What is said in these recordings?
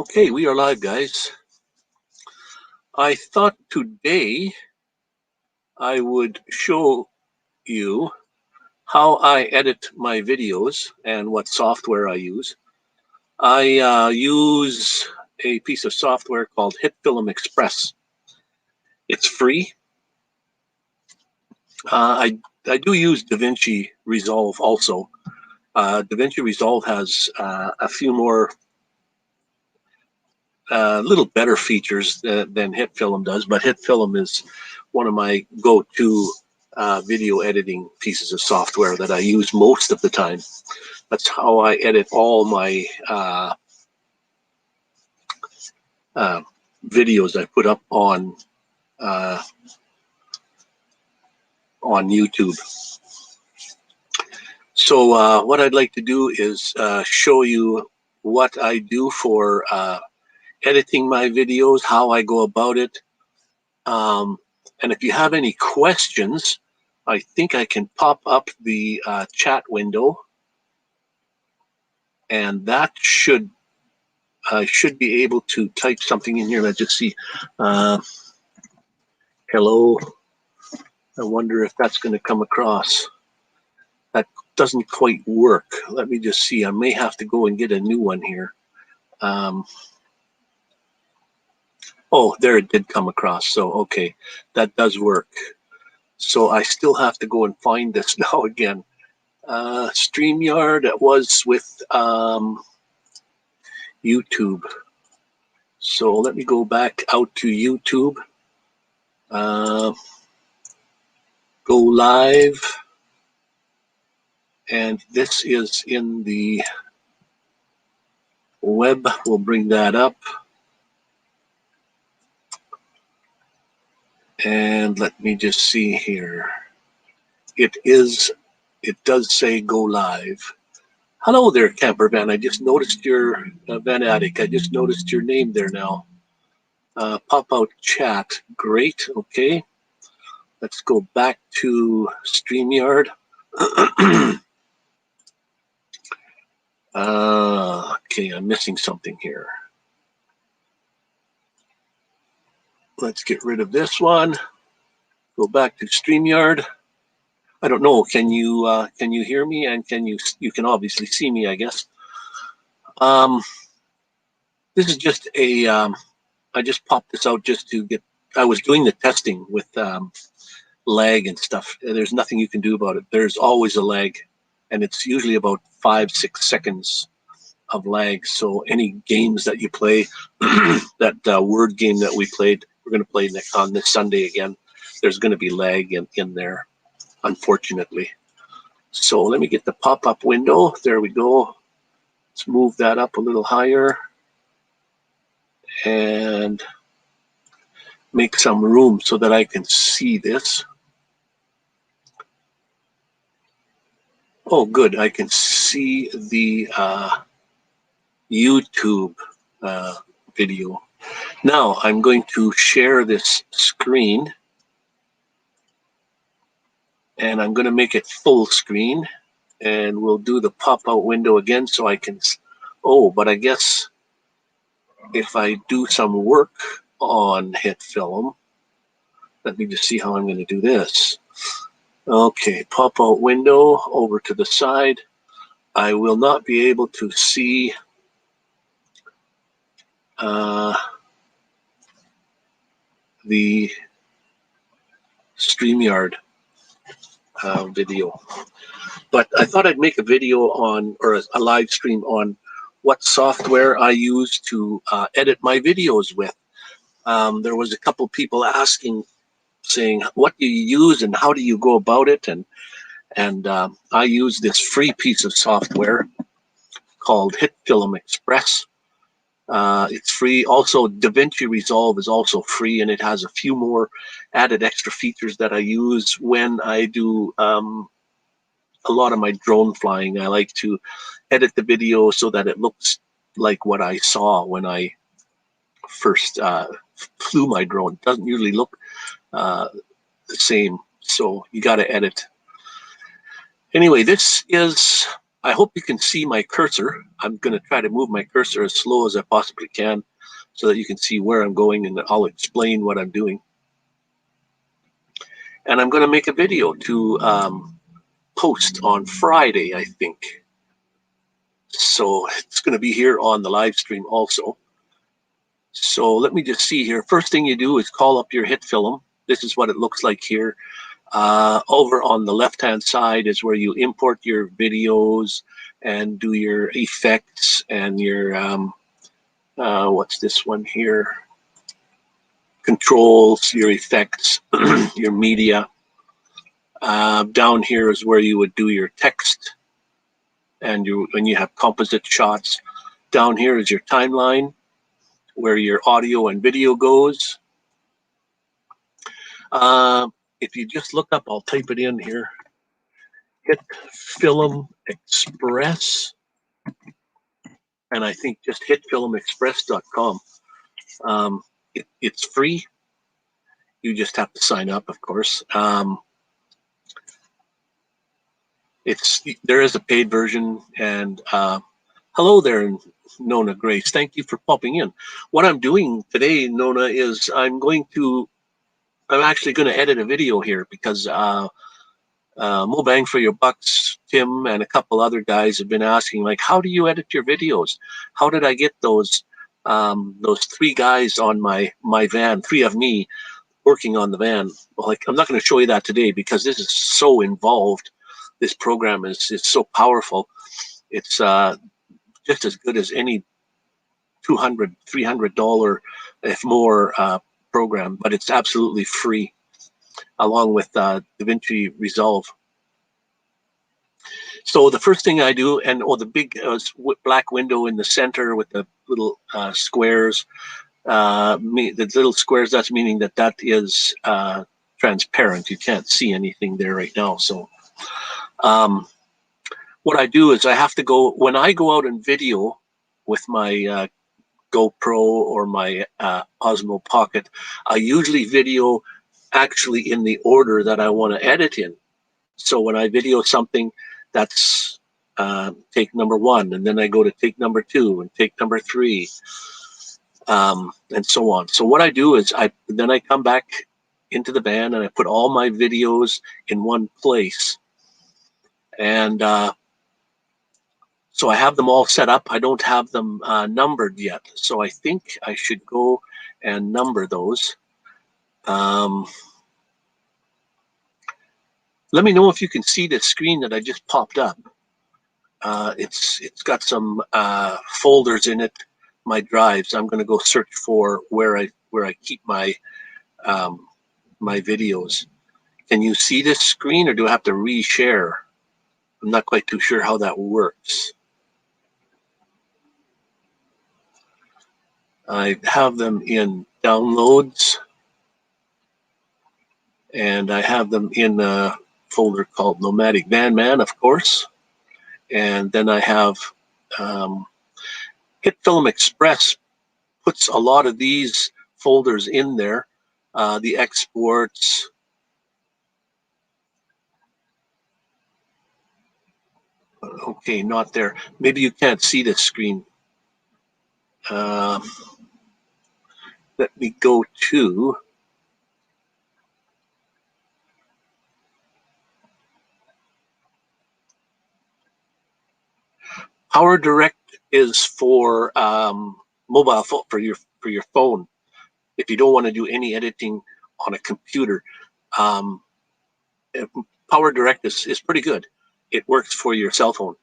Okay, we are live, guys. I thought today I would show you how I edit my videos and what software I use. I use a piece of software called Hitfilm Express. It's free. I do use DaVinci Resolve also. DaVinci Resolve has a few more little better features than Hitfilm does, but Hitfilm is one of my go-to video editing pieces of software that I use most of the time. That's how I edit all my videos I put up on YouTube. So what I'd like to do is show you what I do for editing my videos, how I go about it. And if you have any questions, I think I can pop up the chat window, and that I should be able to type something in here. Let's just see. Hello. I wonder if that's going to come across. That doesn't quite work. Let me just see. I may have to go and get a new one here. Oh, there it did come across. So, okay, that does work. So I still have to go and find this now again. StreamYard, it was with YouTube. So let me go back out to YouTube. Go live. And this is in the web. We'll bring that up. And let me just see here. It does say go live. Hello there, Camper Van. I just noticed your Van Attic. I just noticed your name there now. Pop out chat. Great. Okay. Let's go back to StreamYard. Okay, I'm missing something here. Let's get rid of this one. Go back to StreamYard. I don't know. Can you hear me? And you can obviously see me, I guess. This is just a. I just popped this out just to get. I was doing the testing with lag and stuff. There's nothing you can do about it. There's always a lag, and it's usually about 5-6 seconds of lag. So any games that you play, that word game that we played, we're going to play on this Sunday again. There's going to be lag in there, unfortunately. So let me get the pop-up window. There we go. Let's move that up a little higher and make some room so that I can see this. Oh, good. I can see the YouTube video. Now I'm going to share this screen, and I'm going to make it full screen, and we'll do the pop-out window again so I can. Oh, but I guess if I do some work on Hitfilm, let me just see how I'm going to do this. Okay, pop-out window over to the side. I will not be able to see the StreamYard video. But I thought I'd make a video on, or a live stream on, what software I use to edit my videos with. There was a couple people asking, saying, what do you use and how do you go about it? And I use this free piece of software called Hitfilm Express. It's free. Also, DaVinci Resolve is also free, and it has a few more added extra features that I use when I do a lot of my drone flying. I like to edit the video so that it looks like what I saw when I first flew my drone. It doesn't usually look the same, so you got to edit. Anyway, this is I hope you can see my cursor. I'm going to try to move my cursor as slow as I possibly can so that you can see where I'm going, and I'll explain what I'm doing. And I'm going to make a video to post on Friday, I think. So it's going to be here on the live stream also. So let me just see here. First thing you do is call up your Hitfilm. This is what it looks like here. Over on the left-hand side is where you import your videos and do your effects and your, what's this one here? Controls, your effects, your media. Down here is where you would do your text, and when you have composite shots. Down here is your timeline, where your audio and video goes. If you just look up, I'll type it in here, Hitfilm Express, and I think just hitfilmexpress.com. It's free. You just have to sign up, of course. There is a paid version, and hello there, Nona Grace. Thank you for popping in. What I'm doing today, Nona, is I'm actually going to edit a video here because Mo Bang for Your Bucks, Tim, and a couple other guys have been asking, like, how do you edit your videos? How did I get those 3 guys on my van, 3 of me working on the van? Well, like, I'm not going to show you that today because this is so involved. This program is so powerful. It's just as good as any $200, $300, if more, program, but it's absolutely free, along with DaVinci Resolve. So the first thing I do, and the big black window in the center with the little squares, the little squares, that's meaning that is transparent. You can't see anything there right now. So what I do is I have to go, when I go out in video with my GoPro or my Osmo Pocket, I usually video actually in the order that I want to edit in. So when I video something, that's take number 1, and then I go to take number 2 and take number 3, and so on. So what I do is then I come back into the van and I put all my videos in one place, and so I have them all set up. I don't have them numbered yet, so I think I should go and number those. Let me know if you can see the screen that I just popped up. It's got some folders in it, my drives. I'm going to go search for where I keep my my videos. Can you see this screen, or do I have to reshare? I'm not quite too sure how that works. I have them in downloads, and I have them in a folder called Nomadic Van Man, of course. And then I have Hitfilm Express puts a lot of these folders in there, the exports. Okay, not there. Maybe you can't see this screen. Let me go to Powerdirect is for mobile phone, for your phone. If you don't want to do any editing on a computer, Powerdirect is pretty good. It works for your cell phone.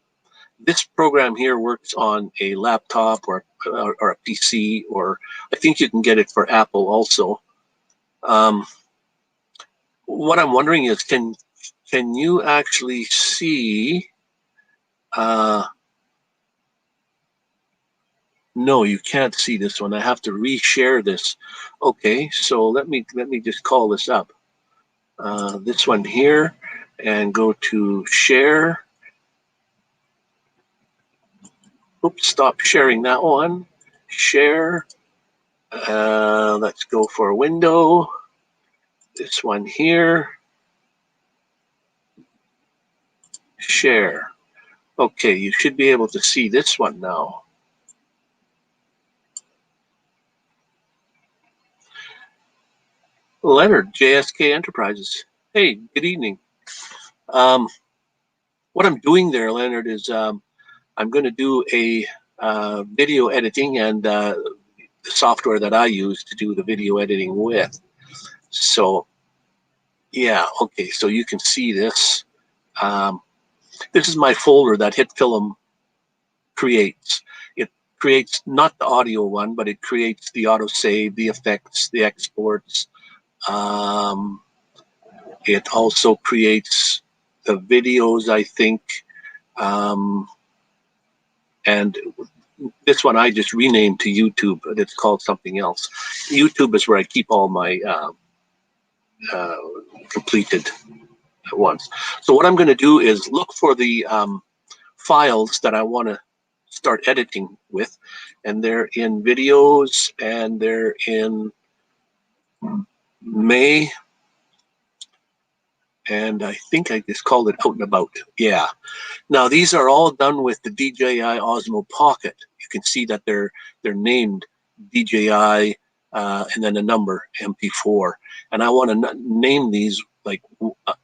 This program here works on a laptop or a PC, or I think you can get it for Apple also. What I'm wondering is, can you actually see? No, you can't see this one. I have to reshare this. Okay, so let me just call this up. This one here, and go to share. Oops, stop sharing that one. Share. Let's go for a window. This one here. Share. Okay, you should be able to see this one now. Leonard, JSK Enterprises. Hey, good evening. What I'm doing there, Leonard, is I'm going to do a video editing and the software that I use to do the video editing with. So, yeah, okay, so you can see this. This is my folder that Hitfilm creates. It creates not the audio one, but it creates the autosave, the effects, the exports. It also creates the videos, I think. And this one I just renamed to YouTube, but it's called something else. YouTube is where I keep all my completed ones. So what I'm going to do is look for the files that I want to start editing with, and they're in videos, and they're in May, and I think I just called it Out and About. Yeah. Now these are all done with the DJI Osmo Pocket. You can see that they're named DJI and then a number MP4, and I want to name these like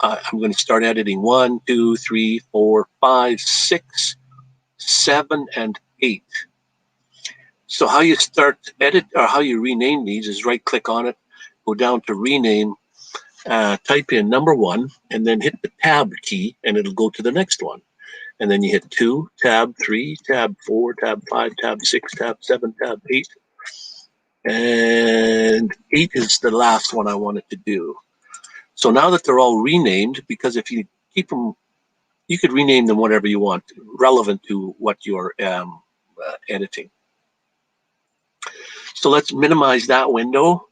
I'm going to start editing 1, 2, 3, 4, 5, 6, 7, and 8. So how you start edit or how you rename these is right click on it, go down to rename, type in number 1, and then hit the tab key, and it'll go to the next one. And then you hit 2, tab 3, tab 4, tab 5, tab 6, tab 7, tab 8. And 8 is the last one I wanted to do. So now that they're all renamed, because if you keep them, you could rename them whatever you want, relevant to what you're editing. So let's minimize that window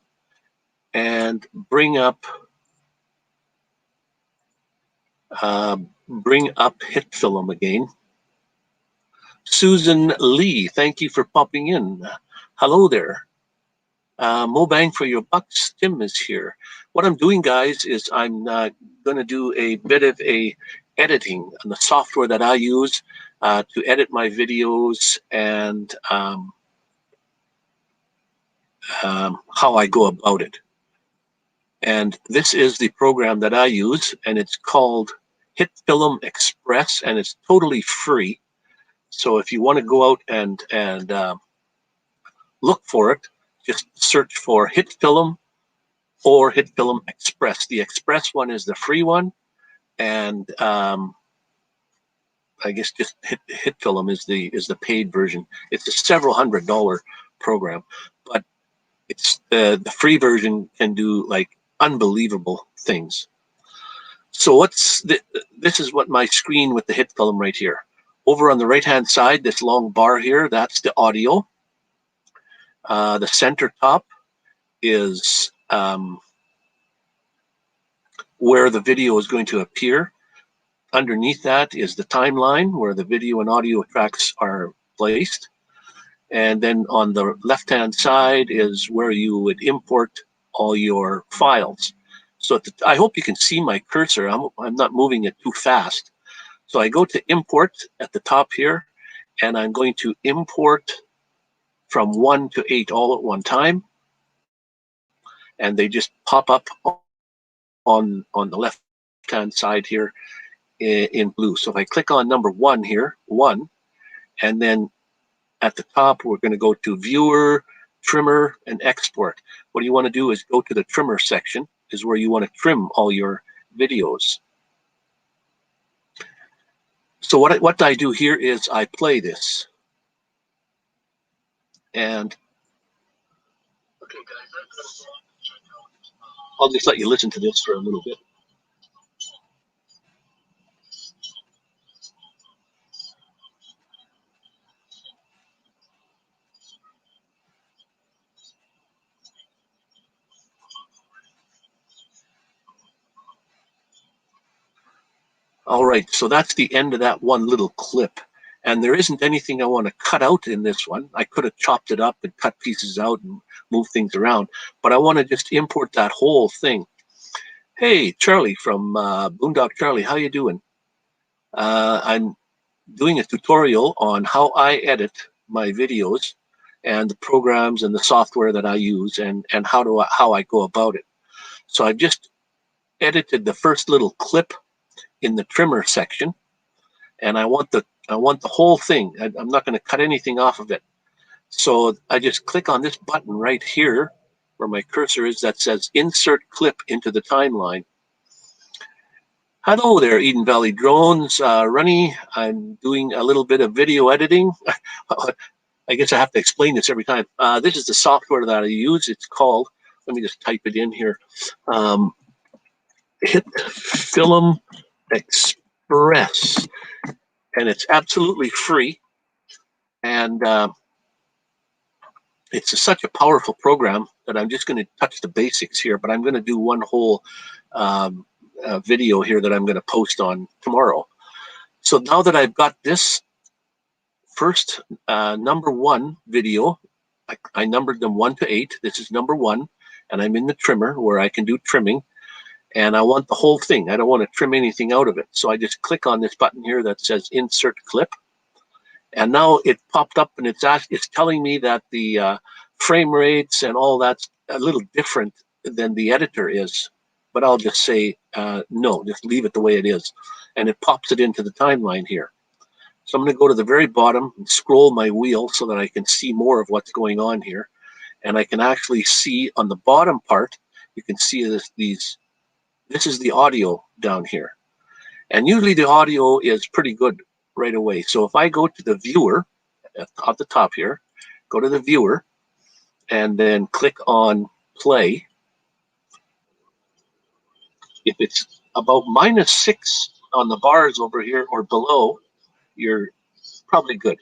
and bring up Hitfilm again. Susan Lee, thank you for popping in. Hello there. Mo bang for your bucks. Tim is here. What I'm doing, guys, is I'm going to do a bit of a editing on the software that I use to edit my videos and how I go about it. And this is the program that I use, and it's called Hitfilm Express, and it's totally free. So if you want to go out and look for it, just search for Hitfilm or Hitfilm Express. The Express one is the free one, and I guess just Hitfilm is the paid version. It's a several $100 program, but it's the free version can do like unbelievable things. So this is what my screen with the Hitfilm right here. Over on the right hand side, this long bar here, that's the audio. The center top is where the video is going to appear. Underneath that is the timeline where the video and audio tracks are placed. And then on the left-hand side is where you would import all your files. So I hope you can see my cursor. I'm not moving it too fast. So I go to import at the top here, and I'm going to import from 1 to 8 all at one time. And they just pop up on the left-hand side here in blue. So if I click on number 1 here, 1, and then at the top, we're going to go to Viewer, Trimmer, and Export. What you want to do is go to the Trimmer section, is where you want to trim all your videos. So what I do here is I play this. And okay, guys, I'll just let you listen to this for a little bit. All right, so that's the end of that one little clip. And there isn't anything I want to cut out in this one. I could have chopped it up and cut pieces out and moved things around, but I want to just import that whole thing. Hey, Charlie from Boondock Charlie, how you doing? I'm doing a tutorial on how I edit my videos and the programs and the software that I use and how I go about it. So I've just edited the first little clip in the trimmer section, and I want the whole thing. I'm not going to cut anything off of it. So I just click on this button right here where my cursor is that says Insert Clip into the Timeline. Hello there, Eden Valley Drones. Runny, I'm doing a little bit of video editing. I guess I have to explain this every time. This is the software that I use. It's called, let me just type it in here, Hitfilm Express. And it's absolutely free. And it's such a powerful program that I'm just going to touch the basics here, but I'm going to do one whole video here that I'm going to post on tomorrow. So now that I've got this first number 1 video, I numbered them 1 to 8. This is number 1, and I'm in the trimmer where I can do trimming, and I want the whole thing. I don't want to trim anything out of it. So I just click on this button here that says Insert Clip, and now it popped up and it's telling me that the frame rates and all that's a little different than the editor is. But I'll just say no, just leave it the way it is. And it pops it into the timeline here. So I'm going to go to the very bottom and scroll my wheel so that I can see more of what's going on here. And I can actually see on the bottom part, you can see this is the audio down here. And usually the audio is pretty good right away. So if I go to the viewer at the top here, go to the viewer and then click on play. If it's about -6 on the bars over here or below, you're probably good.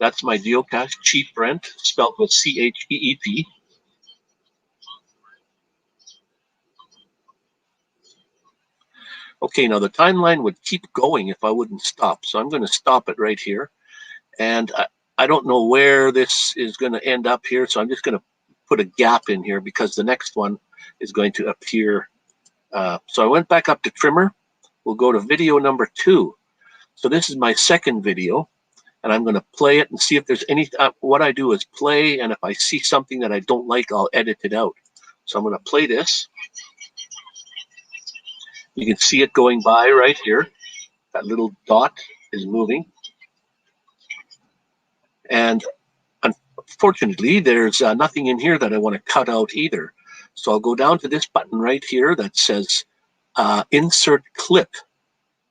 That's my geocache, Cheap Rent, spelled with C-H-E-E-P. Okay, now the timeline would keep going if I wouldn't stop. So I'm going to stop it right here. And I don't know where this is going to end up here. So I'm just going to put a gap in here because the next one is going to appear. So I went back up to trimmer. We'll go to video number 2. So this is my second video. And I'm going to play it and see if there's any, what I do is play, and if I see something that I don't like, I'll edit it out. So I'm going to play this. You can see it going by right here. That little dot is moving. And unfortunately, there's nothing in here that I want to cut out either. So I'll go down to this button right here that says Insert Clip.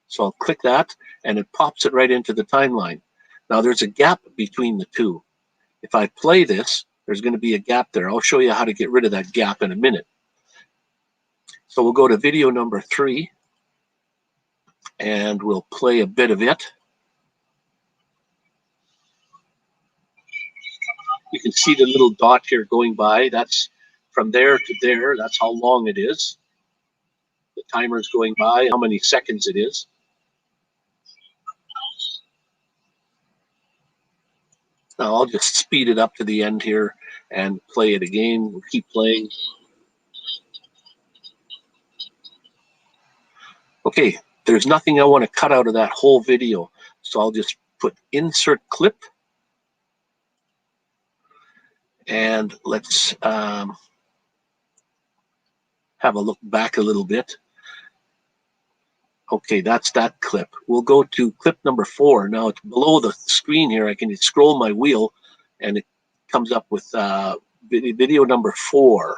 So I'll click that, and it pops it right into the timeline. Now there's a gap between the two. If I play this, there's going to be a gap there. I'll show you how to get rid of that gap in a minute. So we'll go to video number 3, and we'll play a bit of it. You can see the little dot here going by. That's from there to there. That's how long it is. The timer's going by, how many seconds it is. Now I'll just speed it up to the end here and play it again. We'll keep playing. Okay, there's nothing I want to cut out of that whole video. So I'll just put Insert Clip. And let's have a look back a little bit. Okay, that's that clip. We'll go to clip number 4. Now it's below the screen here. I can scroll my wheel and it comes up with video number 4.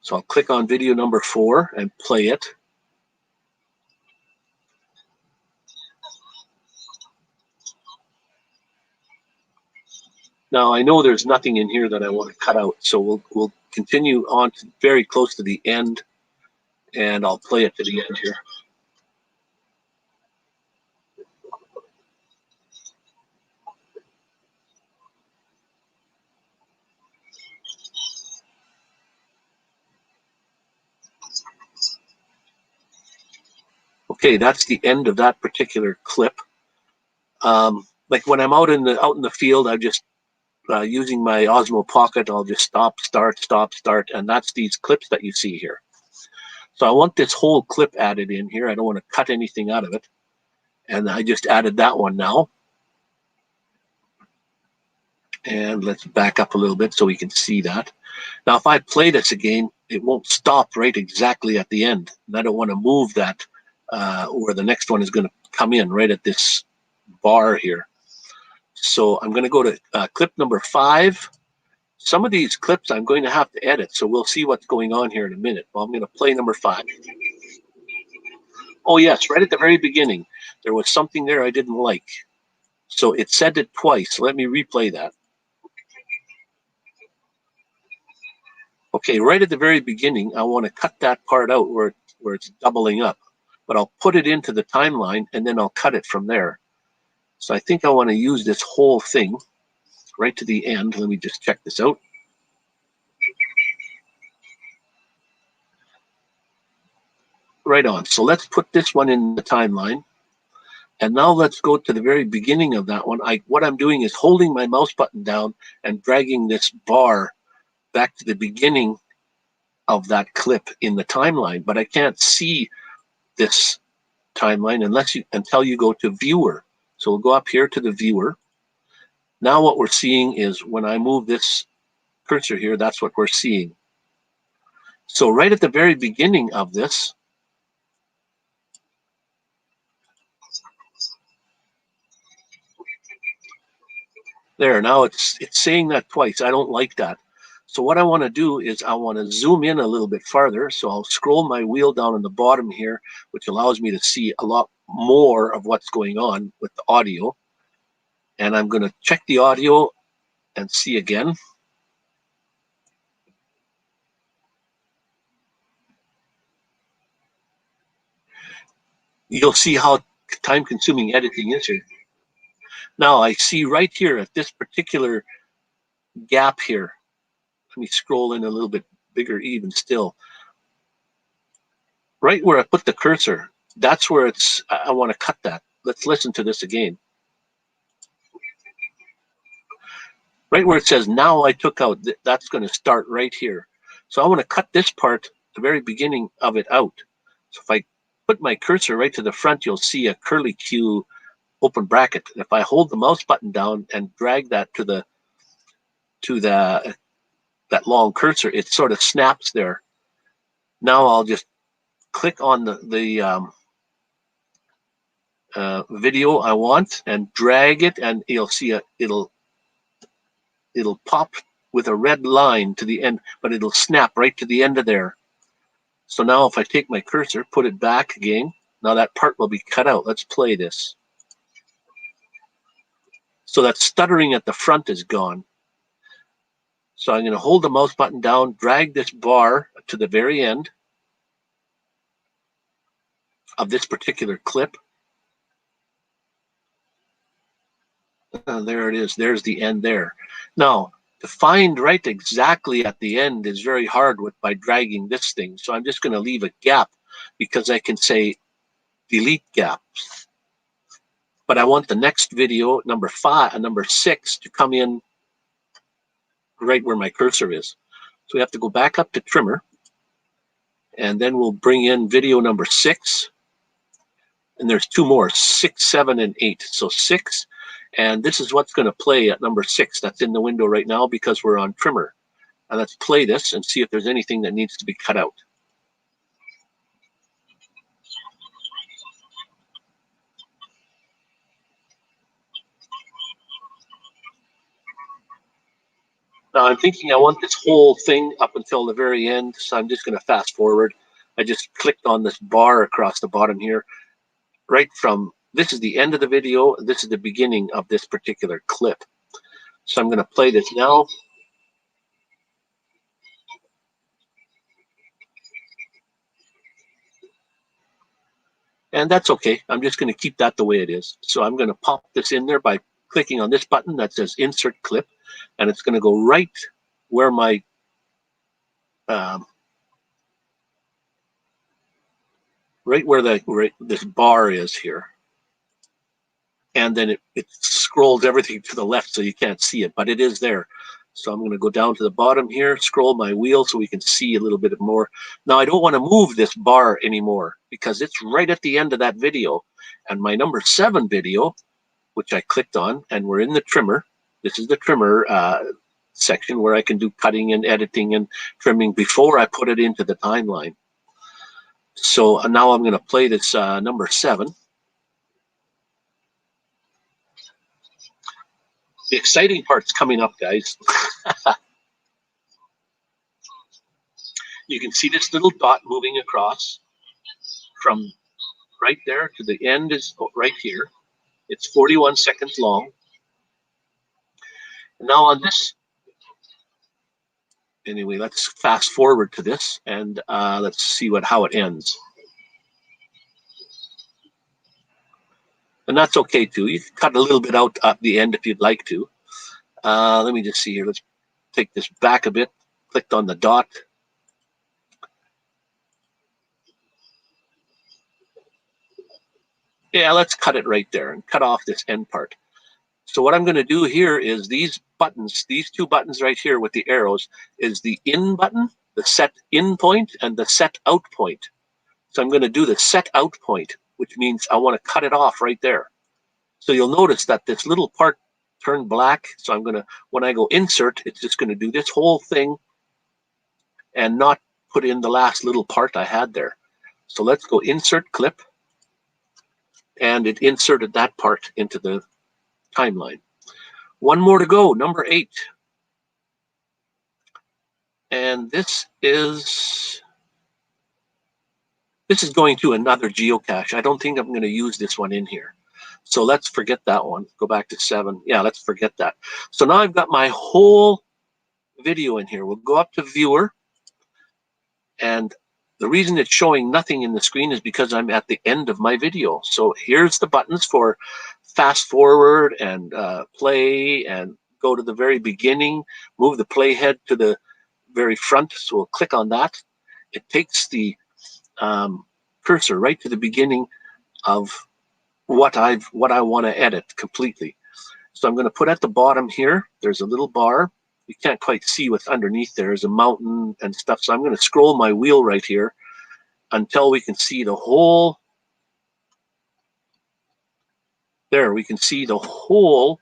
So I'll click on video number 4 and play it. Now I know there's nothing in here that I want to cut out, so we'll continue on to very close to the end, and I'll play it to the end here. Okay, that's the end of that particular clip. Like when I'm out in the field, I'm just using my Osmo Pocket. I'll just stop, start, and that's these clips that you see here. So I want this whole clip added in here. I don't want to cut anything out of it. And I just added that one now. And let's back up a little bit so we can see that. Now, if I play this again, it won't stop right exactly at the end. And I don't want to move that where the next one is going to come in right at this bar here. So I'm going to go to clip number 5. Some of these clips I'm going to have to edit, so we'll see what's going on here in a minute. Well, I'm going to play number 5. Oh yes, right at the very beginning, there was something there I didn't like. So it said it twice. Let me replay that. Okay, right at the very beginning, I want to cut that part out where it's doubling up. But I'll put it into the timeline, and then I'll cut it from there. So I think I want to use this whole thing right to the end. Let me just check this out. Right on. So let's put this one in the timeline. And now let's go to the very beginning of that one. What I'm doing is holding my mouse button down and dragging this bar back to the beginning of that clip in the timeline. But I can't see this timeline until you go to viewer. So we'll go up here to the viewer. Now what we're seeing is when I move this cursor here, that's what we're seeing. So right at the very beginning of this, there, now it's saying that twice. I don't like that. So what I want to do is I want to zoom in a little bit farther. So I'll scroll my wheel down on the bottom here, which allows me to see a lot more of what's going on with the audio. And I'm going to check the audio and see again. You'll see how time-consuming editing is here. Now I see right here at this particular gap here. Let me scroll in a little bit bigger even still. Right where I put the cursor, that's where I want to cut that. Let's listen to this again. Right where it says, now I took out, that's going to start right here. So I want to cut this part, the very beginning of it out. So if I put my cursor right to the front, you'll see a curly Q open bracket. If I hold the mouse button down and drag that to that long cursor, it sort of snaps there. Now I'll just click on the video I want and drag it, and you'll see it'll pop with a red line to the end, but it'll snap right to the end of there. So now if I take my cursor, put it back again, now that part will be cut out. Let's play this. So that stuttering at the front is gone. So I'm going to hold the mouse button down, drag this bar to the very end of this particular clip. There it is. There's the end there. Now, to find right exactly at the end is very hard by dragging this thing. So I'm just going to leave a gap because I can say delete gaps. But I want the next video, number 6, to come in right where my cursor is. So we have to go back up to trimmer, and then we'll bring in video number 6. And there's 2 more, 6, 7, and 8. So 6, and this is what's going to play at number 6. That's in the window right now because we're on trimmer. And let's play this and see if there's anything that needs to be cut out. Now I'm thinking I want this whole thing up until the very end, so I'm just going to fast forward. I just clicked on this bar across the bottom here. Right from, this is the end of the video, this is the beginning of this particular clip. So I'm going to play this now. And that's okay. I'm just going to keep that the way it is. So I'm going to pop this in there by clicking on this button that says Insert Clip, and it's going to go right where my right where this bar is here. And then it scrolls everything to the left so you can't see it, but it is there. So I'm going to go down to the bottom here, scroll my wheel so we can see a little bit more. Now I don't want to move this bar anymore because it's right at the end of that video. And my number 7 video, which I clicked on, and we're in the trimmer. This is the trimmer section where I can do cutting and editing and trimming before I put it into the timeline. So now I'm going to play this number 7. The exciting part's coming up, guys. You can see this little dot moving across from right there to the end is right here. It's 41 seconds long. Now on this, anyway, let's fast forward to this and let's see how it ends. And that's okay too. You can cut a little bit out at the end if you'd like to. Let me just see here. Let's take this back a bit. Clicked on the dot. Yeah, let's cut it right there and cut off this end part. So what I'm going to do here is these buttons, these 2 buttons right here with the arrows, is the in button, the set in point, and the set out point. So I'm going to do the set out point, which means I want to cut it off right there. So you'll notice that this little part turned black. So I'm going to, when I go insert, it's just going to do this whole thing and not put in the last little part I had there. So let's go insert clip. And it inserted that part into the timeline. One more to go, number 8. And this is going to another geocache. I don't think I'm going to use this one in here. So let's forget that one. Go back to 7. Yeah, let's forget that. So now I've got my whole video in here. We'll go up to viewer. And the reason it's showing nothing in the screen is because I'm at the end of my video. So here's the buttons for fast forward and play and go to the very beginning, move the playhead to the very front. So we'll click on that. It takes the cursor right to the beginning of what I want to edit completely. So I'm going to put at the bottom here, there's a little bar. You can't quite see what's underneath. There's a mountain and stuff. So I'm going to scroll my wheel right here until we can see the whole. There, we can see the whole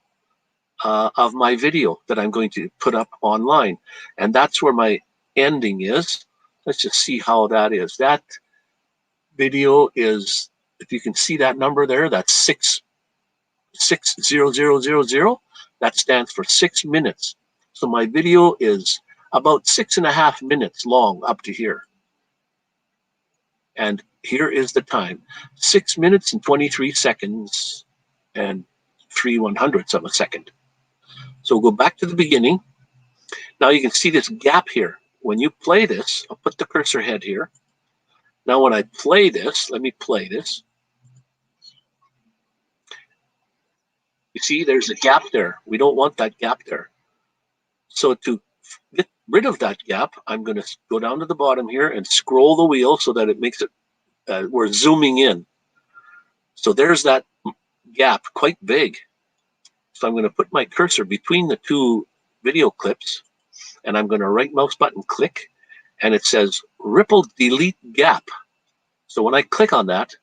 of my video that I'm going to put up online. And that's where my ending is. Let's just see how that is. That video is, if you can see that number there, that's 60000. That stands for 6 minutes. So my video is about 6.5 minutes long up to here. And here is the time, 6 minutes and 23 seconds and 3/100ths of a second. So we'll go back to the beginning. Now you can see this gap here. When you play this, I'll put the cursor head here. Now when I play this, let me play this. You see, there's a gap there. We don't want that gap there. So to get rid of that gap, I'm going to go down to the bottom here and scroll the wheel so that it makes it, we're zooming in. So there's that gap, quite big. So I'm going to put my cursor between the 2 video clips, and I'm going to right mouse button click, and it says ripple delete gap. So when I click on that,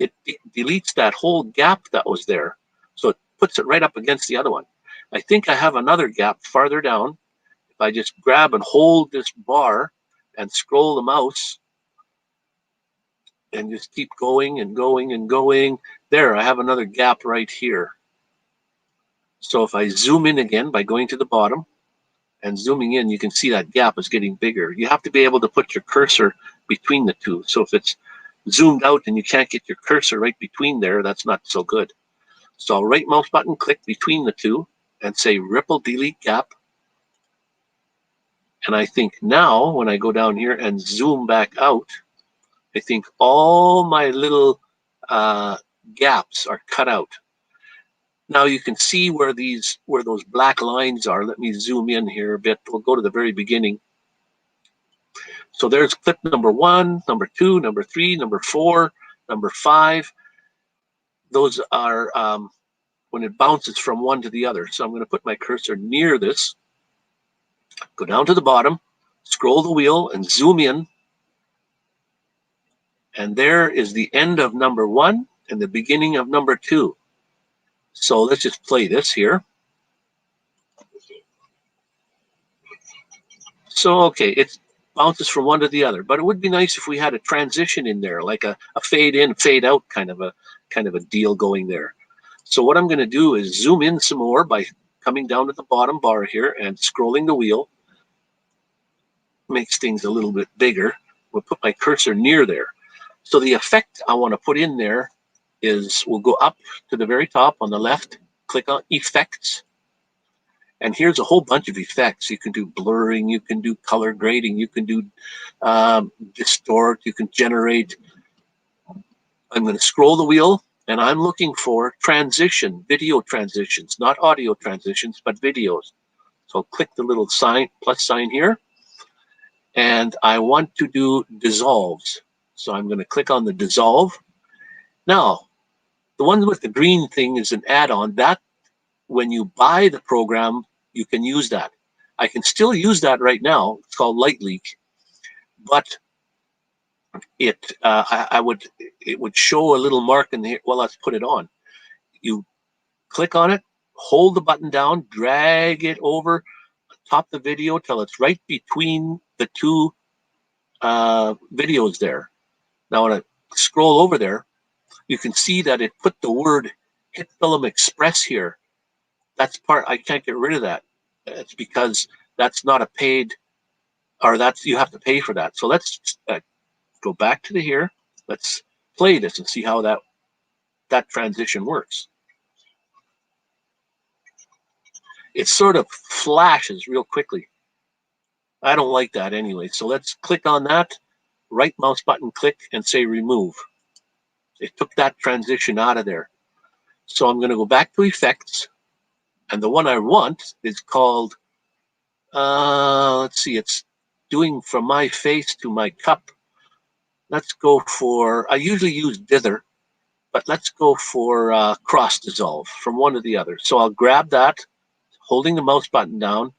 it deletes that whole gap that was there. So it puts it right up against the other one. I think I have another gap farther down. If I just grab and hold this bar and scroll the mouse and just keep going and going and going, there, I have another gap right here. So if I zoom in again by going to the bottom and zooming in, you can see that gap is getting bigger. You have to be able to put your cursor between the 2. So if it's zoomed out and you can't get your cursor right between there, that's not so good. So I'll right mouse button click between the 2 and say ripple delete gap. And I think now when I go down here and zoom back out, I think all my little gaps are cut out. Now you can see where those black lines are. Let me zoom in here a bit. We'll go to the very beginning. So there's clip number 1, number 2, number 3, number 4, number 5. Those are when it bounces from one to the other. So I'm going to put my cursor near this Go down to the bottom, scroll the wheel and zoom in. And there is the end of number 1 and the beginning of number 2. So let's just play this here. So, okay, it bounces from one to the other, but it would be nice if we had a transition in there, like a fade in, fade out kind of a deal going there. So what I'm going to do is zoom in some more by coming down to the bottom bar here and scrolling the wheel. Makes things a little bit bigger. We'll put my cursor near there. So the effect I want to put in there is, we'll go up to the very top on the left, click on Effects, and here's a whole bunch of effects. You can do blurring, you can do color grading, you can do distort, you can generate. I'm going to scroll the wheel, and I'm looking for transition, video transitions, not audio transitions, but videos. So I'll click the little sign, plus sign here, and I want to do dissolves. So I'm going to click on the dissolve. Now, the one with the green thing is an add-on. That, when you buy the program, you can use that. I can still use that right now. It's called Light Leak, but it would show a little mark in here. Well, let's put it on. You click on it, hold the button down, drag it over top the video till it's right between the two videos there. Now, when I scroll over there, you can see that it put the word Hitfilm Express here. That's part, I can't get rid of that. It's because that's not a paid, or that's, you have to pay for that. So let's go back to the here. Let's play this and see how that transition works. It sort of flashes real quickly. I don't like that anyway. So let's click on that, right mouse button click and say remove. It took that transition out of there. So I'm going to go back to effects, and the one I want is called, let's see, it's doing from my face to my cup. Let's go for, I usually use dither, but let's go for cross dissolve from one to the other. So I'll grab that, holding the mouse button down,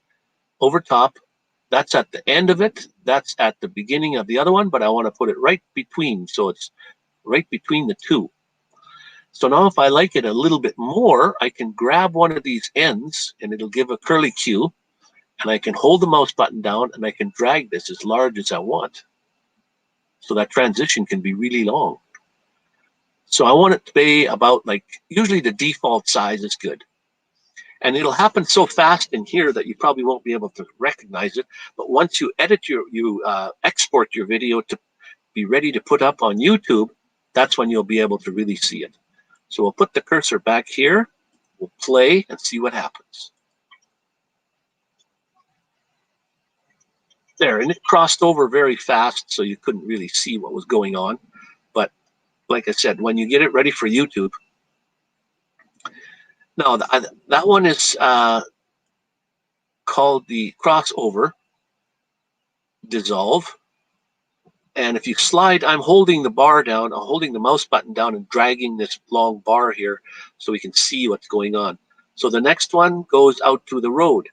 over top. That's at the end of it. That's at the beginning of the other one, but I want to put it right between, so it's right between the two. So now if I like it a little bit more, I can grab one of these ends and it'll give a curly Q, and I can hold the mouse button down and I can drag this as large as I want. So that transition can be really long. So I want it to be about, like, usually the default size is good. And it'll happen so fast in here that you probably won't be able to recognize it. But once you edit you export your video to be ready to put up on YouTube, that's when you'll be able to really see it. So we'll put the cursor back here, we'll play and see what happens. There, and it crossed over very fast, so you couldn't really see what was going on. But like I said, when you get it ready for YouTube, now that one is called the crossover dissolve. And if you slide, I'm holding the bar down, I'm holding the mouse button down and dragging this long bar here so we can see what's going on. So the next one goes out to the road.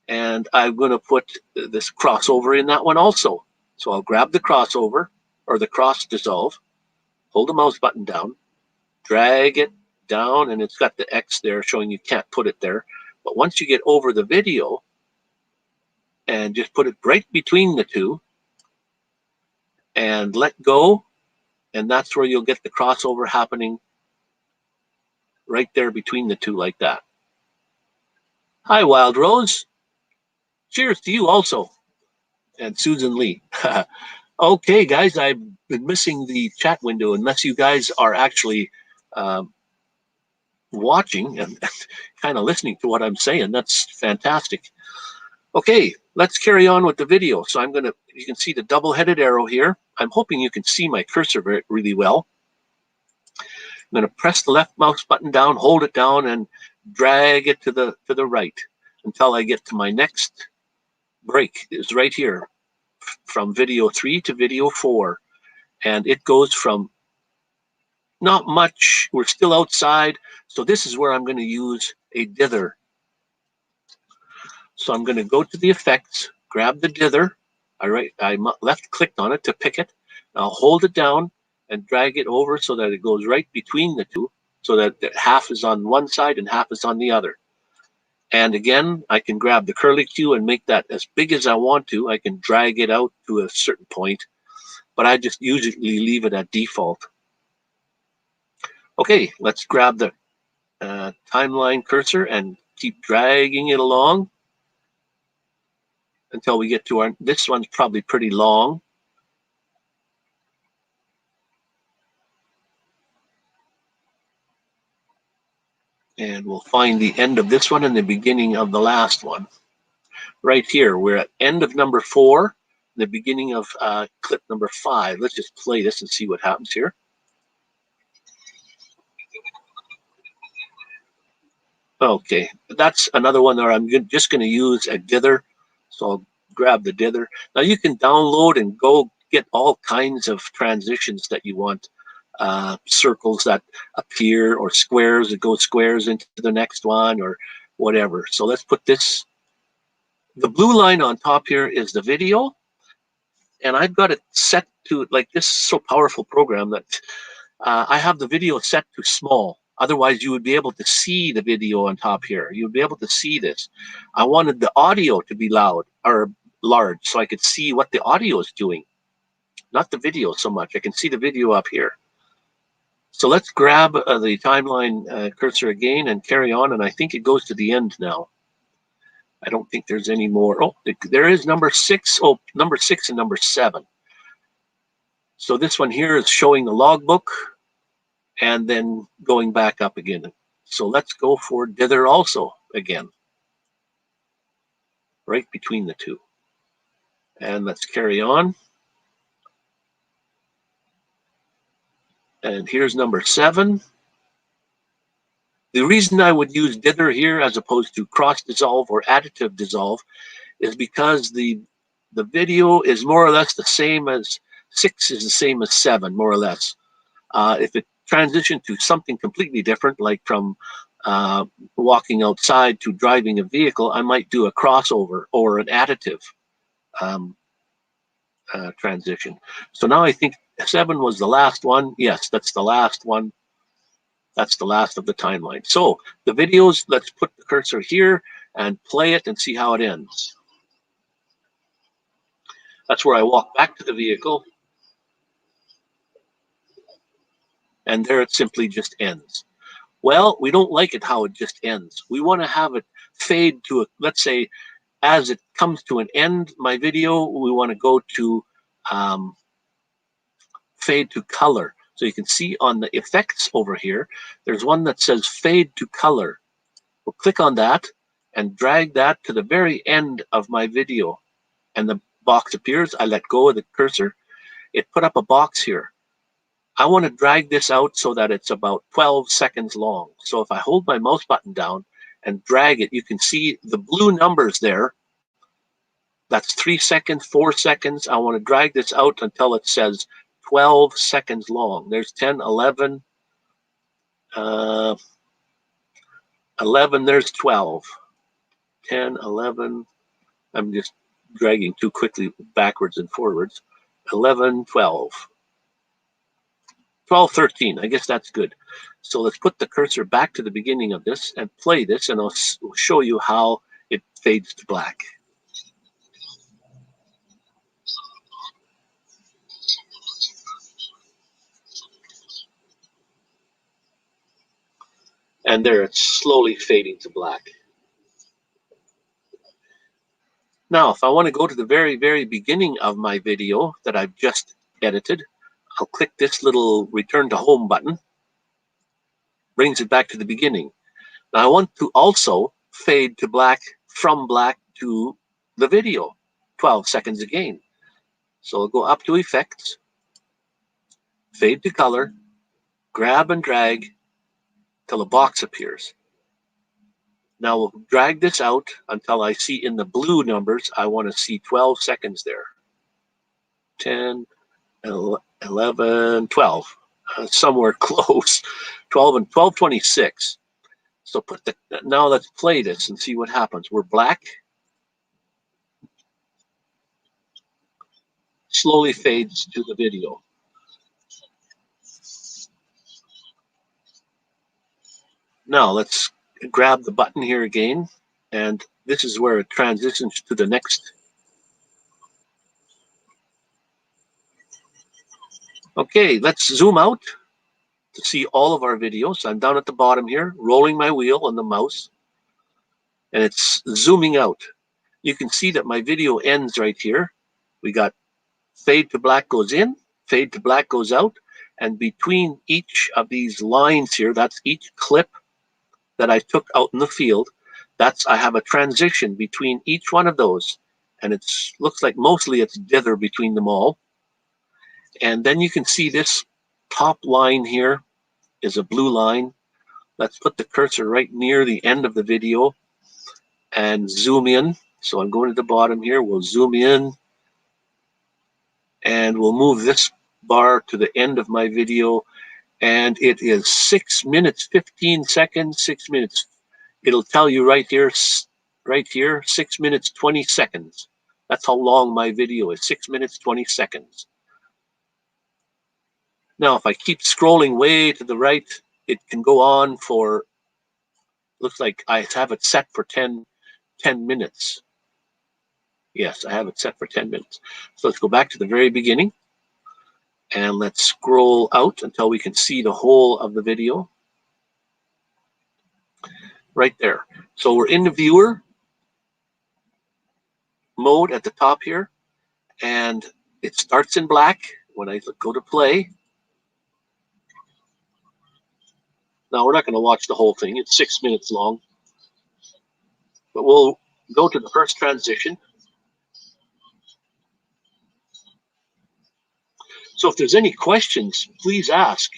And I'm going to put this crossover in that one also. So I'll grab the crossover, or the cross dissolve, hold the mouse button down, drag it down, and it's got the X there showing you can't put it there. But once you get over the video, and just put it right between the two, and let go, and that's where you'll get the crossover happening right there between the two, like that. Hi, Wild Rose. Cheers to you also. And Susan Lee. Okay, guys, I've been missing the chat window unless you guys are actually watching and kind of listening to what I'm saying. That's fantastic. Okay, let's carry on with the video. So I'm going to, you can see the double-headed arrow here. I'm hoping you can see my cursor really well. I'm going to press the left mouse button down, hold it down, and drag it to the right until I get to my next break. It's right here, from video 3 to video 4. And it goes from not much, we're still outside, so this is where I'm going to use a dither. So I'm going to go to the effects, grab the dither. I left clicked on it to pick it. I'll hold it down and drag it over so that it goes right between the two, so that half is on one side and half is on the other. And again, I can grab the curly cue and make that as big as I want to. I can drag it out to a certain point, but I just usually leave it at default. Okay, let's grab the timeline cursor and keep dragging it along until we get to our, this one's probably pretty long. And we'll find the end of this one and the beginning of the last one. Right here, we're at end of number 4, the beginning of clip number 5. Let's just play this and see what happens here. Okay, that's another one where I'm just going to use a dither. So I'll grab the dither. Now you can download and go get all kinds of transitions that you want. Circles that appear, or squares that go squares into the next one, or whatever. So let's put this. The blue line on top here is the video, and I've got it set to, like, this so powerful program that I have the video set to small. Otherwise, you would be able to see the video on top here. You would be able to see this. I wanted the audio to be loud or large so I could see what the audio is doing, not the video so much. I can see the video up here. So let's grab the timeline cursor again and carry on, and I think it goes to the end now. I don't think there's any more. Oh, there is number 6. Oh, number 6 and number 7. So this one here is showing the logbook and then going back up again. So let's go for dither also again, right between the two. And let's carry on. And here's number 7. The reason I would use dither here as opposed to cross dissolve or additive dissolve is because the video is more or less the same as 6 is the same as 7, more or less. If it transitioned to something completely different, like from walking outside to driving a vehicle, I might do a crossover or an additive transition. So now I think 7 was the last one. Yes, that's the last one. That's the last of the timeline. So the videos, let's put the cursor here and play it and see how it ends. That's where I walk back to the vehicle. And there it simply just ends. Well, we don't like it how it just ends. We want to have it fade to, a, let's say, as it comes to an end, my video, we want to go to fade to color. So you can see on the effects over here, there's one that says fade to color. We'll click on that and drag that to the very end of my video. And the box appears. I let go of the cursor. It put up a box here. I want to drag this out so that it's about 12 seconds long. So if I hold my mouse button down and drag it, you can see the blue numbers there. That's 3 seconds, 4 seconds. I want to drag this out until it says 12 seconds long. There's 10, 11, 11, there's 12. 10, 11, I'm just dragging too quickly backwards and forwards. 11, 12. 12, 13, I guess that's good. So let's put the cursor back to the beginning of this and play this, and I'll show you how it fades to black. And there it's slowly fading to black. Now, if I want to go to the very, very beginning of my video that I've just edited, I'll click this little return to home button. Brings it back to the beginning. Now I want to also fade to black from black to the video, 12 seconds again. So I'll go up to effects, fade to color, grab and drag till a box appears. Now we'll drag this out until I see in the blue numbers, I want to see 12 seconds there. 10, 11, 12, somewhere close, 12 and 12:26. So put the, now let's play this and see what happens. We're black. slowly fades to the video. Now let's grab the button here again, and this is where it transitions to the next. Okay, let's zoom out to see all of our videos. I'm down at the bottom here, rolling my wheel on the mouse, and it's zooming out. You can see that my video ends right here. We got fade to black goes in, fade to black goes out, and between each of these lines here, that's each clip that I took out in the field, I have a transition between each one of those, and it looks like mostly it's dither between them all. And then you can see this top line here is a blue line. Let's put the cursor right near the end of the video and zoom in. So I'm going to the bottom here. We'll zoom in, and we'll move this bar to the end of my video, and it is 6 minutes 15 seconds, 6 minutes. It'll tell you right here, 6 minutes 20 seconds. That's how long my video is, 6 minutes 20 seconds. Now, if I keep scrolling way to the right, it can go on for, looks like I have it set for 10 minutes. Yes, I have it set for 10 minutes. So let's go back to the very beginning, and let's scroll out until we can see the whole of the video. Right there. So we're in the viewer mode at the top here, and it starts in black when I go to play. Now, we're not going to watch the whole thing. It's 6 minutes long. But we'll go to the first transition. So if there's any questions, please ask.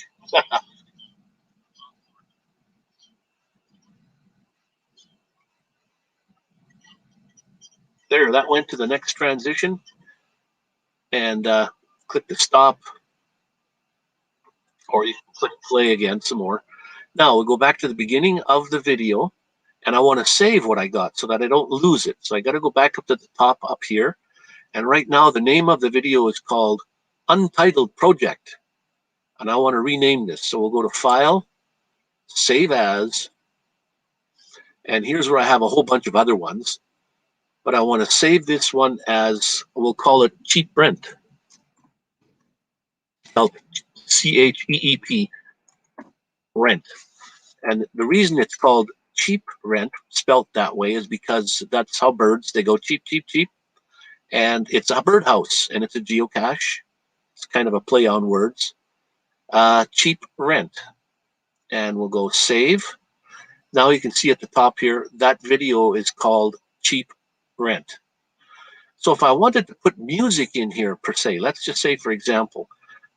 There, that went to the next transition. And click the stop, or you can click play again some more. Now we'll go back to the beginning of the video, and I want to save what I got so that I don't lose it. So I got to go back up to the top up here. And right now the name of the video is called Untitled Project. And I want to rename this. So we'll go to File, Save As, and here's where I have a whole bunch of other ones. But I want to save this one as, we'll call it Cheap Rent. Spelled CHEEP, rent. And the reason it's called cheap rent, spelt that way, is because that's how birds, they go cheap, cheap, cheap. And it's a birdhouse, and it's a geocache. It's kind of a play on words. Cheap rent. And we'll go save. Now you can see at the top here, that video is called Cheap Rent. So if I wanted to put music in here per se, let's just say, for example,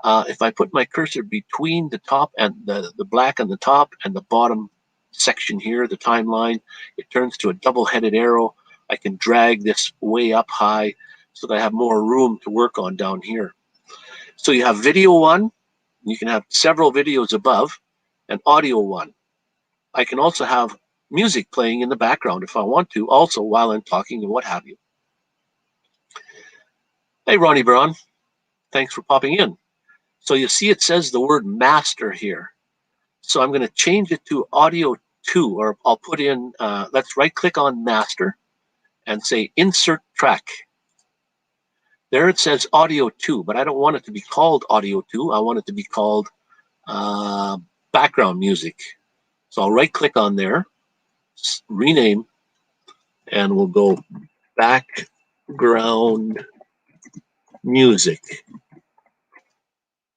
if I put my cursor between the top and the black on the top and the bottom section here, the timeline, it turns to a double-headed arrow. I can drag this way up high so that I have more room to work on down here. So you have video one, you can have several videos above, and audio one. I can also have music playing in the background if I want to, also while I'm talking and what have you. Hey, Ronnie Braun, thanks for popping in. So you see it says the word master here. So I'm going to change it to audio 2, or I'll put in, let's right click on master and say insert track. There it says audio 2, but I don't want it to be called audio 2. I want it to be called background music. So I'll right click on there, rename, and we'll go background music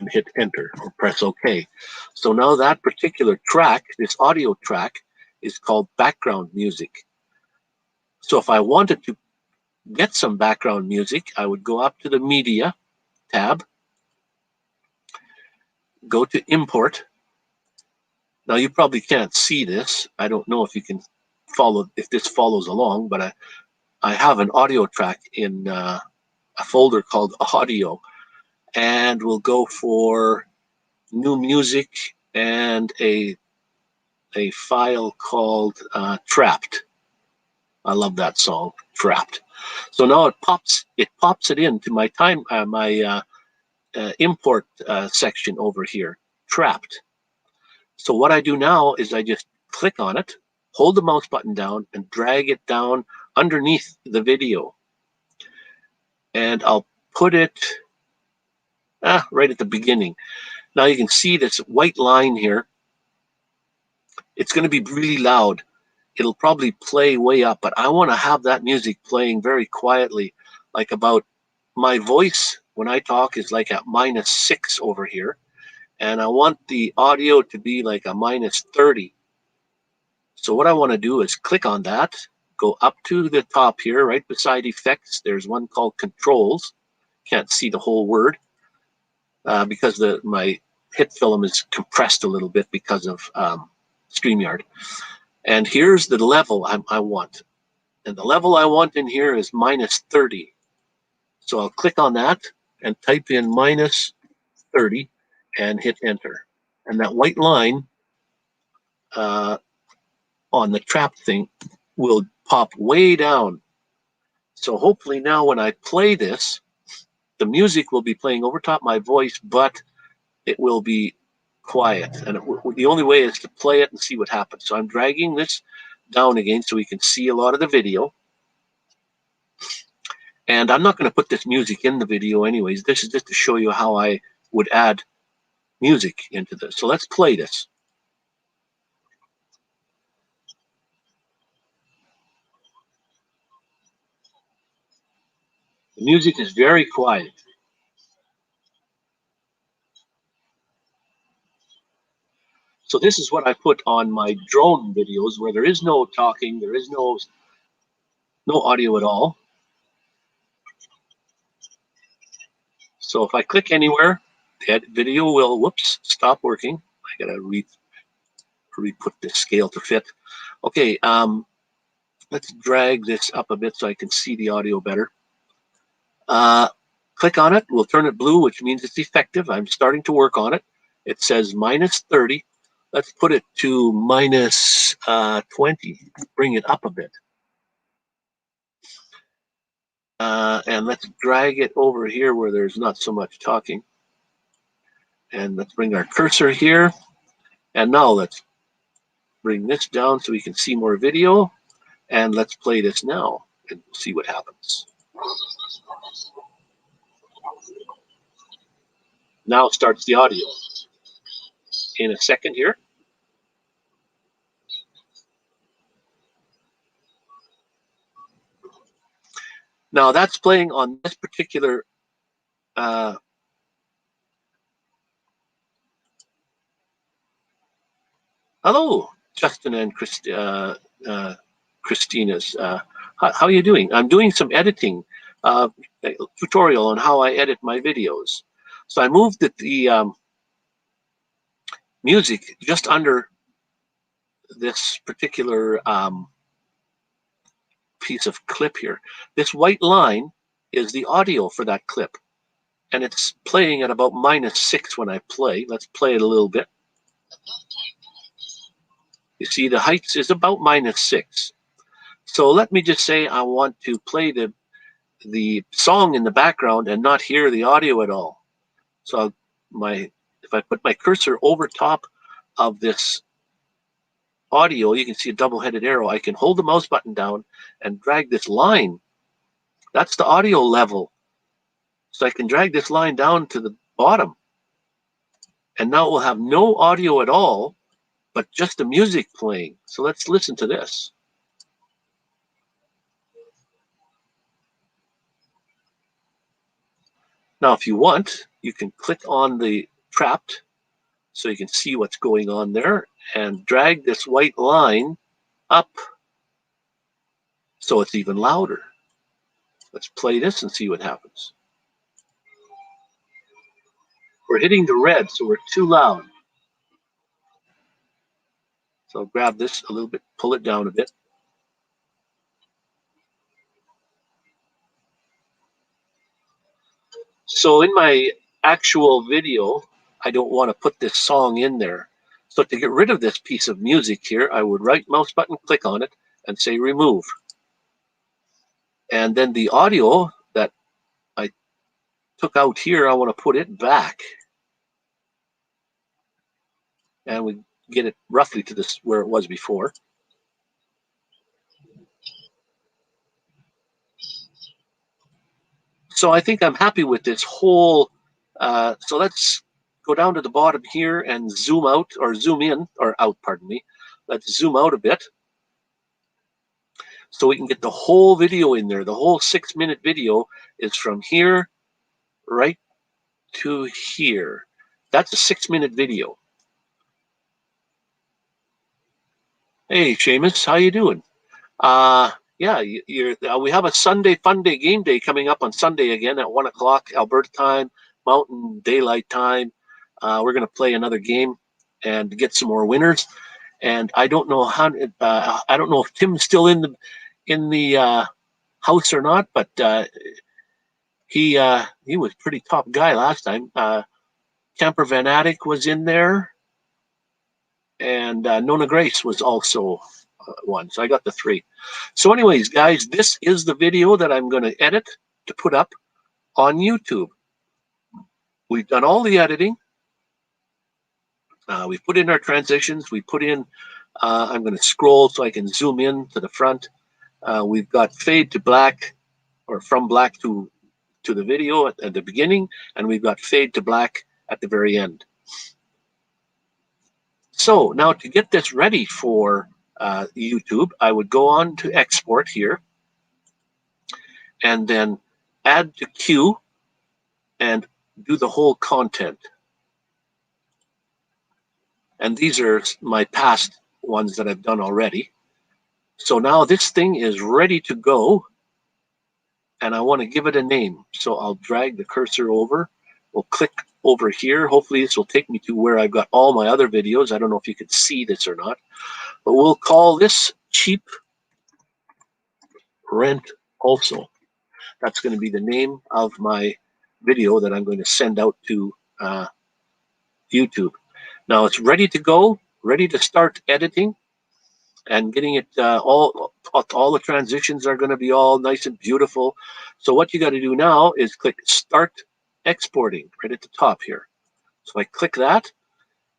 and hit enter or press OK. So now that particular track, this audio track, is called background music. So if I wanted to get some background music, I would go up to the media tab, go to import. Now you probably can't see this. I don't know if you can follow, if this follows along, but I have an audio track in a folder called audio, and we'll go for new music and a file called Trapped. I love that song, Trapped. So now it pops it into my import section over here, trapped. So what I do now is I just click on it, hold the mouse button down, and drag it down underneath the video. And I'll put it right at the beginning. Now you can see this white line here. It's going to be really loud. It'll probably play way up, but I want to have that music playing very quietly, like about my voice when I talk is like at -6 over here. And I want the audio to be like a -30. So what I want to do is click on that, go up to the top here, right beside effects. There's one called controls. Can't see the whole word because my Hitfilm is compressed a little bit because of StreamYard. And here's the level I want. And the level I want in here is -30. So I'll click on that and type in -30 and hit enter. And that white line on the trap thing will pop way down. So hopefully now when I play this, the music will be playing over top my voice, but it will be quiet. And the only way is to play it and see what happens. So I'm dragging this down again so we can see a lot of the video. And I'm not going to put this music in the video anyways. This is just to show you how I would add music into this. So let's play this. The music is very quiet. So this is what I put on my drone videos where there is no talking, there is no audio at all. So if I click anywhere, that video will, whoops, stop working. I gotta re-put this scale to fit. Okay, let's drag this up a bit so I can see the audio better. Click on it, we'll turn it blue, which means it's effective. I'm starting to work on it. It says -30. Let's put it to -20, bring it up a bit. And let's drag it over here where there's not so much talking. And let's bring our cursor here. And now let's bring this down so we can see more video. And let's play this now and see what happens. Now starts the audio. In a second here. Now that's playing on this particular hello, Justin and Christina's. How are you doing? I'm doing some editing tutorial on how I edit my videos. So I moved the music just under this particular piece of clip here. This white line is the audio for that clip. And it's playing at about -6 when I play. Let's play it a little bit. You see the heights is about -6. So let me just say I want to play the song in the background and not hear the audio at all. So if I put my cursor over top of this audio, you can see a double-headed arrow. I can hold the mouse button down and drag this line. That's the audio level. So I can drag this line down to the bottom. And now it will have no audio at all, but just the music playing. So let's listen to this. Now, if you want, you can click on the trapped so you can see what's going on there and drag this white line up so it's even louder. Let's play this and see what happens. We're hitting the red, so we're too loud. So I'll grab this a little bit, pull it down a bit. So in my actual video, I don't want to put this song in there. So to get rid of this piece of music here, I would right mouse button, click on it, and say remove. And then the audio that I took out here, I want to put it back. And we get it roughly to this where it was before. So I think I'm happy with this whole, so let's go down to the bottom here and zoom out, or zoom in, or out, pardon me. Let's zoom out a bit so we can get the whole video in there. The whole 6-minute video is from here right to here. That's a 6-minute video. Hey, Seamus, how you doing? Yeah, we have a Sunday Fun Day game day coming up on Sunday again at 1 o'clock Alberta time, Mountain Daylight time. We're going to play another game and get some more winners. And I don't know how. I don't know if Tim's still in the house or not, but he was pretty top guy last time. Camper Van Attic was in there, and Nona Grace was also one. So I got the 3. So anyways, guys, this is the video that I'm going to edit to put up on YouTube. We've done all the editing. We've put in our transitions. We put in, I'm going to scroll so I can zoom in to the front. We've got fade to black, or from black to the video at the beginning, and we've got fade to black at the very end. So now to get this ready for YouTube, I would go on to export here and then add to queue and do the whole content. And these are my past ones that I've done already. So now this thing is ready to go, and I want to give it a name. So I'll drag the cursor over. We'll click over here. Hopefully this will take me to where I've got all my other videos. I don't know if you can see this or not, but we'll call this Cheap Rent also. That's going to be the name of my video that I'm going to send out to YouTube. Now it's ready to go, ready to start editing and getting it all the transitions are going to be all nice and beautiful. So what you got to do now is click Start Exporting right at the top here. So I click that.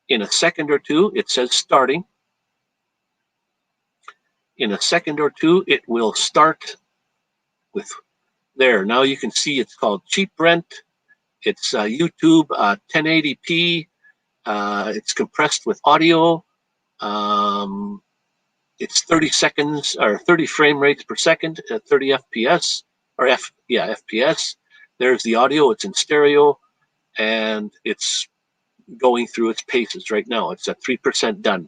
In a second or two, it says starting. In a second or two, it will start with there. Now you can see it's called Cheap Rent. It's YouTube 1080p. It's compressed with audio. It's 30 seconds or 30 frame rates per second at 30 FPS or FPS. There's the audio. It's in stereo, and it's going through its paces right now. It's at 3% done.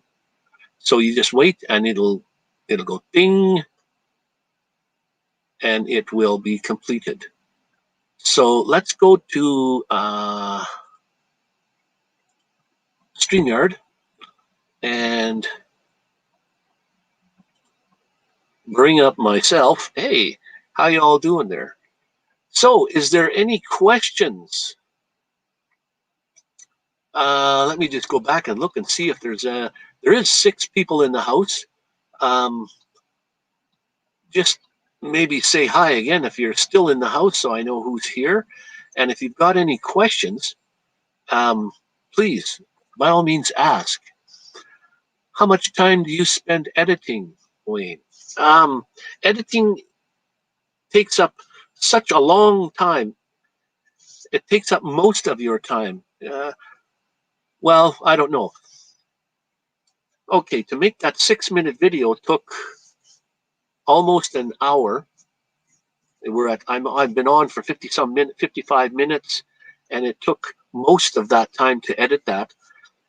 So you just wait, and it'll go ding, and it will be completed. So let's go to StreamYard and bring up myself. Hey, how you all doing there? So is there any questions? Let me just go back and look and see if there is 6 people in the house. Just maybe say hi again if you're still in the house so I know who's here. And if you've got any questions, please, by all means, ask. How much time do you spend editing, Wayne? Editing takes up such a long time. It takes up most of your time. Well, I don't know. Okay, to make that 6-minute video took almost an hour. I've been on for 55 minutes, and it took most of that time to edit that.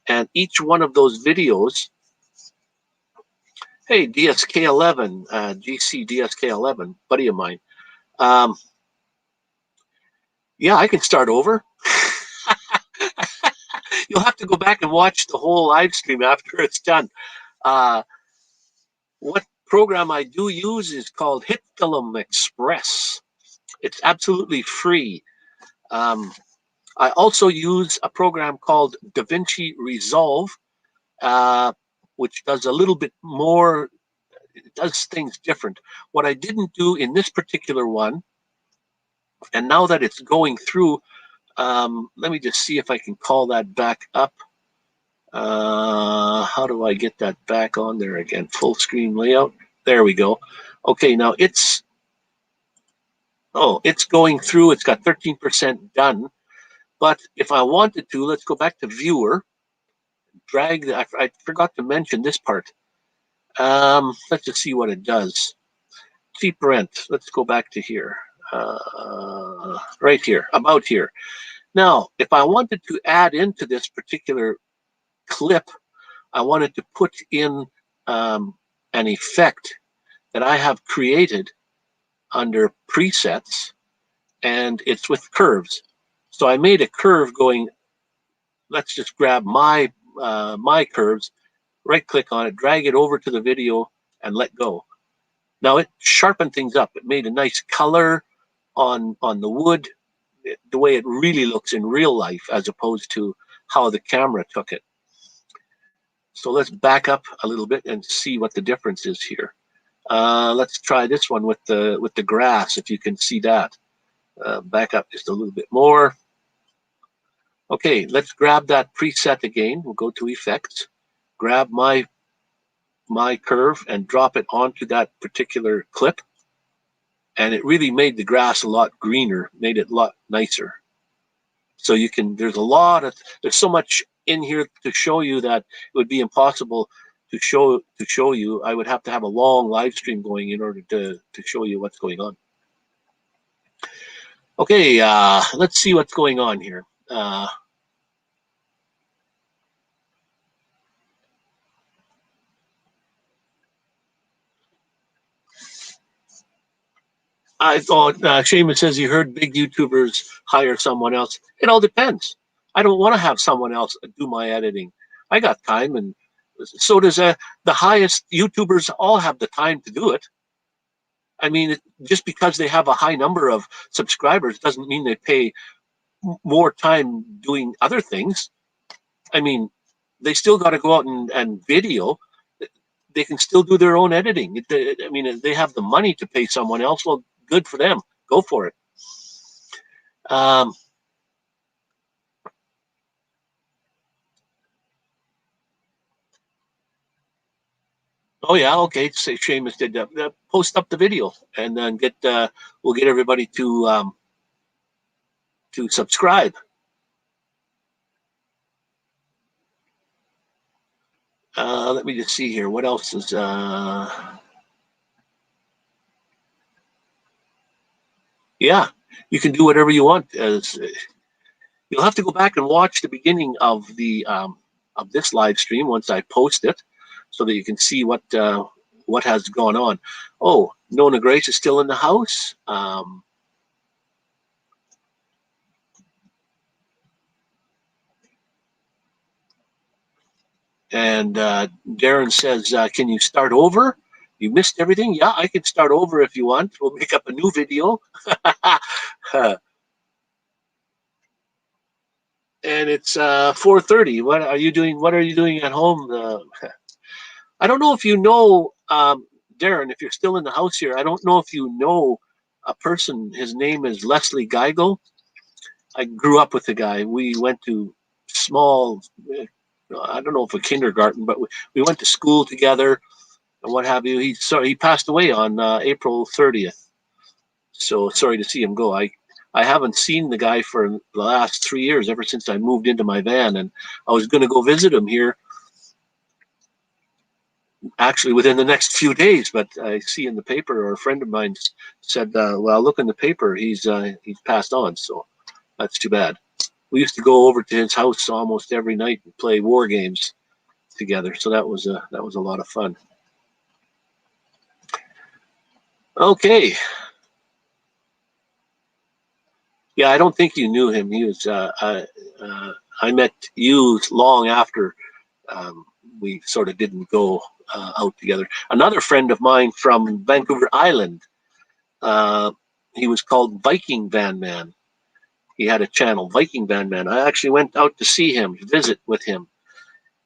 And each one of those videos, hey, DSK11, GC DSK11, buddy of mine. Yeah, I can start over. You'll have to go back and watch the whole live stream after it's done. What program I do use is called Hitfilm Express. It's absolutely free. I also use a program called DaVinci Resolve, which does a little bit more. it does things different. What I didn't do in this particular one, and now that it's going through, let me just see if I can call that back up. How do I get that back on there again? Full screen layout. There we go. Okay, now it's going through. It's got 13% done. But if I wanted to, let's go back to viewer. Drag. I forgot to mention this part. Let's just see what it does. Cheap rent. Let's go back to here. Right here, about here. Now, if I wanted to add into this particular clip, I wanted to put in an effect that I have created under presets, and it's with curves. So I made a curve going, let's just grab my curves, right click on it, drag it over to the video, and let go. Now it sharpened things up. It made a nice color on the wood, the way it really looks in real life, as opposed to how the camera took it. So let's back up a little bit and see what the difference is here. Let's try this one with the grass, if you can see that. Back up just a little bit more. Okay, let's grab that preset again. We'll go to effects, grab my curve and drop it onto that particular clip. And it really made the grass a lot greener, made it a lot nicer. So you can, there's so much in here to show you that it would be impossible to show you. I would have to have a long live stream going in order to show you what's going on. Okay, let's see what's going on here. I thought Seamus says he heard big YouTubers hire someone else. It all depends. I don't want to have someone else do my editing. I got time, and so does the highest YouTubers. All have the time to do it. I mean, just because they have a high number of subscribers doesn't mean they pay more time doing other things. I mean, they still got to go out and video. They can still do their own editing. I mean, if they have the money to pay someone else, well, good for them. Go for it. Oh yeah, okay. Say Seamus did that. Post up the video, and then we'll get everybody to subscribe. Let me just see here. What else is? Yeah, you can do whatever you want. You'll have to go back and watch the beginning of this live stream once I post it, so that you can see what has gone on. Oh, Nona Grace is still in the house. And Darren says, can you start over? You missed everything? Yeah, I can start over if you want. We'll make up a new video. And it's 4:30. What are you doing? What are you doing at home? I don't know if you know, Darren, if you're still in the house here, I don't know if you know a person. His name is Leslie Geigel. I grew up with the guy. We went to small, I don't know if a kindergarten, but we went to school together and what have you. He passed away on April 30th. So sorry to see him go. I haven't seen the guy for the last 3 years, ever since I moved into my van, and I was going to go visit him here actually within the next few days, but I see in the paper, or a friend of mine said, well, look in the paper, he's passed on, so that's too bad. We used to go over to his house almost every night and play war games together, so that was a lot of fun. Okay. Yeah, I don't think you knew him. He was. I met you long after we sort of didn't go out together. Another friend of mine from Vancouver Island. He was called Viking Van Man. He had a channel, Viking Van Man. I actually went out to see him, visit with him.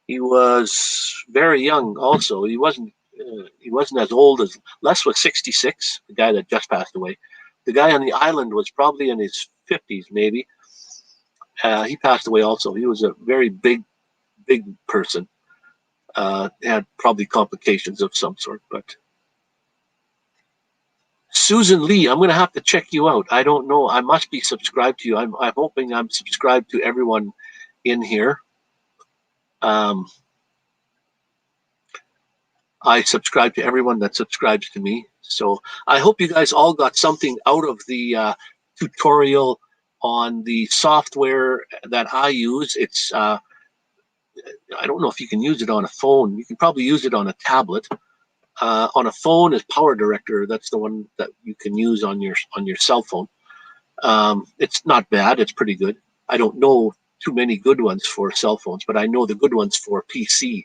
He was very young. Also, he wasn't. he wasn't as old as Les was 66, the guy that just passed away. The guy on the island was probably in his 50s, maybe. He passed away also. He was a very big person. Had probably complications of some sort. But Susan Lee, I'm going to have to check you out. I don't know. I must be subscribed to you. I'm hoping I'm subscribed to everyone in here. I subscribe to everyone that subscribes to me. So I hope you guys all got something out of the tutorial on the software that I use. It's I don't know if you can use it on a phone. You can probably use it on a tablet. On a phone is Powerdirect. That's the one that you can use on your cell phone. It's not bad. It's pretty good. I don't know too many good ones for cell phones, but I know the good ones for PC.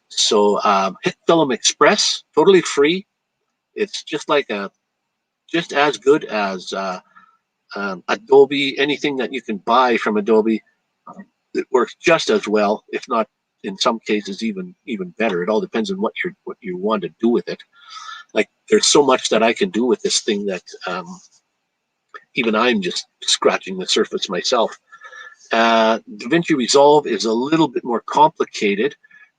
So Hitfilm Express, totally free. It's just as good as Adobe. Anything that you can buy from Adobe, it works just as well, if not in some cases even better. It all depends on what you want to do with it. Like there's so much that I can do with this thing that even I'm just scratching the surface myself. DaVinci Resolve is a little bit more complicated,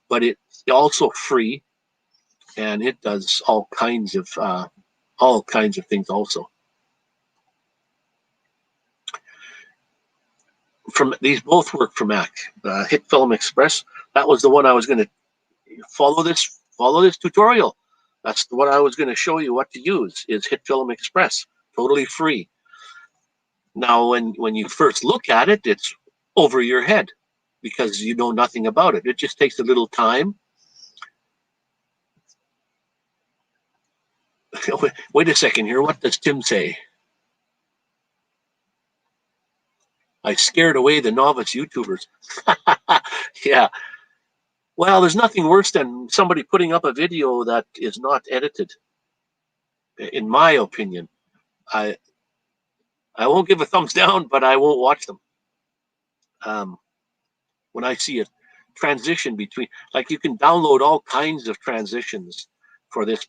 but it's also free, and it does all kinds of things also. These both work for Mac. Hitfilm Express, that was the one I was going to follow this tutorial. That's what I was going to show you what to use, is Hitfilm Express, totally free. Now, when you first look at it, it's over your head because you know nothing about it. It just takes a little time. Wait a second here. What does Tim say? I scared away the novice YouTubers. Yeah. Well, there's nothing worse than somebody putting up a video that is not edited. In my opinion, I won't give a thumbs down, but I won't watch them. When I see a transition between, like, you can download all kinds of transitions for this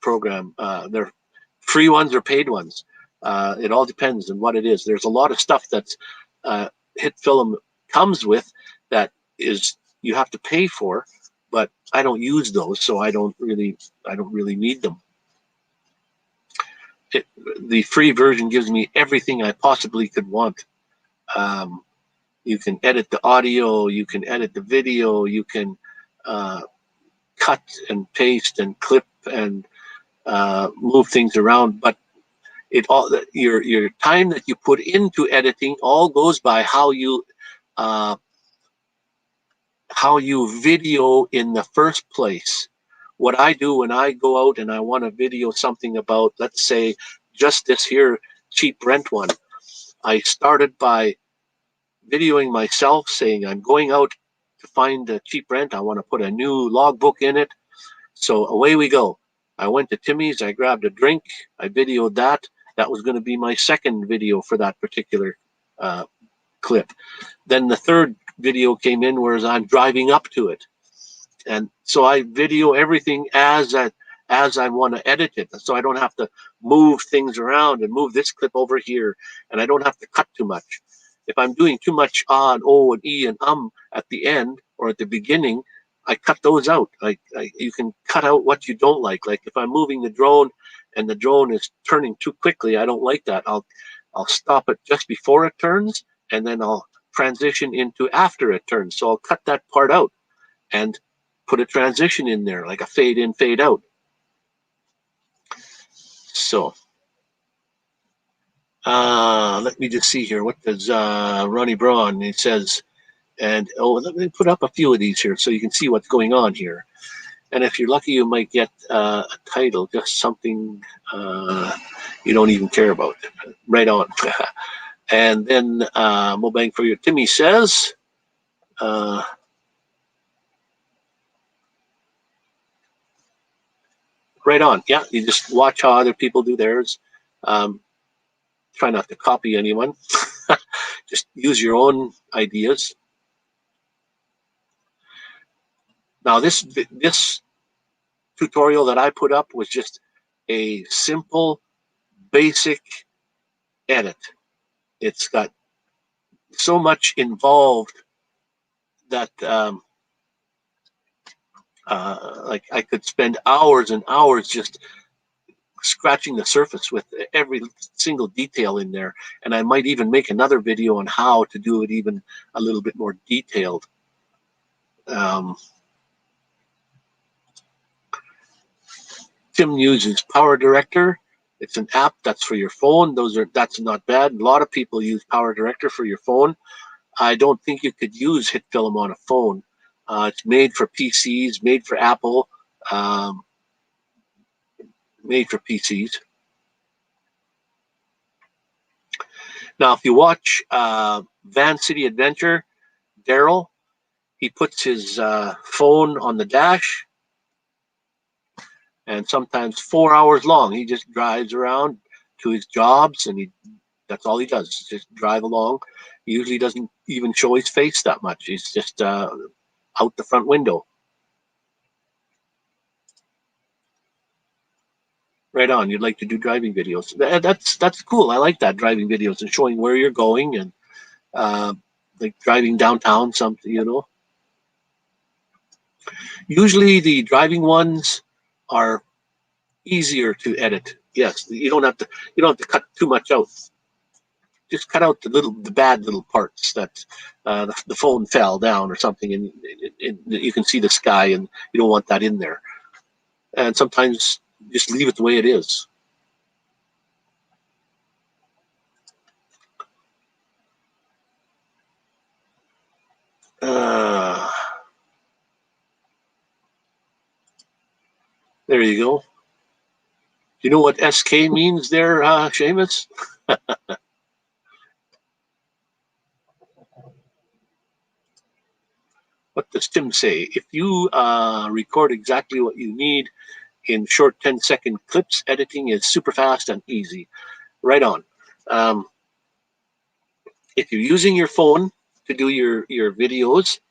program. They're free ones or paid ones. It all depends on what it is. There's a lot of stuff that's Hitfilm comes with that is you have to pay for, but I don't use those, so I don't really need them. The free version gives me everything I possibly could want. You can edit the audio, you can edit the video, you can cut and paste and clip and move things around, but your time that you put into editing all goes by how you video in the first place. What I do when I go out and I want to video something about, let's say, just this here cheap rent one, I started by videoing myself saying I'm going out to find a cheap rent. I want to put a new logbook in it. So away we go. I went to Timmy's, I grabbed a drink, I videoed that. That was going to be my second video for that particular clip. Then the third video came in whereas I'm driving up to it. And so I video everything as I want to edit it. So I don't have to move things around and move this clip over here, and I don't have to cut too much. If I'm doing too much ah and oh and e and at the end or at the beginning, I cut those out. You can cut out what you don't like. Like if I'm moving the drone and the drone is turning too quickly, I don't like that. I'll stop it just before it turns, and then I'll transition into after it turns. So I'll cut that part out and put a transition in there, like a fade in, fade out. So let me just see here. What does Ronnie Braun, it says, and let me put up a few of these here so you can see what's going on here. And if you're lucky, you might get a title, just something you don't even care about. Right on. And then Mo Bang for Your Timmy says, right on. Yeah, you just watch how other people do theirs. Try not to copy anyone. Just use your own ideas. Now this tutorial that I put up was just a simple, basic edit. It's got so much involved that like I could spend hours and hours just scratching the surface with every single detail in there. And I might even make another video on how to do it even a little bit more detailed. Tim uses Powerdirect. It's an app that's for your phone. That's not bad. A lot of people use Powerdirect for your phone. I don't think you could use Hitfilm on a phone. It's made for PCs, made for Apple, made for PCs. Now, if you watch Van City Adventure, Daryl, he puts his phone on the dash, and sometimes 4 hours long. He just drives around to his jobs, and that's all he does, just drive along. He usually doesn't even show his face that much. He's just out the front window. Right on. You'd like to do driving videos. That's cool. I like that, driving videos and showing where you're going, and like driving downtown, something, you know. Usually the driving ones are easier to edit. Yes, you don't have to cut too much out. Just cut out the bad little parts that the phone fell down or something, and you can see the sky, and you don't want that in there. And sometimes just leave it the way it is. There you go. Do you know what SK means there, Seamus? What does Tim say? If you record exactly what you need in short 10-second clips, editing is super fast and easy. Right on. If you're using your phone to do your videos,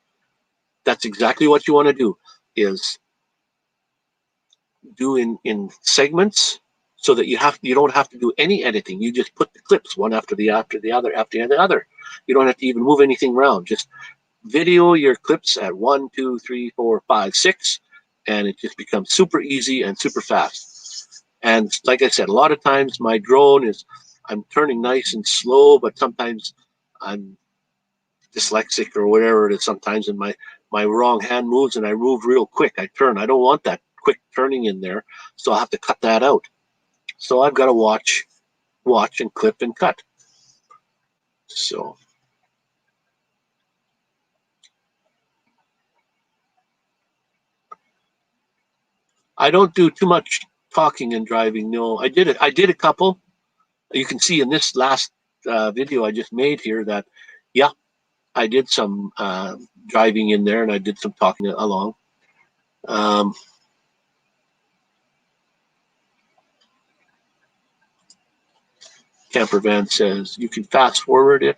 that's exactly what you want to do, is do in segments, so that you don't have to do any editing. You just put the clips one after the other. You don't have to even move anything around. Just video your clips at 1, 2, 3, 4, 5, 6, and it just becomes super easy and super fast. And like I said, a lot of times my drone is, I'm turning nice and slow, but sometimes I'm dyslexic or whatever it is sometimes, and my wrong hand moves and I move real quick. I turn. I don't want that quick turning in there, so I'll have to cut that out. So I've got to watch and clip and cut. So I don't do too much talking and driving. No, I did a couple. You can see in this last video I just made here that, yeah, I did some driving in there, and I did some talking along. Campervan says you can fast forward it,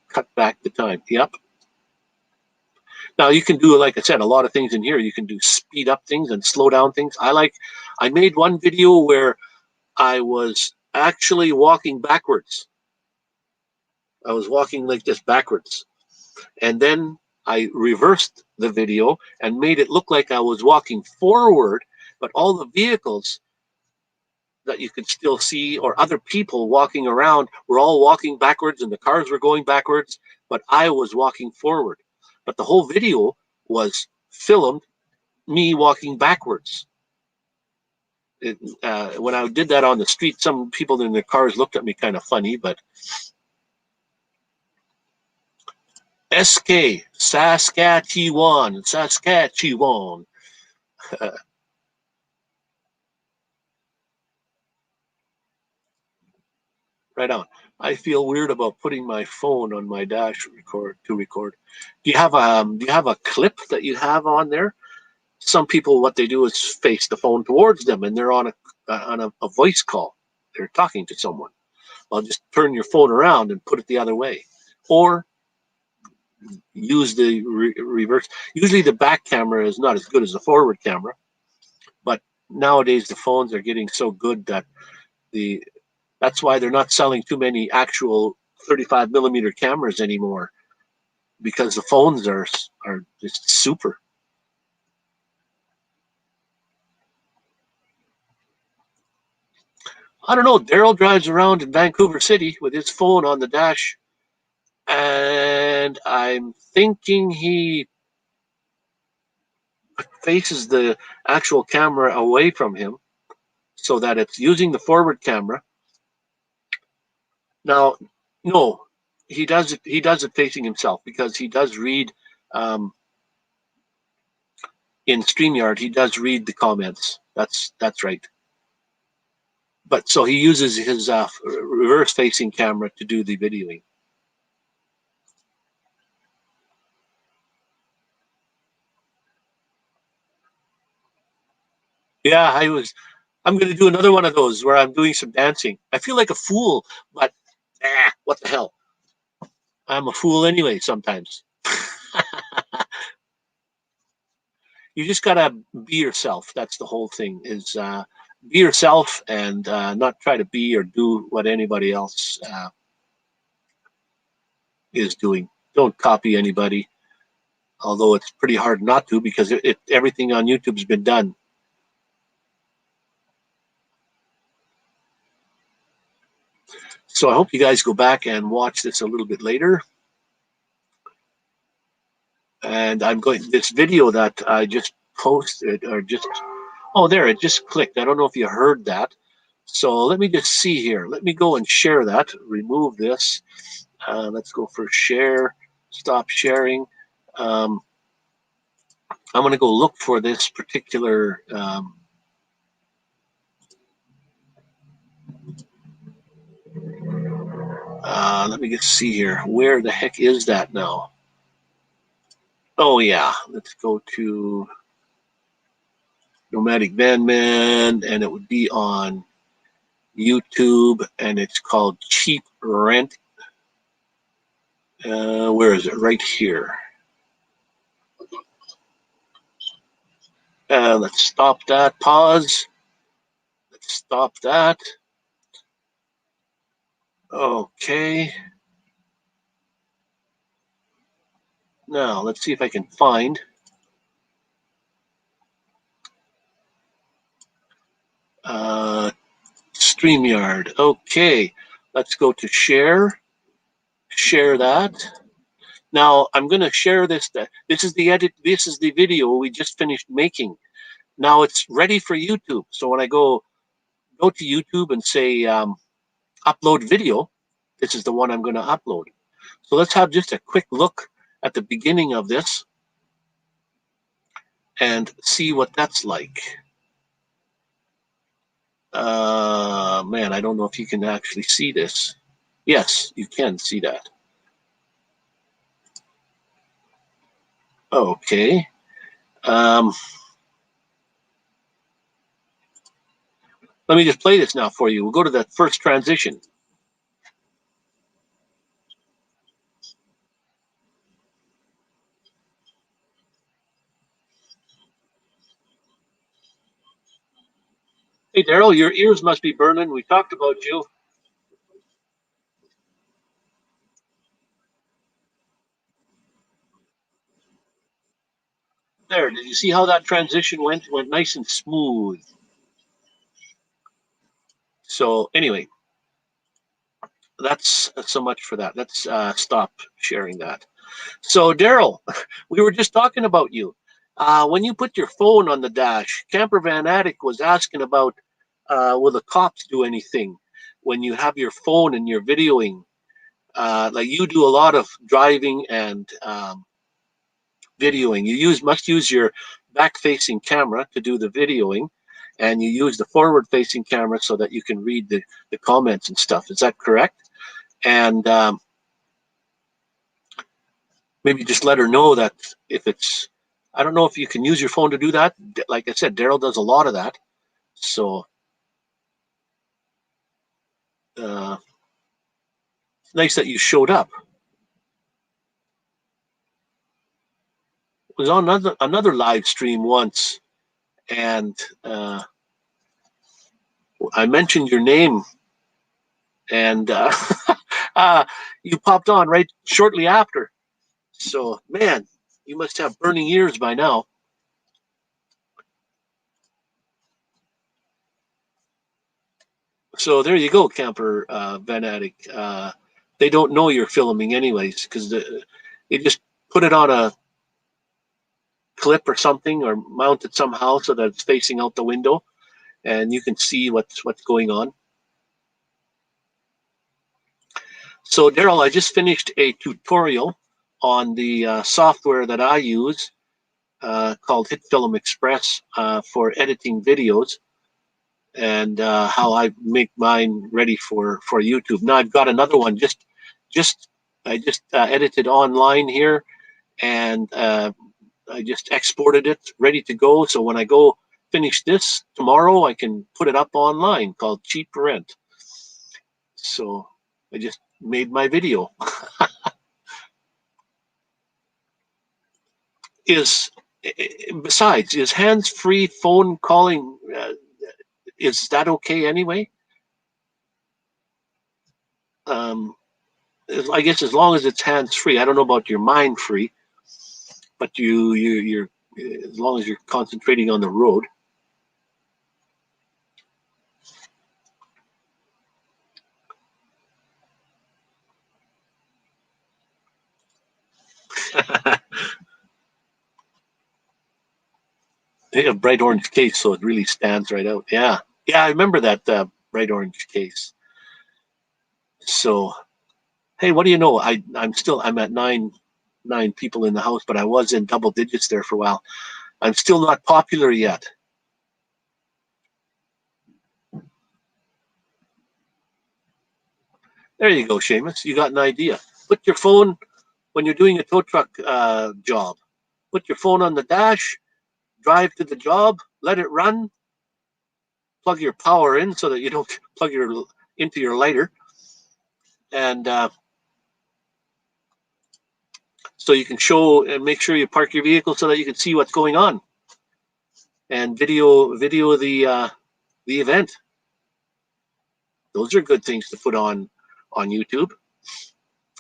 cut back the time. Yep. Now you can do, like I said, a lot of things in here. You can do speed up things and slow down things. I made one video where I was actually walking backwards. I was walking like this backwards. And then I reversed the video and made it look like I was walking forward, but all the vehicles that you could still see, or other people walking around, were all walking backwards, and the cars were going backwards, but I was walking forward. But the whole video was filmed me walking backwards. When I did that on the street, some people in their cars looked at me kind of funny, but SK, Saskatchewan. Right on. I feel weird about putting my phone on my dash to record. Do you have a clip that you have on there? Some people, what they do is face the phone towards them, and they're on a voice call. They're talking to someone. Well, just turn your phone around and put it the other way, or use the reverse. Usually, the back camera is not as good as the forward camera, but nowadays the phones are getting so good that that's why they're not selling too many actual 35 millimeter cameras anymore, because the phones are just super. I don't know. Daryl drives around in Vancouver City with his phone on the dash, and I'm thinking he faces the actual camera away from him so that it's using the forward camera. Now, no, he does it. He does it facing himself because he does read in StreamYard. He does read the comments. That's right. But so he uses his reverse-facing camera to do the videoing. Yeah, I'm going to do another one of those where I'm doing some dancing. I feel like a fool, but what the hell? I'm a fool anyway sometimes. You just gotta be yourself. That's the whole thing. Is be yourself and not try to be or do what anybody else is doing. Don't copy anybody. Although it's pretty hard not to because everything on YouTube's been done. So I hope you guys go back and watch this a little bit later. And I'm going this video that I just posted or just there it just clicked. I don't know if you heard that. So let me just see here. Let me go and share that. Remove this. Let's go for share. Stop sharing. I'm going to go look for this particular. Let me just see here. Where the heck is that now? Oh yeah, let's go to Nomadic Van Man, and it would be on YouTube, and it's called Cheap Rent. Where is it? Right here. Let's stop that. Pause. Let's stop that. Okay. Now let's see if I can find. StreamYard. Okay. Let's go to share. Share that. Now I'm going to share this. This is the edit. This is the video we just finished making. Now it's ready for YouTube. So when I go to YouTube and say upload video, this is the one I'm going to upload. So let's have just a quick look at the beginning of this and see what that's like. Man, I don't know if you can actually see this. Yes, you can see that. Okay. Let me just play this now for you. We'll go to that first transition. Hey, Daryl, your ears must be burning. We talked about you. There, did you see how that transition went? Went nice and smooth. So anyway, that's so much for that. Let's stop sharing that. So Daryl, we were just talking about you. When you put your phone on the dash, Camper Van Attic was asking about will the cops do anything when you have your phone and you're videoing? Like you do a lot of driving and videoing. You must use your back-facing camera to do the videoing, and you use the forward-facing camera so that you can read the comments and stuff. Is that correct? And maybe just let her know that if it's, I don't know if you can use your phone to do that. Like I said, Daryl does a lot of that. So it's nice that you showed up. I was on another live stream once, and I mentioned your name, and you popped on right shortly after. So, man, you must have burning ears by now. So there you go, Camper Fanatic. They don't know you're filming anyways, because you just put it on a clip or something, or mount it somehow so that it's facing out the window, and you can see what's going on. So Daryl, I just finished a tutorial on the software that I use called Hitfilm Express for editing videos, and how I make mine ready for YouTube. Now I've got another one I just edited online here, and I just exported it ready to go. So when I go finish this tomorrow, I can put it up online, called Cheap Rent. So I just made my video. Besides, is hands-free phone calling, is that okay anyway? I guess as long as it's hands-free. I don't know about your mind-free, but you're as long as you're concentrating on the road. A bright orange case, so it really stands right out. Yeah, I remember that bright orange case. So, hey, what do you know? I'm at nine people in the house, but I was in double digits there for a while. I'm still not popular yet. There you go, Seamus. You got an idea. Put your phone, when you're doing a tow truck job, put your phone on the dash, drive to the job, let it run, plug your power in so that you don't plug into your lighter, and so you can show and make sure you park your vehicle so that you can see what's going on, and video the event. Those are good things to put on YouTube,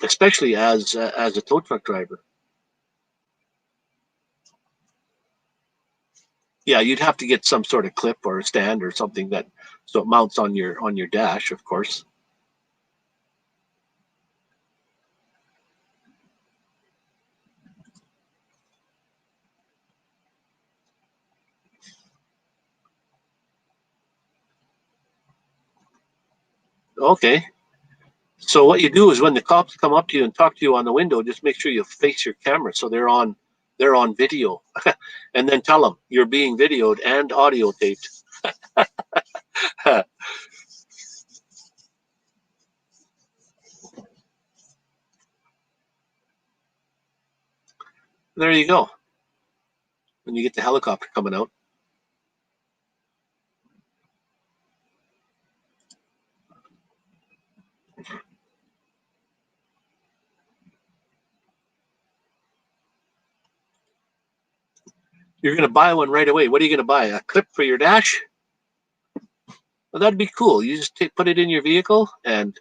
especially as a tow truck driver. Yeah, you'd have to get some sort of clip or a stand or something that so it mounts on your dash, of course. Okay. So what you do is when the cops come up to you and talk to you on the window, just make sure you face your camera so they're on video, and then tell them you're being videoed and audio taped. There you go. When you get the helicopter coming out. You're going to buy one right away. What are you going to buy? A clip for your dash? Well, that'd be cool. You just put it in your vehicle and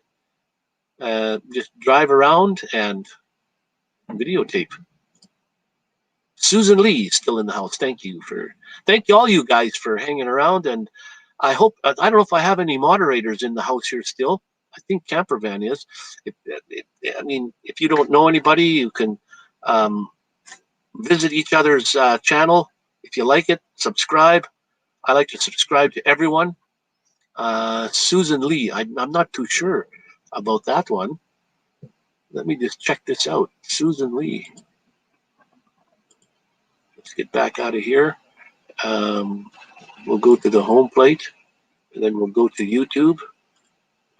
just drive around and videotape. Susan Lee is still in the house. Thank you all you guys for hanging around. And I hope, I don't know if I have any moderators in the house here still. I think Campervan is. I mean, if you don't know anybody, you can visit each other's channel. If you like it, subscribe. I like to subscribe to everyone. Susan Lee, I'm not too sure about that one. Let me just check this out. Susan Lee. Let's get back out of here. We'll go to the home plate, and then we'll go to YouTube,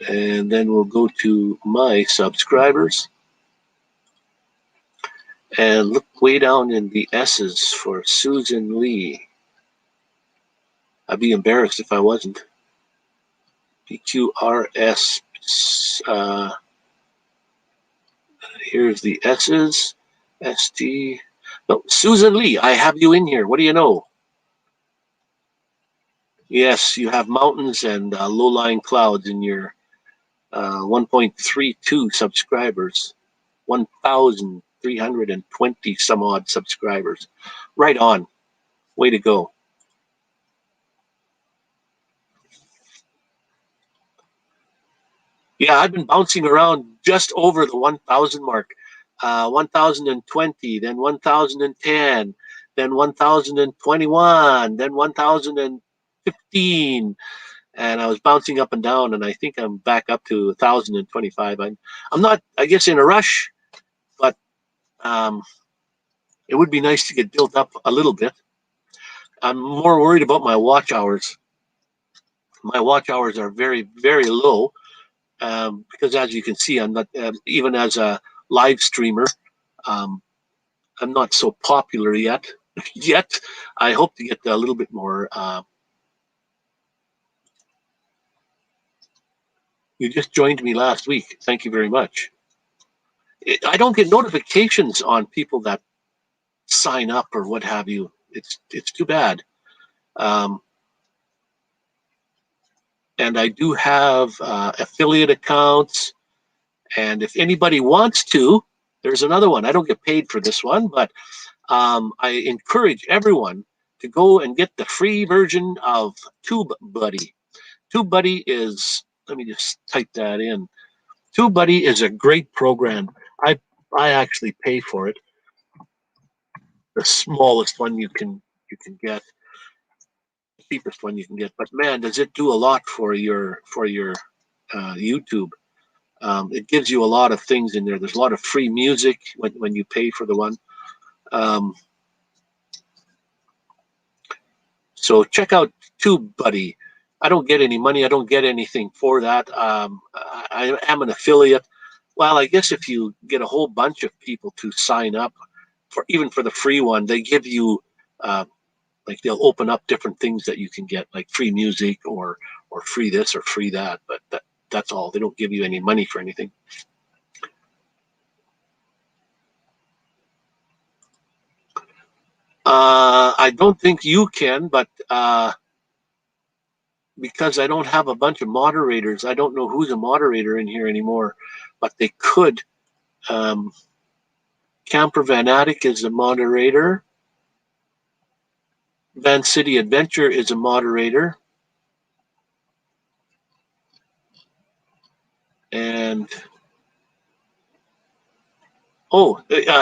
and then we'll go to my subscribers, and look way down in the S's for Susan Lee. I'd be embarrassed if I wasn't. PQRS. Here's the S's. ST. No, Susan Lee, I have you in here. What do you know? Yes, you have mountains and low-lying clouds in your 1.32 subscribers, 1,320 some odd subscribers. Right on. Way to go. Yeah, I've been bouncing around just over the 1,000 mark. 1,020, then 1,010, then 1,021, then 1,015, and I was bouncing up and down, and I think I'm back up to 1,025. I'm not, I guess, in a rush, but it would be nice to get built up a little bit. I'm more worried about my watch hours. My watch hours are very, very low because, as you can see, I'm not even as a live streamer. Um, I'm not so popular yet. Yet, I hope to get a little bit more. You just joined me last week. Thank you very much. I don't get notifications on people that sign up or what have you. It's too bad. Um, and I do have affiliate accounts. And if anybody wants to, there's another one. I don't get paid for this one, but I encourage everyone to go and get the free version of TubeBuddy. TubeBuddy is, let me just type that in. TubeBuddy is a great program. I actually pay for it. The smallest one you can get, the cheapest one you can get. But man, does it do a lot for your YouTube. It gives you a lot of things in there. There's a lot of free music when you pay for the one. Um, so check out TubeBuddy. I don't get any money. I don't get anything for that. I am an affiliate. Well, I guess if you get a whole bunch of people to sign up for even for the free one, they give you uh, like they'll open up different things that you can get, like free music or free this or free that. But that's all. They don't give you any money for anything. I don't think you can, but because I don't have a bunch of moderators, I don't know who's a moderator in here anymore. But they could. Um, Camper Van Attic is a moderator. Van City Adventure is a moderator. And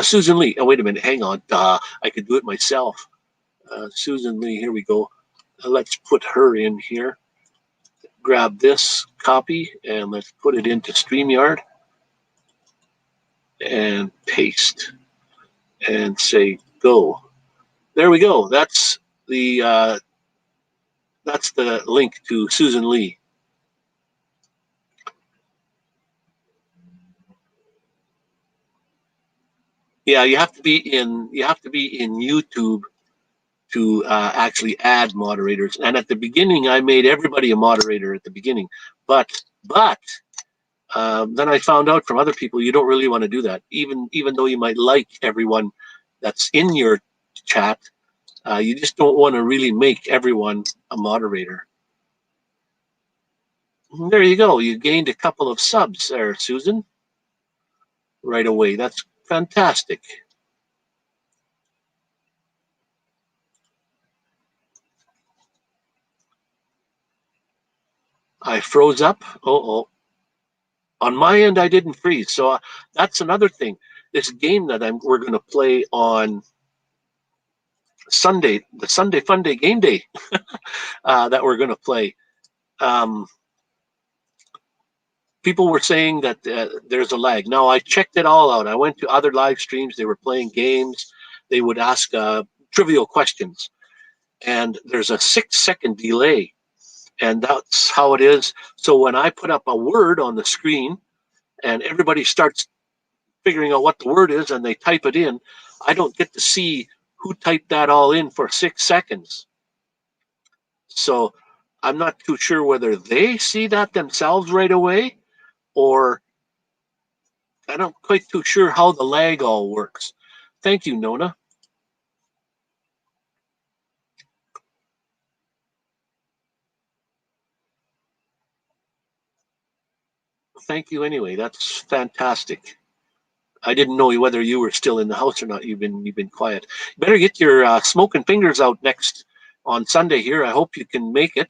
Susan Lee. Oh, wait a minute. Hang on. I could do it myself. Susan Lee. Here we go. Let's put her in here. Grab this copy and let's put it into StreamYard and paste and say go. There we go. That's the link to Susan Lee. Yeah, you have to be in YouTube to actually add moderators. And at the beginning, I made everybody a moderator at the beginning. But then I found out from other people you don't really want to do that. Even though you might like everyone that's in your chat, you just don't want to really make everyone a moderator. There you go. You gained a couple of subs there, Susan. Right away. That's fantastic. I froze up. Oh. On my end, I didn't freeze. So that's another thing. This game that we're going to play on Sunday, the Sunday Fun Day Game Day that we're going to play. Um, People were saying that there's a lag. Now, I checked it all out. I went to other live streams. They were playing games. They would ask trivial questions. And there's a 6-second delay. And that's how it is. So when I put up a word on the screen and everybody starts figuring out what the word is and they type it in, I don't get to see who typed that all in for 6 seconds. So I'm not too sure whether they see that themselves right away or I'm not quite too sure how the lag all works. Thank you, Nona. thank you anyway. That's fantastic. I didn't know whether you were still in the house or not. You've been quiet. You better get your smoking fingers out next on Sunday here. I hope you can make it.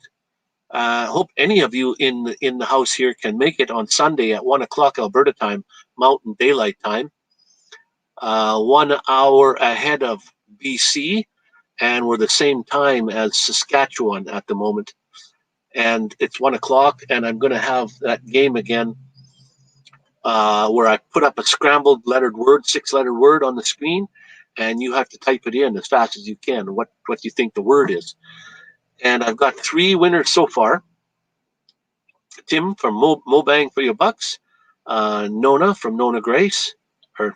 Hope any of you in the house here can make it on Sunday at 1 o'clock Alberta time, Mountain Daylight Time. 1 hour ahead of BC, and we're the same time as Saskatchewan at the moment. And it's 1 o'clock, and I'm going to have that game again where I put up a scrambled lettered word, 6-letter word on the screen, and you have to type it in as fast as you can, what you think the word is. And I've got 3 winners so far. Tim from Mo Bang for Your Bucks, Nona from Nona Grace, or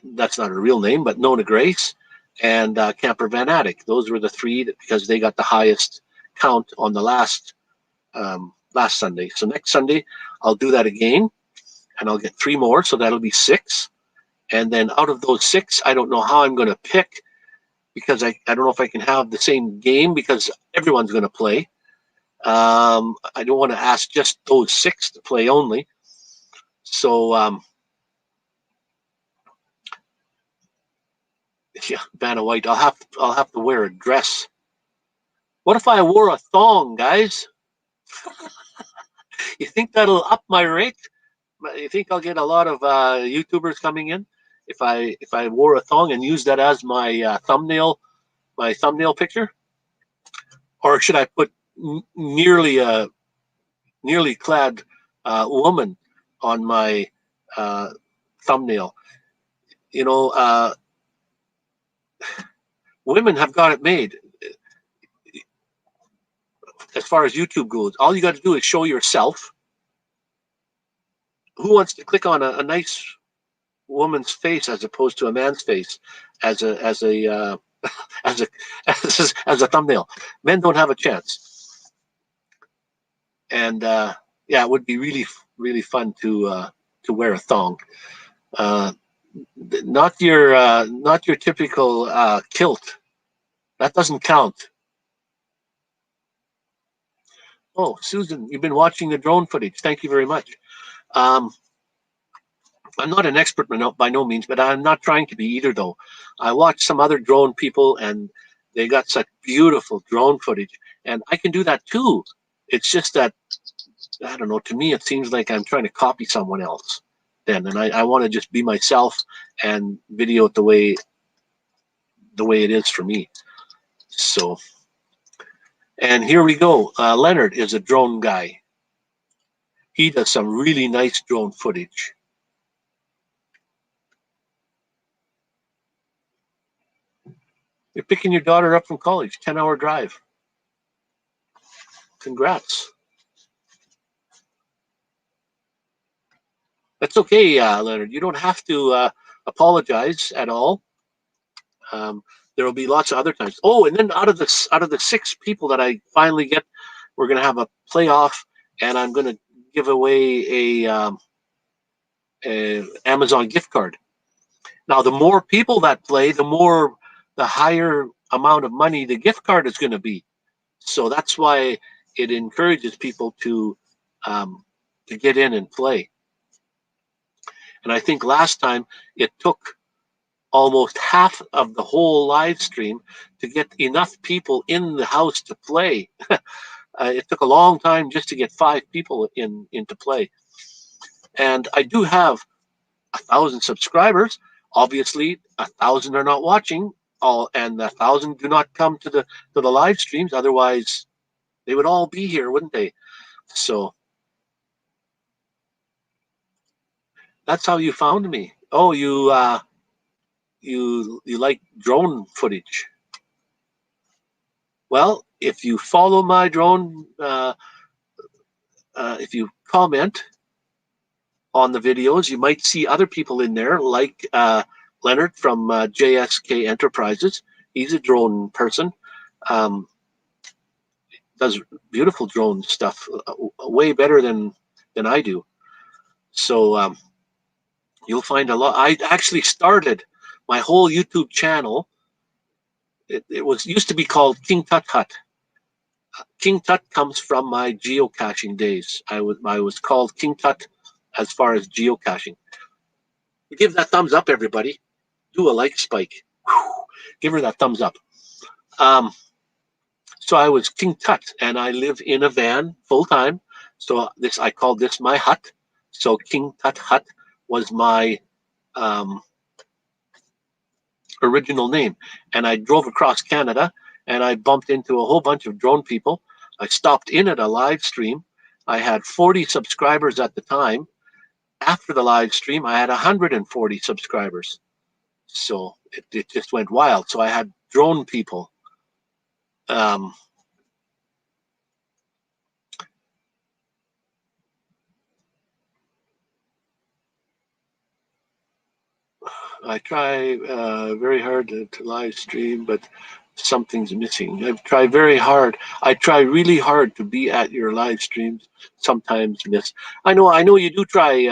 that's not her real name, but Nona Grace, and Camper Van Attic. Those were the 3 because they got the highest count on the last Sunday. So next Sunday, I'll do that again, and I'll get 3 more, so that'll be 6. And then out of those 6, I don't know how I'm going to pick, because I don't know if I can have the same game because everyone's going to play. I don't want to ask just those 6 to play only. So, yeah, Vanna White, I'll have to wear a dress. What if I wore a thong, guys? You think that'll up my rate? You think I'll get a lot of YouTubers coming in if I wore a thong and use that as my thumbnail picture? Or should I put nearly clad woman on my thumbnail? You know, women have got it made. As far as YouTube goes, all you got to do is show yourself. Who wants to click on a nice woman's face as opposed to a man's face as a as a thumbnail? Men don't have a chance. And yeah, it would be really fun to wear a thong. Not your typical kilt. That doesn't count. Oh, Susan, you've been watching the drone footage. Thank you very much. I'm not an expert by no means, but I'm not trying to be either, though. I watched some other drone people, and they got such beautiful drone footage, and I can do that too. It's just that, I don't know, to me, it seems like I'm trying to copy someone else then, and I want to just be myself and video it the way it is for me. So, and here we go. Leonard is a drone guy. He does some really nice drone footage. You're picking your daughter up from college, 10-hour drive. Congrats. That's okay, Leonard. You don't have to apologize at all. There will be lots of other times. Oh, and then out of the 6 people that I finally get, we're going to have a playoff, and I'm going to give away a Amazon gift card. Now, the more people that play, the higher amount of money the gift card is going to be. So that's why it encourages people to get in and play. And I think last time it took almost half of the whole live stream to get enough people in the house to play. It took a long time just to get 5 people into play. And I do have 1,000 subscribers. Obviously, 1,000 are not watching, and 1,000 do not come to the live streams. Otherwise, they would all be here, wouldn't they? So that's how you found me. Oh, you like drone footage. Well, if you follow my drone, if you comment on the videos, you might see other people in there, like Leonard from JSK Enterprises. He's a drone person. Does beautiful drone stuff, way better than I do. So you'll find a lot. I actually started my whole YouTube channel. It was used to be called King Tut Hut. King Tut comes from my geocaching days. I was called King Tut as far as geocaching. Give that thumbs up, everybody. Do a like spike. Whew. Give her that thumbs up. Um, so I was King Tut, and I live in a van full time. So I called this my hut. So King Tut Hut was my um, original name. And I drove across Canada, and I bumped into a whole bunch of drone people. I stopped in at a live stream. I had 40 subscribers at the time. After the live stream, I had 140 subscribers. So it just went wild. So I had drone people. Um, I try very hard to live stream, but something's missing. I've tried very hard. I try really hard to be at your live streams. Sometimes miss. I know you do try,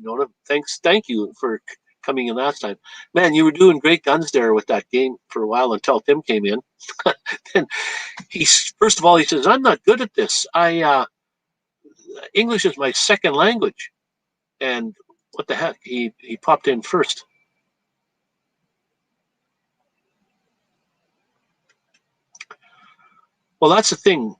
Nona. Thank you for coming in last time. Man, you were doing great guns there with that game for a while until Tim came in. Then first of all he says, "I'm not good at this. English is my second language." And what the heck? He popped in first. Well, that's the thing.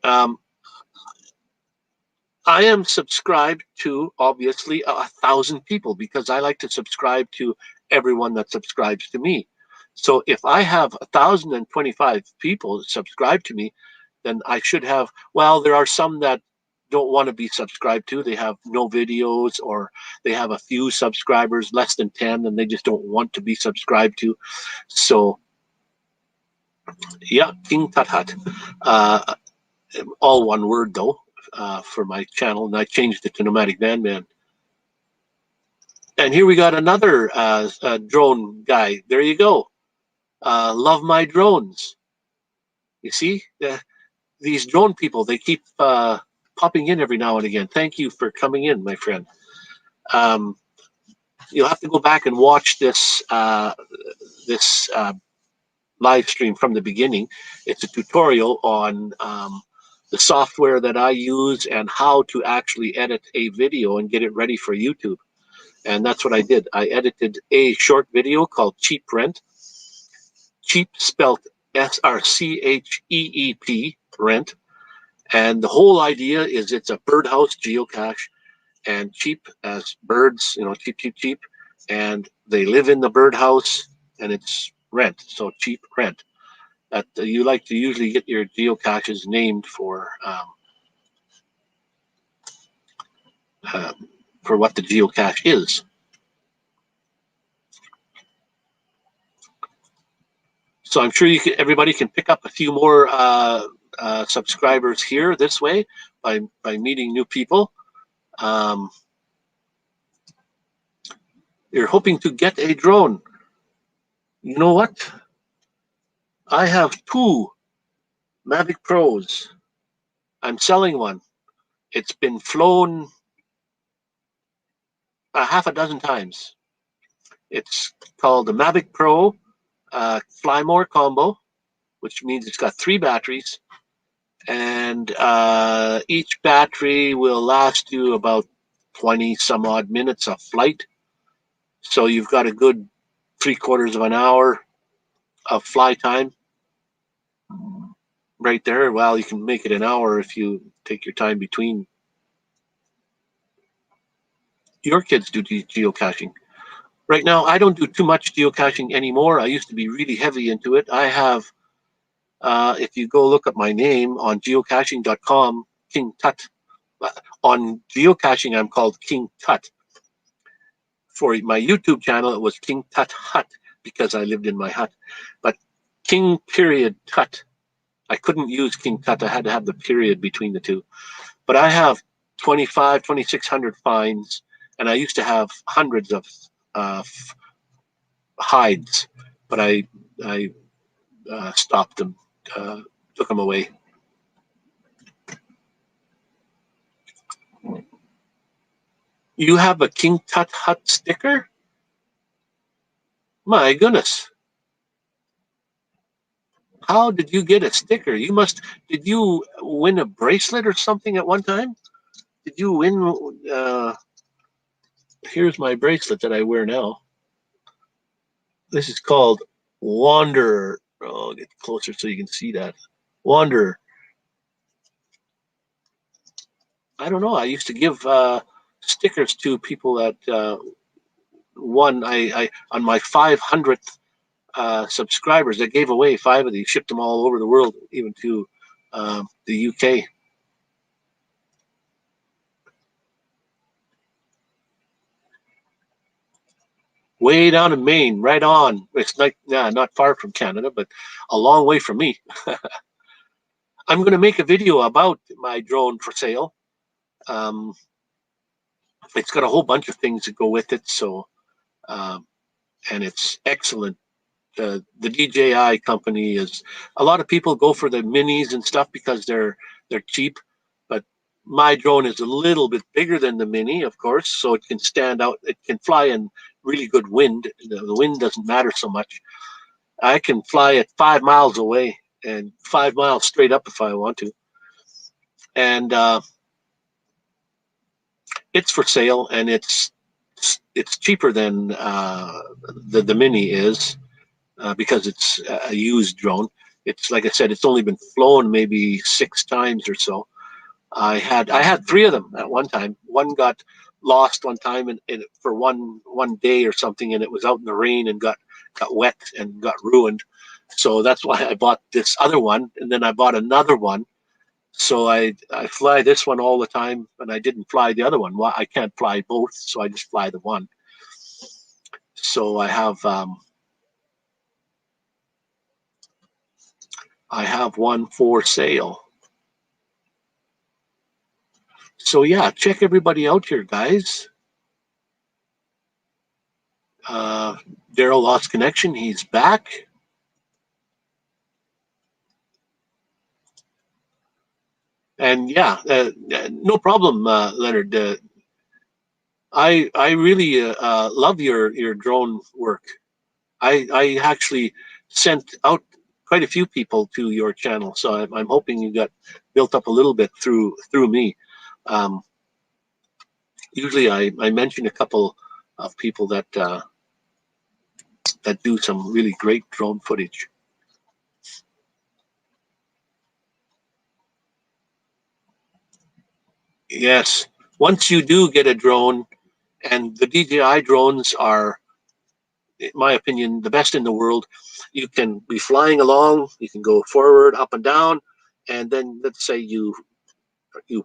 I am subscribed to obviously 1,000 people because I like to subscribe to everyone that subscribes to me. So if I have 1,025 people subscribe to me, then I should have. Well, there are some that don't want to be subscribed to. They have no videos, or they have a few subscribers, less than 10, and they just don't want to be subscribed to. So yeah, King Tut Hut. Uh, all one word though, for my channel, and I changed it to Nomadic Van Man. And here we got another drone guy. There you go. Love my drones. You see, these drone people, they keep popping in every now and again. Thank you for coming in, my friend. Um, you'll have to go back and watch this live stream from the beginning. It's a tutorial on the software that I use and how to actually edit a video and get it ready for YouTube. And that's what I did. I edited a short video called Cheap Rent. Cheap spelled SRCHEEP, rent. And the whole idea is it's a birdhouse geocache, and cheap as birds, cheap, cheap, cheap. And they live in the birdhouse, and it's rent. So cheap rent. That you like to usually get your geocaches named for what the geocache is. So I'm sure everybody can pick up a few more subscribers here this way by meeting new people. You're hoping to get a drone. You know what? I have two Mavic Pros. I'm selling one. It's been flown a half a dozen times. It's called the Mavic Pro Fly More Combo, which means it's got 3 batteries, and each battery will last you about 20 some odd minutes of flight. So you've got a good 3/4 of an hour of fly time right there. Well, you can make it an hour if you take your time between. Your kids do geocaching. Right now, I don't do too much geocaching anymore. I used to be really heavy into it. I have, if you go look at my name on geocaching.com, King Tut. On geocaching, I'm called King Tut. For my YouTube channel, it was King Tut Hut because I lived in my hut. But King period Tut, I couldn't use King Tut. I had to have the period between the two. But I have 2,600 finds, and I used to have hundreds of hides, but I stopped them, took them away. You have a King Tut Hut sticker? My goodness. How did you get a sticker? Did you win a bracelet or something at one time? Did you win? Here's my bracelet that I wear now. This is called Wanderer. Oh, I'll get closer so you can see that. Wanderer. I don't know. I used to give stickers to people that won. I on my 500th subscribers, I gave away five of these, shipped them all over the world, even to the UK. Way down in Maine, right on. It's not far from Canada, but a long way from me. I'm going to make a video about my drone for sale. Um, it's got a whole bunch of things that go with it, so um, and it's excellent. The DJI company is a lot of people go for the minis and stuff because they're cheap, but my drone is a little bit bigger than the mini, of course, so it can stand out. It can fly in really good wind. The wind doesn't matter so much. I can fly at 5 miles away and 5 miles straight up if I want to, and it's for sale, and it's cheaper than the mini is because it's a used drone. It's like I said, it's only been flown maybe 6 times or so. I had three of them at one time. One got lost one time for one day or something, and it was out in the rain and got wet and got ruined. So that's why I bought this other one, and then I bought another one. So I fly this one all the time, and I didn't fly the other one. Well, I can't fly both, so I just fly the one. So I have one for sale. So yeah, check everybody out here, guys. Uh, Daryl lost connection. He's back. And yeah, no problem, Leonard. I really love your drone work. I actually sent out quite a few people to your channel, so I'm hoping you got built up a little bit through me. Um, Usually, I mention a couple of people that do some really great drone footage. Yes, once you do get a drone, and the DJI drones are, in my opinion, the best in the world. You can be flying along, you can go forward, up and down, and then let's say you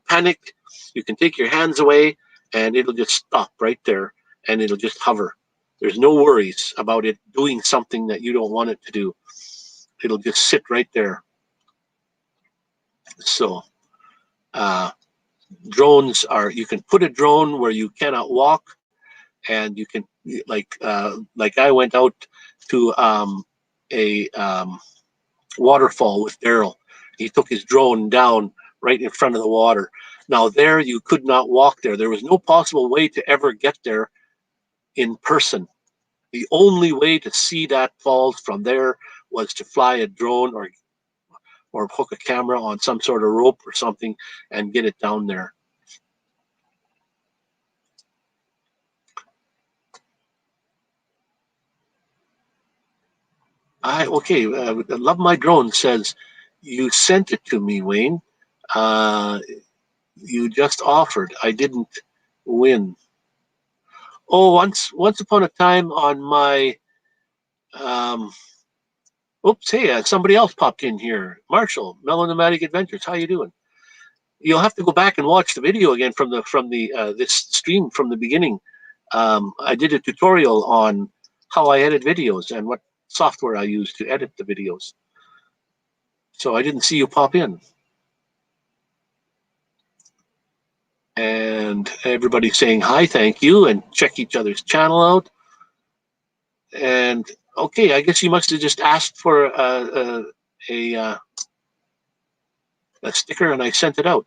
panic, you can take your hands away, and it'll just stop right there, and it'll just hover. There's no worries about it doing something that you don't want it to do. It'll just sit right there. So uh, drones are, you can put a drone where you cannot walk, and you can like I went out to a waterfall with Daryl. He took his drone down right in front of the water. Now there you could not walk there. There was no possible way to ever get there in person. The only way to see that falls from there was to fly a drone or hook a camera on some sort of rope or something and get it down there. Love my drone says you sent it to me, Wayne. Uh, you just offered. I didn't win. Oh, once upon a time on my um, oops, hey, somebody else popped in here. Marshall, Melonomadic Adventures. How you doing? You'll have to go back and watch the video again from the this stream from the beginning. I did a tutorial on how I edit videos and what software I use to edit the videos. So I didn't see you pop in. And everybody's saying hi, thank you, and check each other's channel out. And okay, I guess you must have just asked for a, a sticker, and I sent it out.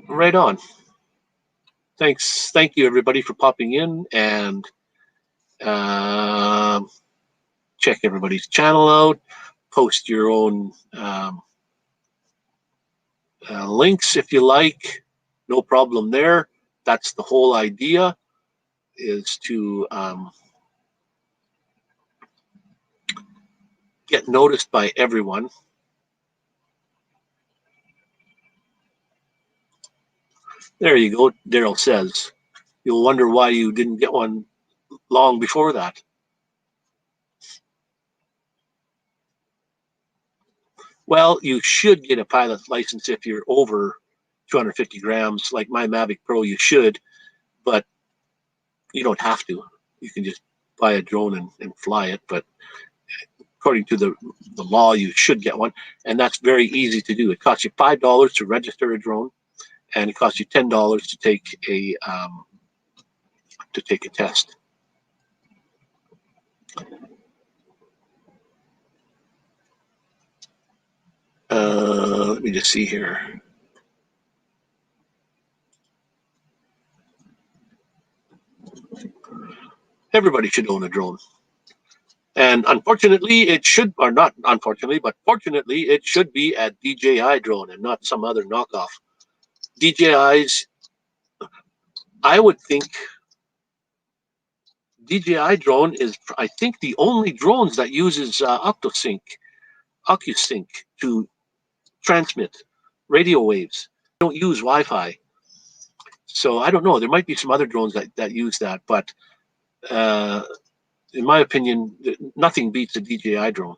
Right on. Thank you everybody for popping in, and check everybody's channel out. Post your own links if you like. No problem there. That's the whole idea, is to get noticed by everyone. There you go. Daryl says, you'll wonder why you didn't get one long before that. Well, you should get a pilot's license if you're over 250 grams. Like my Mavic Pro, you should, but you don't have to. You can just buy a drone and fly it. But according to the law, you should get one, and that's very easy to do. It costs you $5 to register a drone, and it costs you $10 to take a test. Let me just see here. Everybody should own a drone. And unfortunately, it should, or not unfortunately, but fortunately, it should be a DJI drone and not some other knockoff. DJI's, I would think, DJI drone is, I think, the only drones that uses OcuSync to transmit radio waves. They don't use Wi-Fi. So I don't know. There might be some other drones that use that, but in my opinion, nothing beats a DJI drone.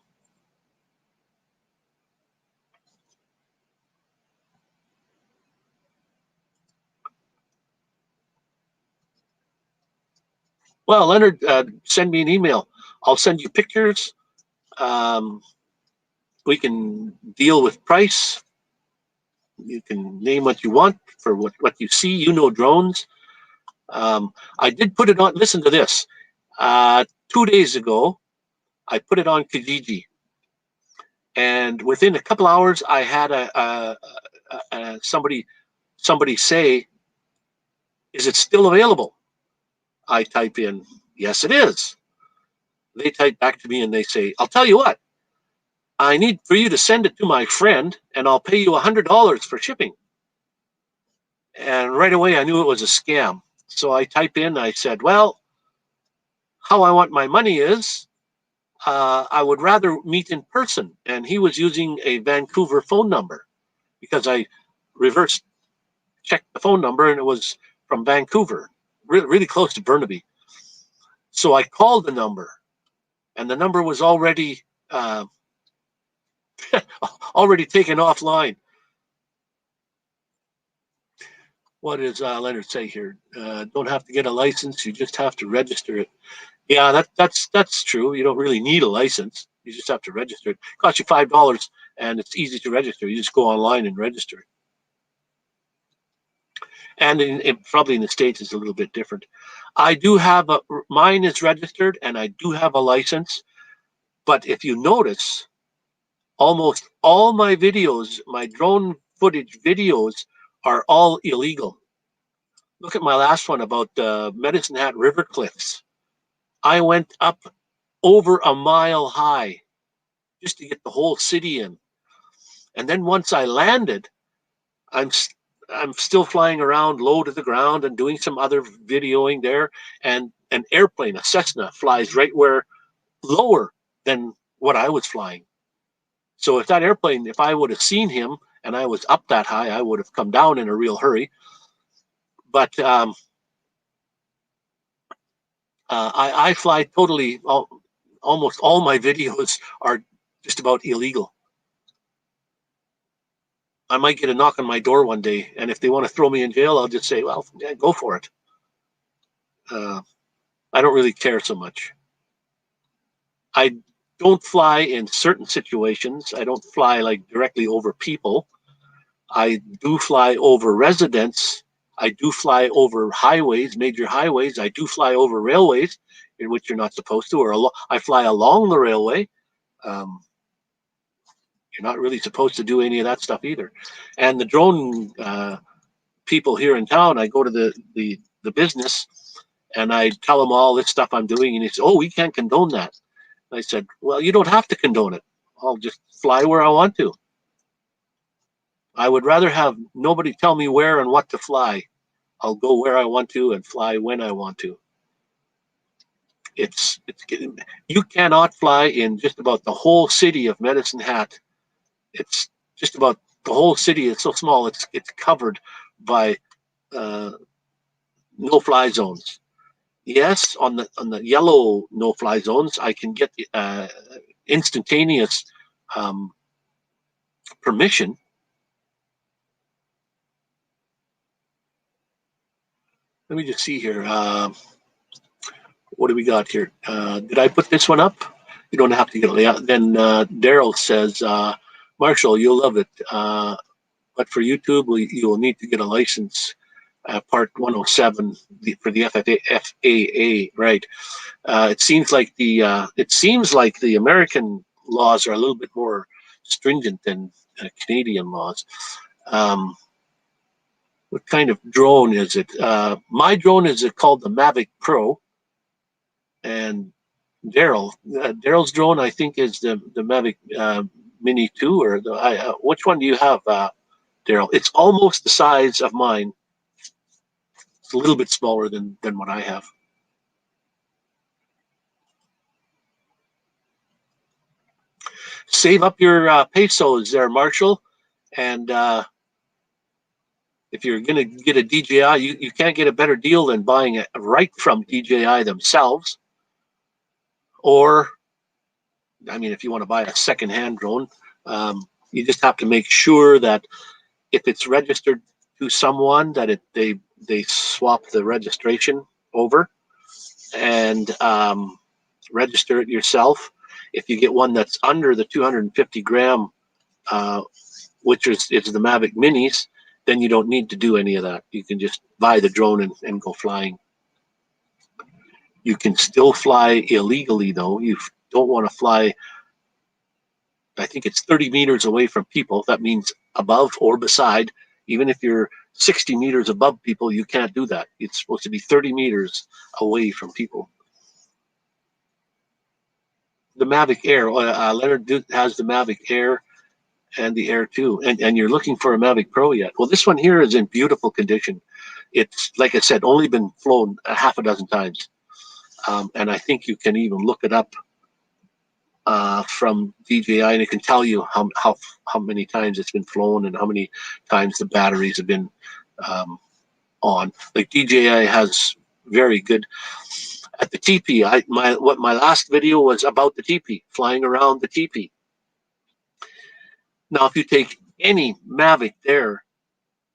Well, Leonard, send me an email. I'll send you pictures. We can deal with price. You can name what you want for what you see. You know drones. I did put it on. Listen to this. 2 days ago, I put it on Kijiji, and within a couple hours, I had somebody say, "Is it still available?" I type in, "Yes, it is." They type back to me and they say, "I'll tell you what. I need for you to send it to my friend, and I'll pay you $100 for shipping." And right away, I knew it was a scam. So I type in, I said, "Well, how I want my money is, I would rather meet in person." And he was using a Vancouver phone number because I reverse checked the phone number and it was from Vancouver, really close to Burnaby. So I called the number, and the number was already already taken offline. What does Leonard say here? Don't have to get a license; you just have to register it. Yeah, that's true. You don't really need a license. You just have to register it. It costs you $5, and it's easy to register. You just go online and register it. And probably in the States, it's a little bit different. I do have mine is registered, and I do have a license. But if you notice, almost all my videos, my drone footage videos, are all illegal. Look at my last one about the Medicine Hat River cliffs. I went up over a mile high just to get the whole city in. And then once I landed, I'm still flying around low to the ground and doing some other videoing there. And an airplane, a Cessna, flies right where lower than what I was flying. So if that airplane, if I would have seen him and I was up that high, I would have come down in a real hurry. But I fly totally. Almost all my videos are just about illegal. I might get a knock on my door one day, and if they want to throw me in jail, I'll just say, "Well, yeah, go for it." I don't really care so much. I don't fly in certain situations. I don't fly like directly over people. I do fly over residents. I do fly over highways, major highways. I do fly over railways, in which you're not supposed to, or I fly along the railway. Um, you're not really supposed to do any of that stuff either. And the drone people here in town, I go to the business and I tell them all this stuff I'm doing, and he says, "Oh, we can't condone that." I said, "Well, you don't have to condone it. I'll just fly where I want to. I would rather have nobody tell me where and what to fly. I'll go where I want to and fly when I want to." It's you cannot fly in just about the whole city of Medicine Hat. It's just about the whole city. It's so small. It's covered by uh, no-fly zones. Yes, on the yellow no-fly zones, I can get instantaneous um, permission. Let me just see here. What do we got here? Did I put this one up? You don't have to get it. Yeah. Then Daryl says, Marshall, you'll love it. But for YouTube, you will need to get a license. Part 107 for the FAA, right? It seems like the American laws are a little bit more stringent than Canadian laws. What kind of drone is it? My drone is called the Mavic Pro, and Daryl's drone, I think, is the Mavic Mini 2, or which one do you have, Daryl? It's almost the size of mine. It's a little bit smaller than what I have. Save up your pesos there, Marshall, and if you're going to get a DJI, you can't get a better deal than buying it right from DJI themselves. Or, I mean, if you want to buy a second-hand drone, you just have to make sure that if it's registered to someone, that they swap the registration over and register it yourself. If you get one that's under the 250 gram, which is the Mavic Minis, then you don't need to do any of that. You can just buy the drone and go flying. You can still fly illegally, though. You don't want to fly, I think it's 30 meters away from people. That means above or beside. Even if you're 60 meters above people, you can't do that. It's supposed to be 30 meters away from people. The Mavic Air, Leonard has the Mavic Air and the Air 2, and you're looking for a Mavic Pro yet. Well, this one here is in beautiful condition. It's, like I said, only been flown a half a dozen times. And I think you can even look it up from DJI, and it can tell you how many times it's been flown and how many times the batteries have been on. Like DJI has very good at the teepee. My last video was about the teepee, flying around the teepee. Now, if you take any Mavic there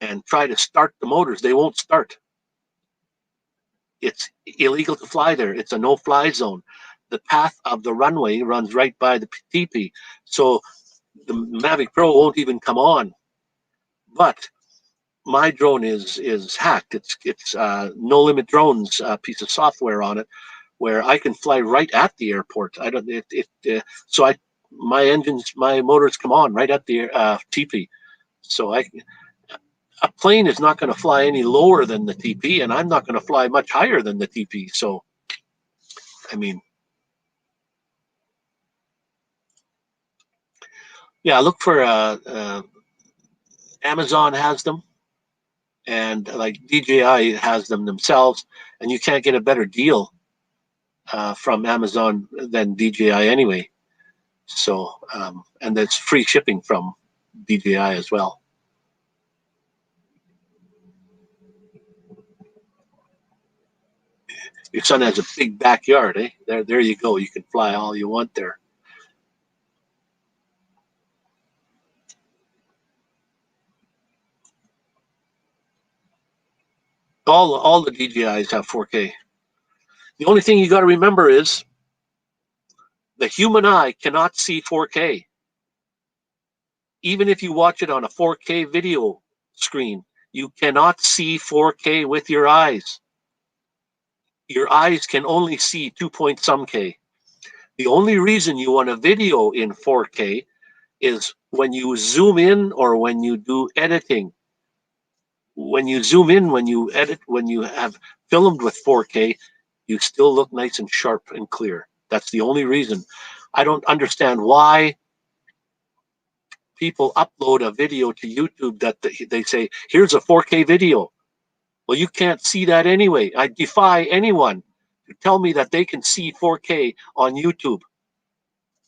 and try to start the motors, they won't start. It's illegal to fly there. It's a no-fly zone. The path of the runway runs right by the teepee, so the Mavic Pro won't even come on. But my drone is hacked. It's No Limit Drones piece of software on it, where I can fly right at the airport. I don't. So my motors come on right at the teepee. So a plane is not going to fly any lower than the teepee, and I'm not going to fly much higher than the teepee. So, I mean, yeah, look for Amazon has them, and like DJI has them themselves, and you can't get a better deal from Amazon than DJI anyway. So, and there's free shipping from DJI as well. Your son has a big backyard, eh? There you go. You can fly all you want there. All the DJIs have 4K. The only thing you got to remember is the human eye cannot see 4K. Even if you watch it on a 4K video screen, you cannot see 4K with your eyes. Your eyes can only see 2 point some K. The only reason you want a video in 4K is when you zoom in or when you do editing. when you zoom in, when you edit, when you have filmed with 4K, you still look nice and sharp and clear. That's the only reason. I don't understand why people upload a video to YouTube that they say, here's a 4K video. Well, you can't see that anyway. I defy anyone to tell me that they can see 4K on YouTube.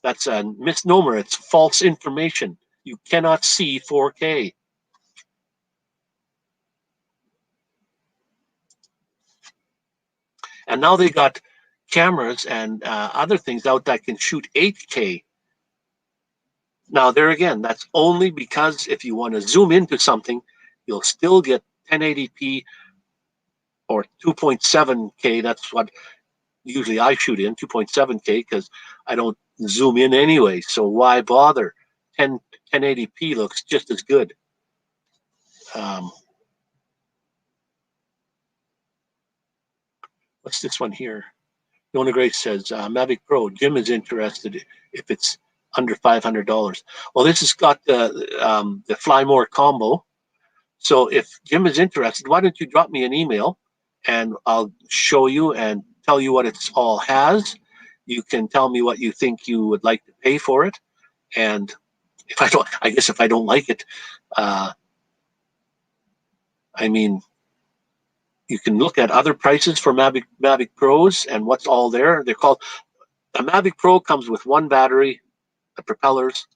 That's a misnomer. It's false information. You cannot see 4K. And now they got cameras and other things out that can shoot 8K. Now, there again, that's only because if you want to zoom into something, you'll still get 1080p or 2.7K. That's what usually I shoot in, 2.7K, because I don't zoom in anyway. So why bother? 1080p looks just as good. What's this one here? Nona Grace says, Mavic Pro, Jim is interested if it's under $500. Well, this has got the Fly More combo. So if Jim is interested, why don't you drop me an email and I'll show you and tell you what it's all has. You can tell me what you think you would like to pay for it. And if I don't, I guess if I don't like it, I mean, you can look at other prices for Mavic Pros and what's all there. They're called, a Mavic Pro comes with one battery, the propellers,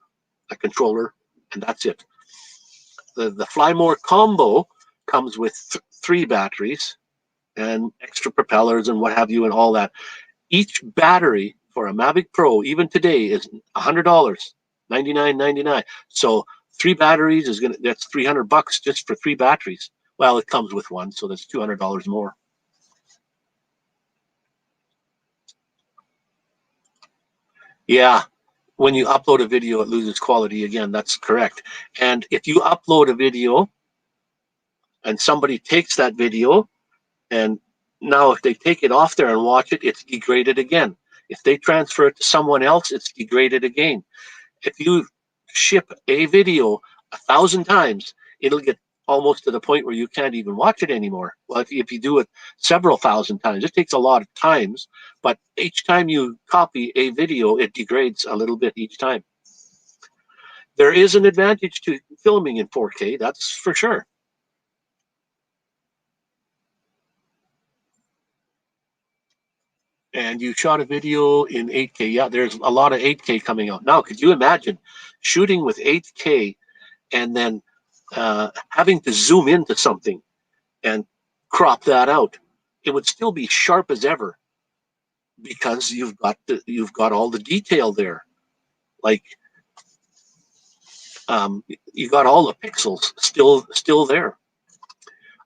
a controller, and that's it. The Fly More combo comes with three batteries and extra propellers and what have you and all that. Each battery for a Mavic Pro, even today, is $100, $99.99. So three batteries is that's $300 just for three batteries. Well, it comes with one, so that's $200 more. Yeah, when you upload a video, it loses quality again. That's correct. And if you upload a video and somebody takes that video, and now if they take it off there and watch it, it's degraded again. If they transfer it to someone else, it's degraded again. If you ship a video 1,000 times, it'll get almost to the point where you can't even watch it anymore. Well, if you do it several thousand times, it takes a lot of times, but each time you copy a video, it degrades a little bit each time. There is an advantage to filming in 4K, that's for sure. And you shot a video in 8K. Yeah, there's a lot of 8K coming out. Now, could you imagine shooting with 8K and then having to zoom into something and crop that out? It would still be sharp as ever because you've got all the detail there. Like you got all the pixels still there.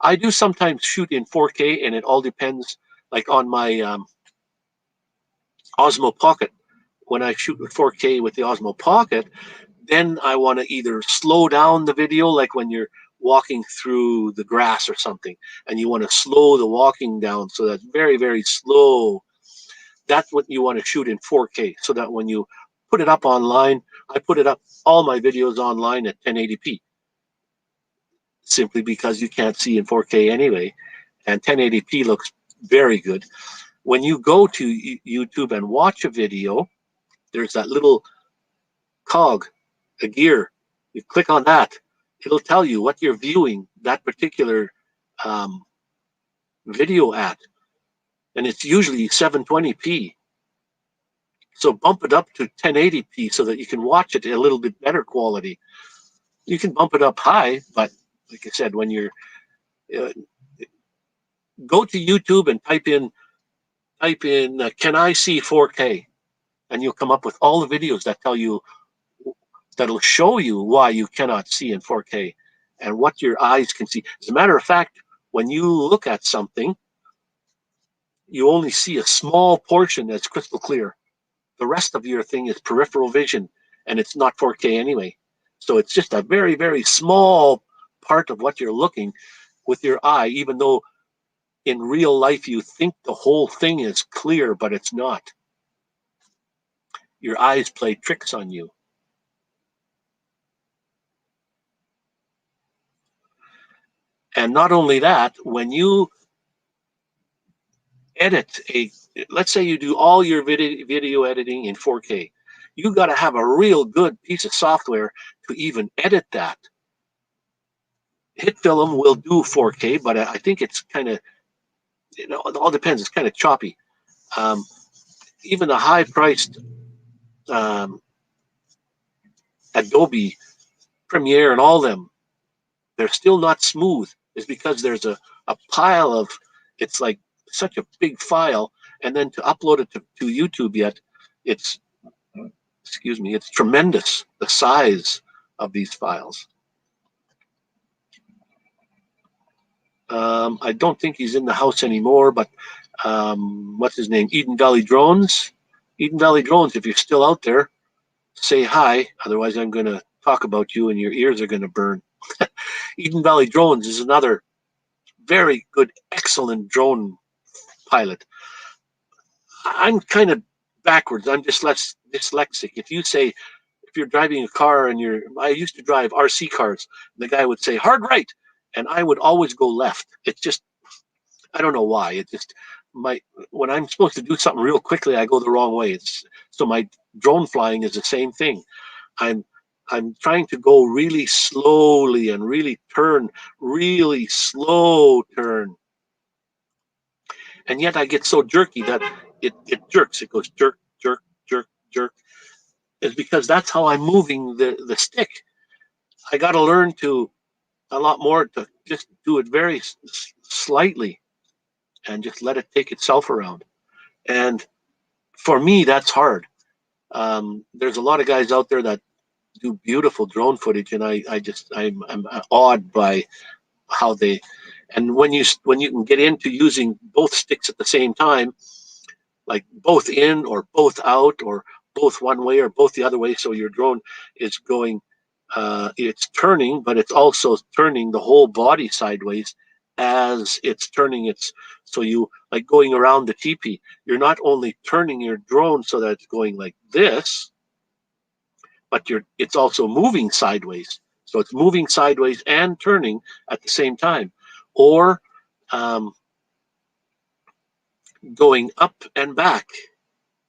I do sometimes shoot in 4K, and it all depends. Like on my Osmo Pocket, when I shoot with 4K with the Osmo Pocket, then I want to either slow down the video, like when you're walking through the grass or something, and you want to slow the walking down so that's very, very slow. That's what you want to shoot in 4K, so that when you put it up online, I put it up, all my videos online at 1080p, simply because you can't see in 4K anyway, and 1080p looks very good. When you go to YouTube and watch a video, there's that little cog, a gear. You click on that, it'll tell you what you're viewing that particular video at, and it's usually 720p. So bump it up to 1080p so that you can watch it a little bit better quality. You can bump it up high, but like I said, when you're uh, go to YouTube and type in can I see 4K, and you'll come up with all the videos that tell you, that'll show you why you cannot see in 4K and what your eyes can see. As a matter of fact, when you look at something, you only see a small portion that's crystal clear. The rest of your thing is peripheral vision, and it's not 4K anyway. So it's just a very, very small part of what you're looking with your eye, even though in real life you think the whole thing is clear, but it's not. Your eyes play tricks on you. And not only that, when you edit let's say you do all your video editing in 4K, you got to have a real good piece of software to even edit that. Hitfilm will do 4K, but I think it's kind of, it all depends. It's kind of choppy. Um, Even the high-priced um, Adobe Premiere and all them, they're still not smooth. It's because there's a pile of, it's like such a big file, and then to upload it to YouTube yet, it's, excuse me, it's tremendous, the size of these files. I don't think he's in the house anymore, but what's his name? Eden Valley Drones. Eden Valley Drones, if you're still out there, say hi. Otherwise, I'm going to talk about you and your ears are going to burn. Eden Valley Drones is another very good, excellent drone pilot. I'm kind of backwards. I'm just less dyslexic. If you say, if you're driving a car and I used to drive RC cars, the guy would say hard right, and I would always go left. It's just, I don't know why. It just, when I'm supposed to do something real quickly, I go the wrong way. So my drone flying is the same thing. I'm I'm trying to go really slowly and really turn, really slow turn. And yet I get so jerky that it jerks. It goes jerk, jerk, jerk, jerk. It's because that's how I'm moving the stick. I got to learn to a lot more to just do it very slightly and just let it take itself around. And for me, that's hard. There's a lot of guys out there that do beautiful drone footage, and I'm awed by how they. And when you can get into using both sticks at the same time, like both in or both out or both one way or both the other way, so your drone is going, it's turning, but it's also turning the whole body sideways as it's turning its. So you, like going around the teepee, you're not only turning your drone so that it's going like this, but it's also moving sideways. So it's moving sideways and turning at the same time, or um, going up and back,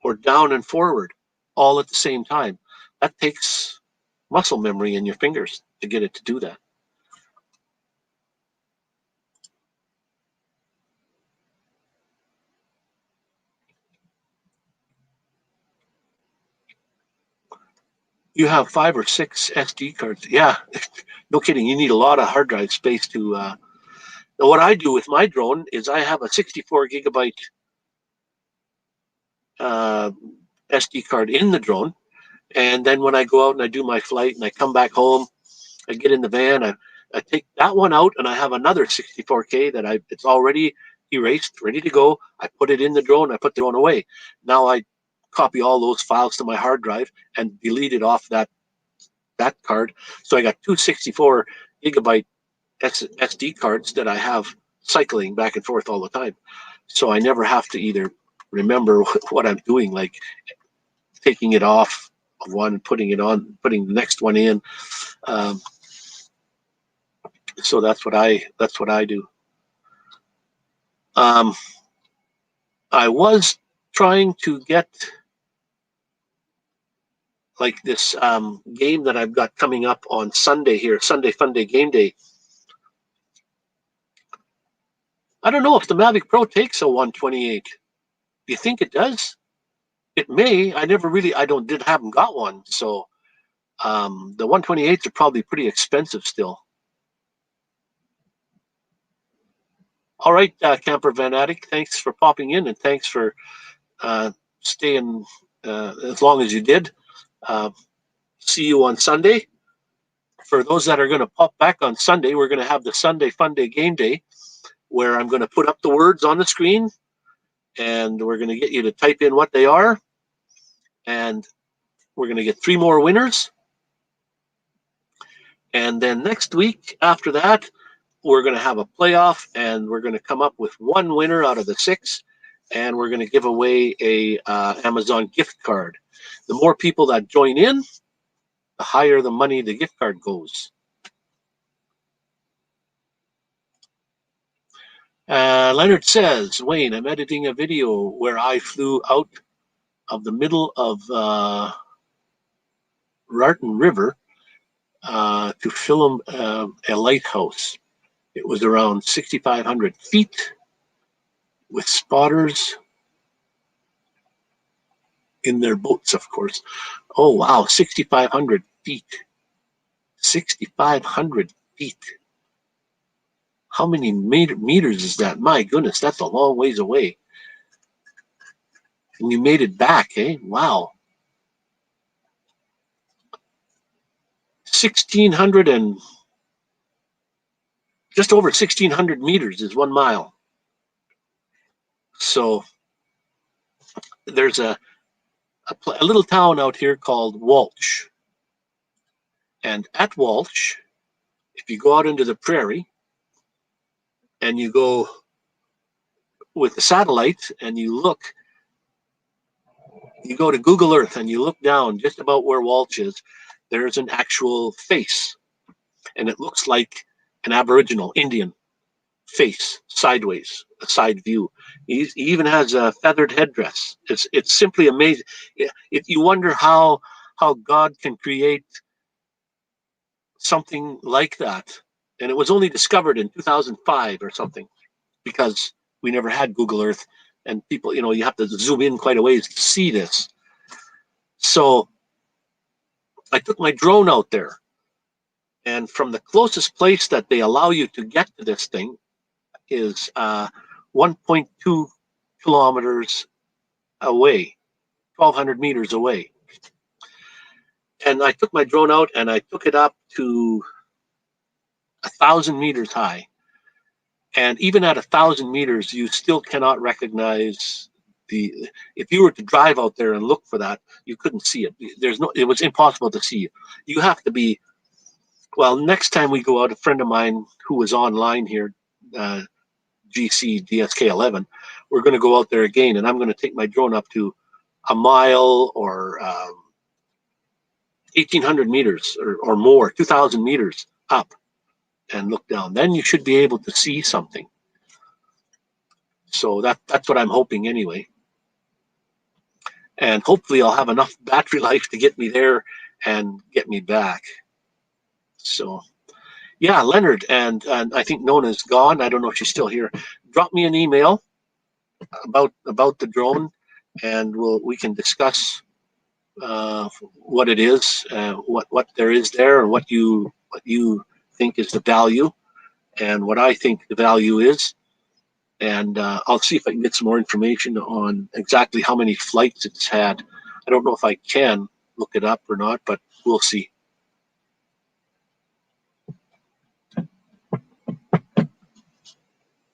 or down and forward, all at the same time. That takes muscle memory in your fingers to get it to do that. You have 5 or 6 SD cards. Yeah, no kidding. You need a lot of hard drive space to. What I do with my drone is I have a 64 gigabyte uh, SD card in the drone, and then when I go out and I do my flight and I come back home, I get in the van, I take that one out, and I have another 64K that it's already erased, ready to go. I put it in the drone, I put the drone away. Now I copy all those files to my hard drive and delete it off that card. So I got two 64 gigabyte SD cards that I have cycling back and forth all the time. So I never have to either remember what I'm doing, like taking it off of one, putting it on, putting the next one in. Um, so that's what I do. Um, I was trying to get like this game that I've got coming up on Sunday here, Sunday Fun Day Game Day. I don't know if the Mavic Pro takes a 128. Do you think it does? It may. Haven't got one. So the 128s are probably pretty expensive still. All right, Camper Van Attic, thanks for popping in and thanks for staying as long as you did. Uh, See you on Sunday. For those that are going to pop back on Sunday, we're going to have the Sunday Fun Day Game Day, where I'm going to put up the words on the screen and we're going to get you to type in what they are. And we're going to get 3 more winners. And then next week after that, we're going to have a playoff and we're going to come up with 1 winner out of the 6. And we're going to give away a Amazon gift card. The more people that join in, the higher the money the gift card goes. Leonard says, Wayne, I'm editing a video where I flew out of the middle of Rarton River to film a lighthouse. It was around 6,500 feet with spotters in their boats, of course. Oh, wow, 6,500 feet. 6,500 feet. How many meters is that? My goodness, that's a long ways away. And you made it back, eh? Wow. 1,600 and just over 1,600 meters is 1 mile. So there's a little town out here called Walsh. And at Walsh, if you go out into the prairie and you go with the satellite and you go to Google Earth and you look down just about where Walsh is, there's an actual face. And it looks like an Aboriginal Indian face, sideways, a side view. He even has a feathered headdress. It's simply amazing. If you wonder how God can create something like that, and it was only discovered in 2005 or something, because we never had Google Earth, and people, you have to zoom in quite a ways to see this. So I took my drone out there, and from the closest place that they allow you to get to this thing is 1.2 kilometers away, 1,200 meters away. And I took my drone out and I took it up to 1,000 meters high. And even at 1,000 meters, you still cannot recognize if you were to drive out there and look for that, you couldn't see it. It was impossible to see it. You have to be, well, next time we go out, a friend of mine who was online here, GC DSK 11, we're going to go out there again, and I'm going to take my drone up to a mile or 1,800 meters or more, 2,000 meters up and look down. Then you should be able to see something. So that's what I'm hoping anyway. And hopefully I'll have enough battery life to get me there and get me back. So yeah, Leonard, and I think Nona's gone. I don't know if she's still here. Drop me an email about the drone, and we can discuss what it is, what there is there, and what you think is the value, and what I think the value is. And I'll see if I can get some more information on exactly how many flights it's had. I don't know if I can look it up or not, but we'll see.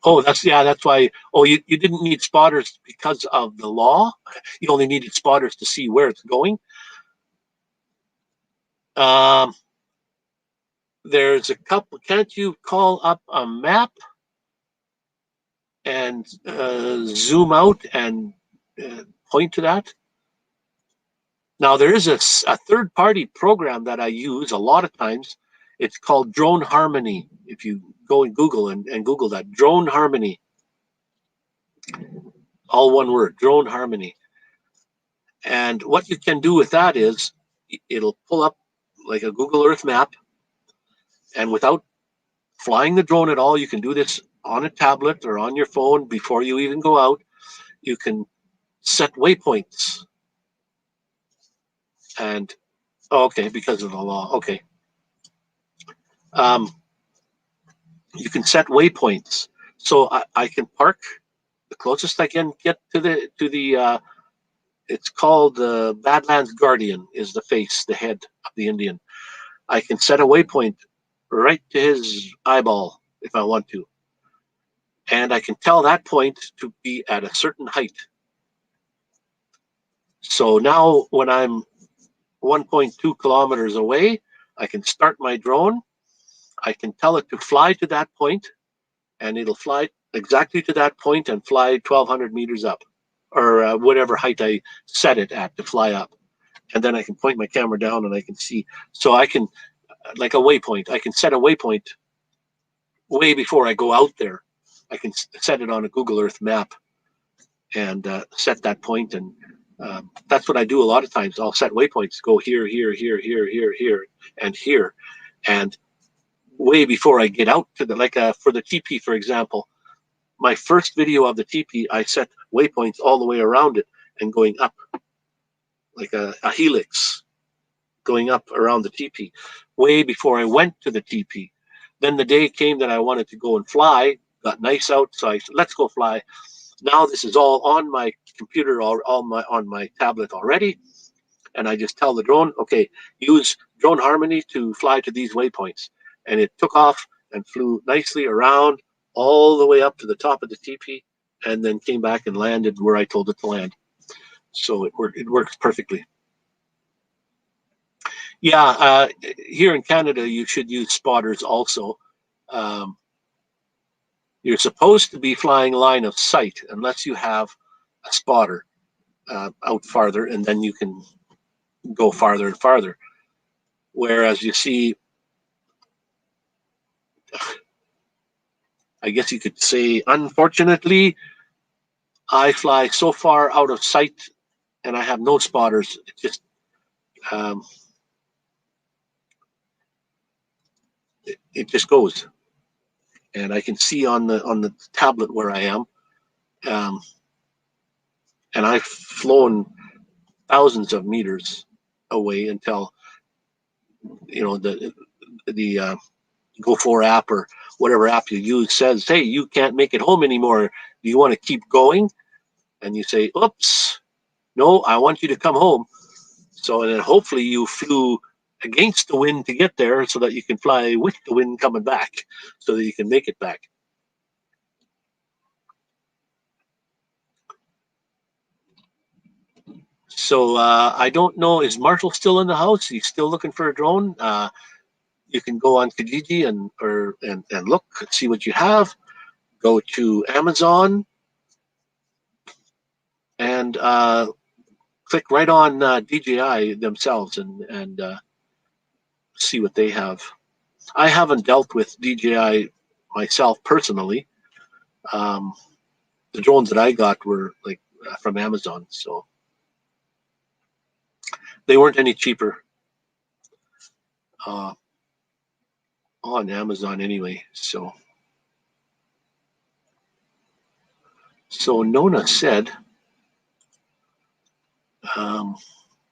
Oh, that's why. Oh, you didn't need spotters because of the law. You only needed spotters to see where it's going. Um, there's a couple. Can't you call up a map and zoom out and point to that? Now, there is a third-party program that I use a lot of times. It's called Drone Harmony. If you go in Google and Google that, Drone Harmony, all one word, Drone Harmony. And what you can do with that is it'll pull up like a Google Earth map, and without flying the drone at all, you can do this on a tablet or on your phone before you even go out. You can set waypoints. And okay, because of the law, okay. You can set waypoints, so I can park the closest I can get to the. It's called the Badlands Guardian. Is the face, the head of the Indian. I can set a waypoint right to his eyeball if I want to, and I can tell that point to be at a certain height. So now, when I'm 1.2 kilometers away, I can start my drone. I can tell it to fly to that point, and it'll fly exactly to that point and fly 1,200 meters up, or whatever height I set it at to fly up. And then I can point my camera down and I can see. So I can, like a waypoint, I can set a waypoint way before I go out there. I can set it on a Google Earth map and set that point. And that's what I do a lot of times. I'll set waypoints, go here, here, here, here, here, here, and here. And way before I get out to the, like for the teepee, for example, my first video of the teepee, I set waypoints all the way around it and going up like a helix, going up around the teepee, way before I went to the teepee. Then the day came that I wanted to go and fly, got nice out, so I said, let's go fly. Now this is all on my computer, on my tablet already, and I just tell the drone, okay, use Drone Harmony to fly to these waypoints. And it took off and flew nicely around all the way up to the top of the teepee, and then came back and landed where I told it to land. So it works perfectly. Yeah, here in Canada, you should use spotters also. You're supposed to be flying line of sight unless you have a spotter out farther, and then you can go farther and farther. Whereas you see, I guess you could say, unfortunately, I fly so far out of sight and I have no spotters. It just it just goes, and I can see on the tablet where I am, and I've flown thousands of meters away until the Go4 app or whatever app you use says, hey, you can't make it home anymore. Do you want to keep going? And you say, oops, no, I want you to come home. So and then hopefully you flew against the wind to get there so that you can fly with the wind coming back so that you can make it back. So I don't know, is Marshall still in the house? He's still looking for a drone? You can go on Kijiji and look, see what you have. Go to Amazon and click right on DJI themselves and see what they have. I haven't dealt with DJI myself personally. The drones that I got were like from Amazon, so they weren't any cheaper on Amazon anyway. So Nona said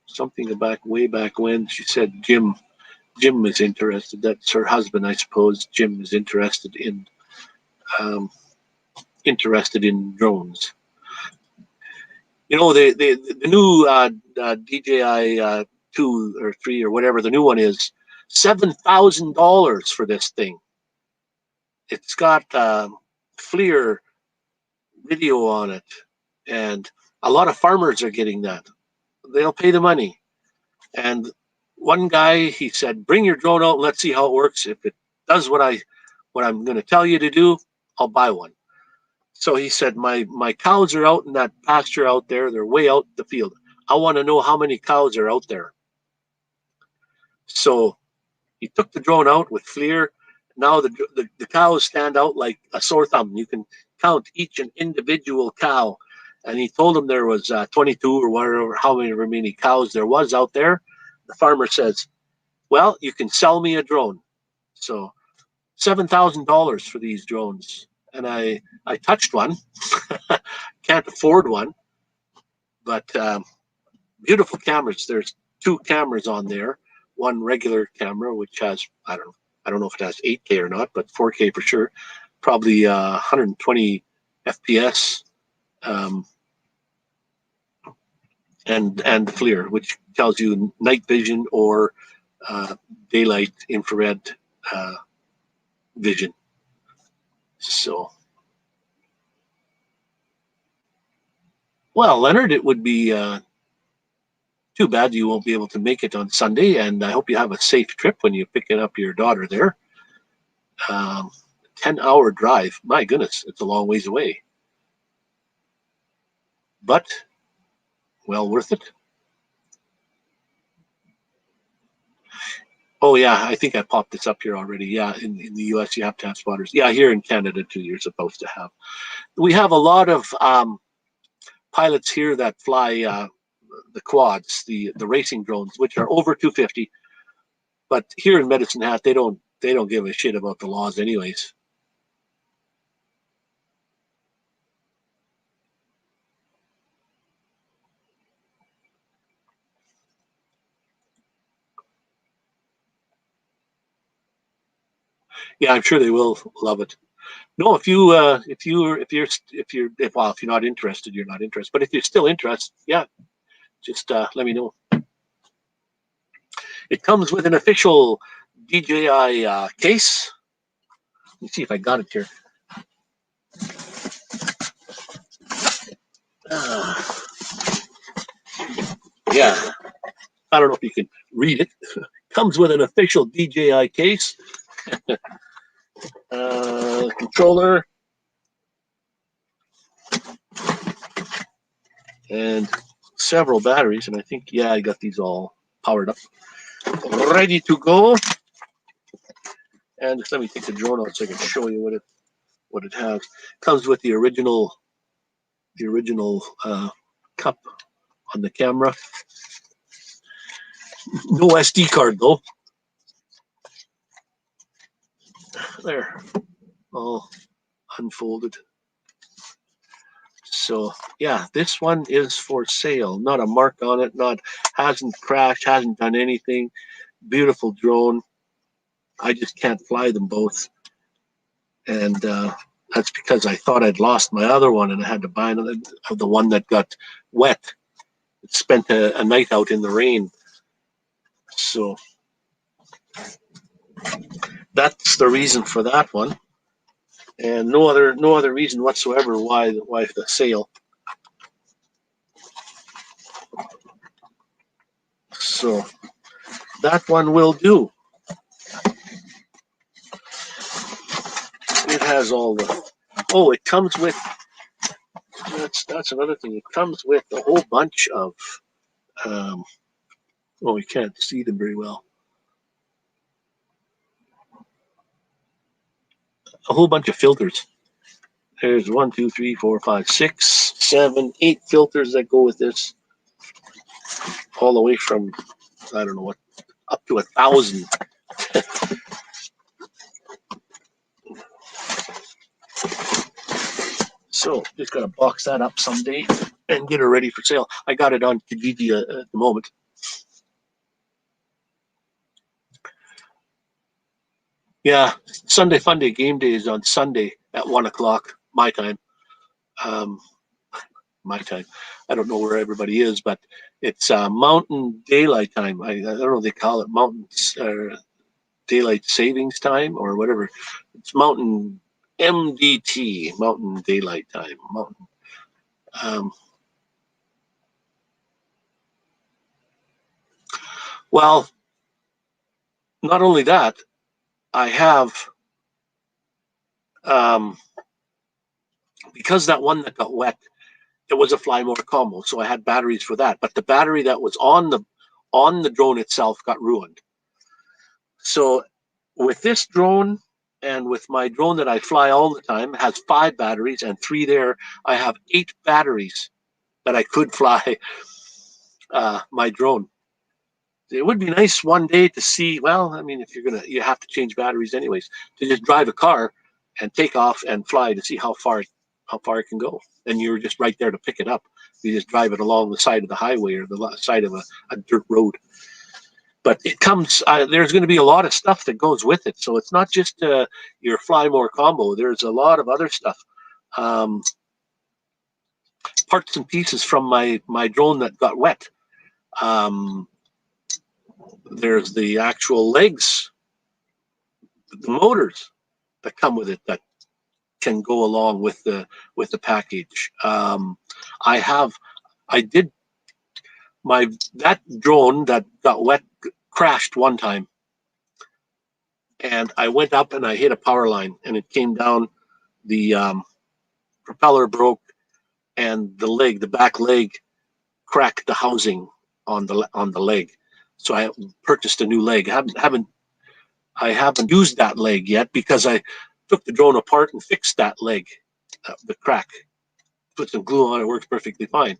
something way back when. She said Jim is interested. That's her husband, I suppose. Jim is interested in drones. You know, the new DJI 2 or 3 or whatever the new one is, $7,000 for this thing. It's got FLIR video on it, and a lot of farmers are getting that. They'll pay the money. And one guy, he said, bring your drone out and let's see how it works. If it does what I'm going to tell you to do, I'll buy one. So he said, my cows are out in that pasture out there. They're way out in the field. I want to know how many cows are out there. So he took the drone out with FLIR. Now the cows stand out like a sore thumb. You can count each an individual cow. And he told him there was 22 or whatever, however many cows there was out there. The farmer says, well, you can sell me a drone. So $7,000 for these drones. And I touched one. Can't afford one. But beautiful cameras. There's 2 cameras on there. One regular camera, which has, I don't know if it has 8K or not, but 4K for sure. Probably 120 FPS. And the FLIR, which tells you night vision or daylight infrared vision. So, well, Leonard, it would be too bad you won't be able to make it on Sunday, and I hope you have a safe trip when you pick up your daughter there. 10-hour drive. My goodness, it's a long ways away. But, well worth it. Oh yeah, I think I popped this up here already. Yeah, in the US you have to have spotters. Yeah, here in Canada too, you're supposed to have. We have a lot of pilots here that fly the quads, the racing drones, which are over 250. But here in Medicine Hat, they don't give a shit about the laws, anyways. Yeah, I'm sure they will love it. No, if you're not interested, you're not interested. But if you're still interested, yeah, just let me know. It comes with an official DJI case. Let me see if I got it here. Uh, yeah, I don't know if you can read it. Comes with an official DJI case, controller, and several batteries. And I think, yeah, I got these all powered up, ready to go. And just let me take the drone out so I can show you what it has. Comes with the original cup on the camera. No SD card though. There, all unfolded. So yeah, this one is for sale. Not a mark on it. Hasn't crashed. Hasn't done anything. Beautiful drone. I just can't fly them both, and that's because I thought I'd lost my other one, and I had to buy another. The one that got wet. It spent a night out in the rain. So that's the reason for that one, and no other reason whatsoever why the sale. So that one will do. It has all the. Oh, it comes with. That's another thing. It comes with a whole bunch of. Um, well, we can't see them very well. A whole bunch of filters. There's 1, 2, 3, 4, 5, 6, 7, 8 filters that go with this. All the way from I don't know what up to 1,000. So just gotta box that up someday and get it ready for sale. I got it on Kijiji at the moment. Yeah, Sunday Funday game day is on Sunday at 1 o'clock my time. Um, my time. I don't know where everybody is, but it's Mountain Daylight Time. I don't know if they call it Mountain Daylight Savings Time or whatever. It's Mountain MDT, Mountain Daylight Time. Mountain. Um, well, not only that, I have um, because that one that got wet, it was a fly motor combo, so I had batteries for that. But the battery that was on the drone itself got ruined. So with this drone and with my drone that I fly all the time, it has 5 batteries and 3 there. I have 8 batteries that I could fly my drone. It would be nice one day to see. Well, I mean, if you have to change batteries anyways. To just drive a car and take off and fly to see how far it can go, and you're just right there to pick it up. You just drive it along the side of the highway or the side of a dirt road. But it comes. There's going to be a lot of stuff that goes with it, so it's not just your fly more combo. There's a lot of other stuff. Um, Parts and pieces from my drone that got wet. Um, there's the actual legs, the motors that come with it that can go along with the package. I have I did my that drone that got wet crashed one time, and I went up and I hit a power line, and it came down. The propeller broke, and the back leg, cracked the housing on the leg. So I purchased a new leg. I haven't used that leg yet because I took the drone apart and fixed that leg, the crack. Put some glue on it, works perfectly fine.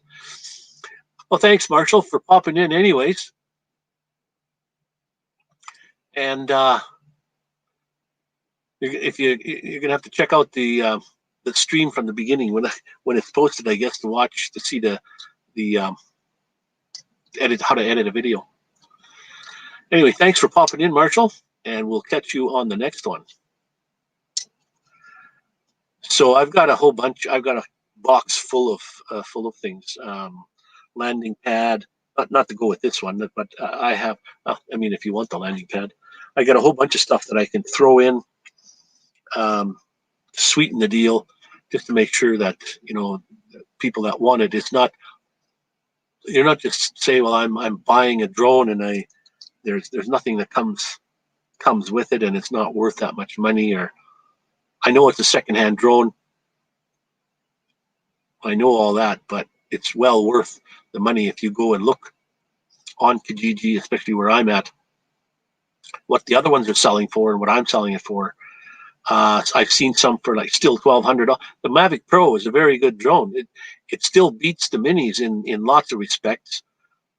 Well, thanks, Marshall, for popping in anyways. And if you're gonna have to check out the stream from the beginning when it's posted, I guess, to see the how to edit a video. Anyway, thanks for popping in, Marshall, and we'll catch you on the next one. So I've got a whole bunch. I've got a box full of things. Landing pad, not to go with this one, but I have. I mean, if you want the landing pad, I got a whole bunch of stuff that I can throw in, sweeten the deal, just to make sure that people that want it. It's not. You're not just say, well, I'm buying a drone and there's nothing that comes with it, and it's not worth that much money. Or I know it's a secondhand drone. I know all that, but it's well worth the money if you go and look on Kijiji, especially where I'm at, what the other ones are selling for and what I'm selling it for. I've seen some for like still $1,200. The Mavic Pro is a very good drone. It still beats the minis in lots of respects.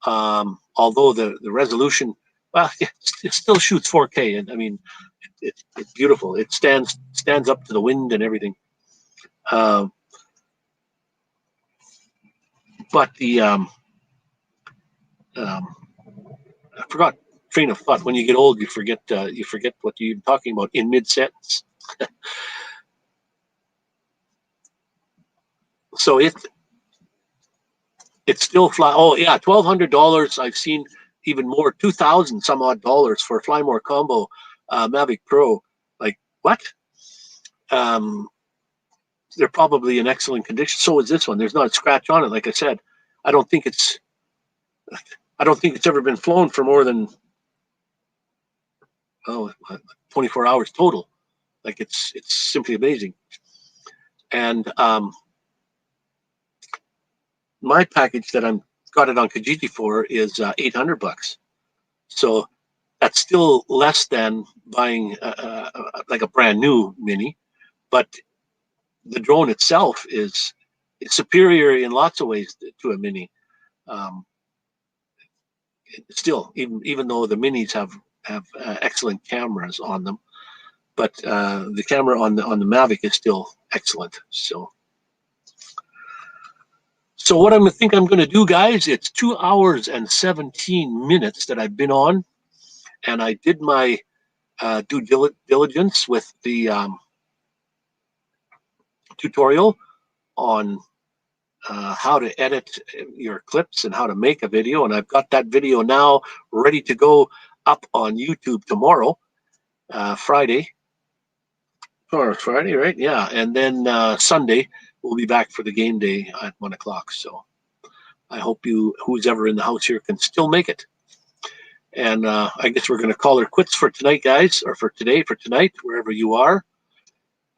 Although the resolution, well, it still shoots 4K, and I mean, it's beautiful. It stands up to the wind and everything. But the I forgot train of thought. When you get old, you forget what you're talking about in mid sentence. So it's still fly. Oh yeah, $1,200. I've seen even more, $2,000 some odd dollars for a Fly More combo Mavic Pro. Like what? They're probably in excellent condition. So is this one. There's not a scratch on it. Like I said, I don't think it's ever been flown for more than 24 hours total. Like it's simply amazing. And my package that I'm got it on Kijiji for is $800. So that's still less than buying like a brand new Mini, but the drone itself is superior in lots of ways to a Mini. Still, even though the Minis have excellent cameras on them, but the camera on the Mavic is still excellent. So what I think I'm going to do, guys, it's 2 hours and 17 minutes that I've been on, and I did my due diligence with the tutorial on how to edit your clips and how to make a video, and I've got that video now ready to go up on YouTube tomorrow, Friday. Tomorrow's Friday, right? Yeah, and then Sunday we'll be back for the game day at 1 o'clock. So I hope who's ever in the house here, can still make it. And I guess we're going to call her quits for tonight, guys, or for tonight, wherever you are.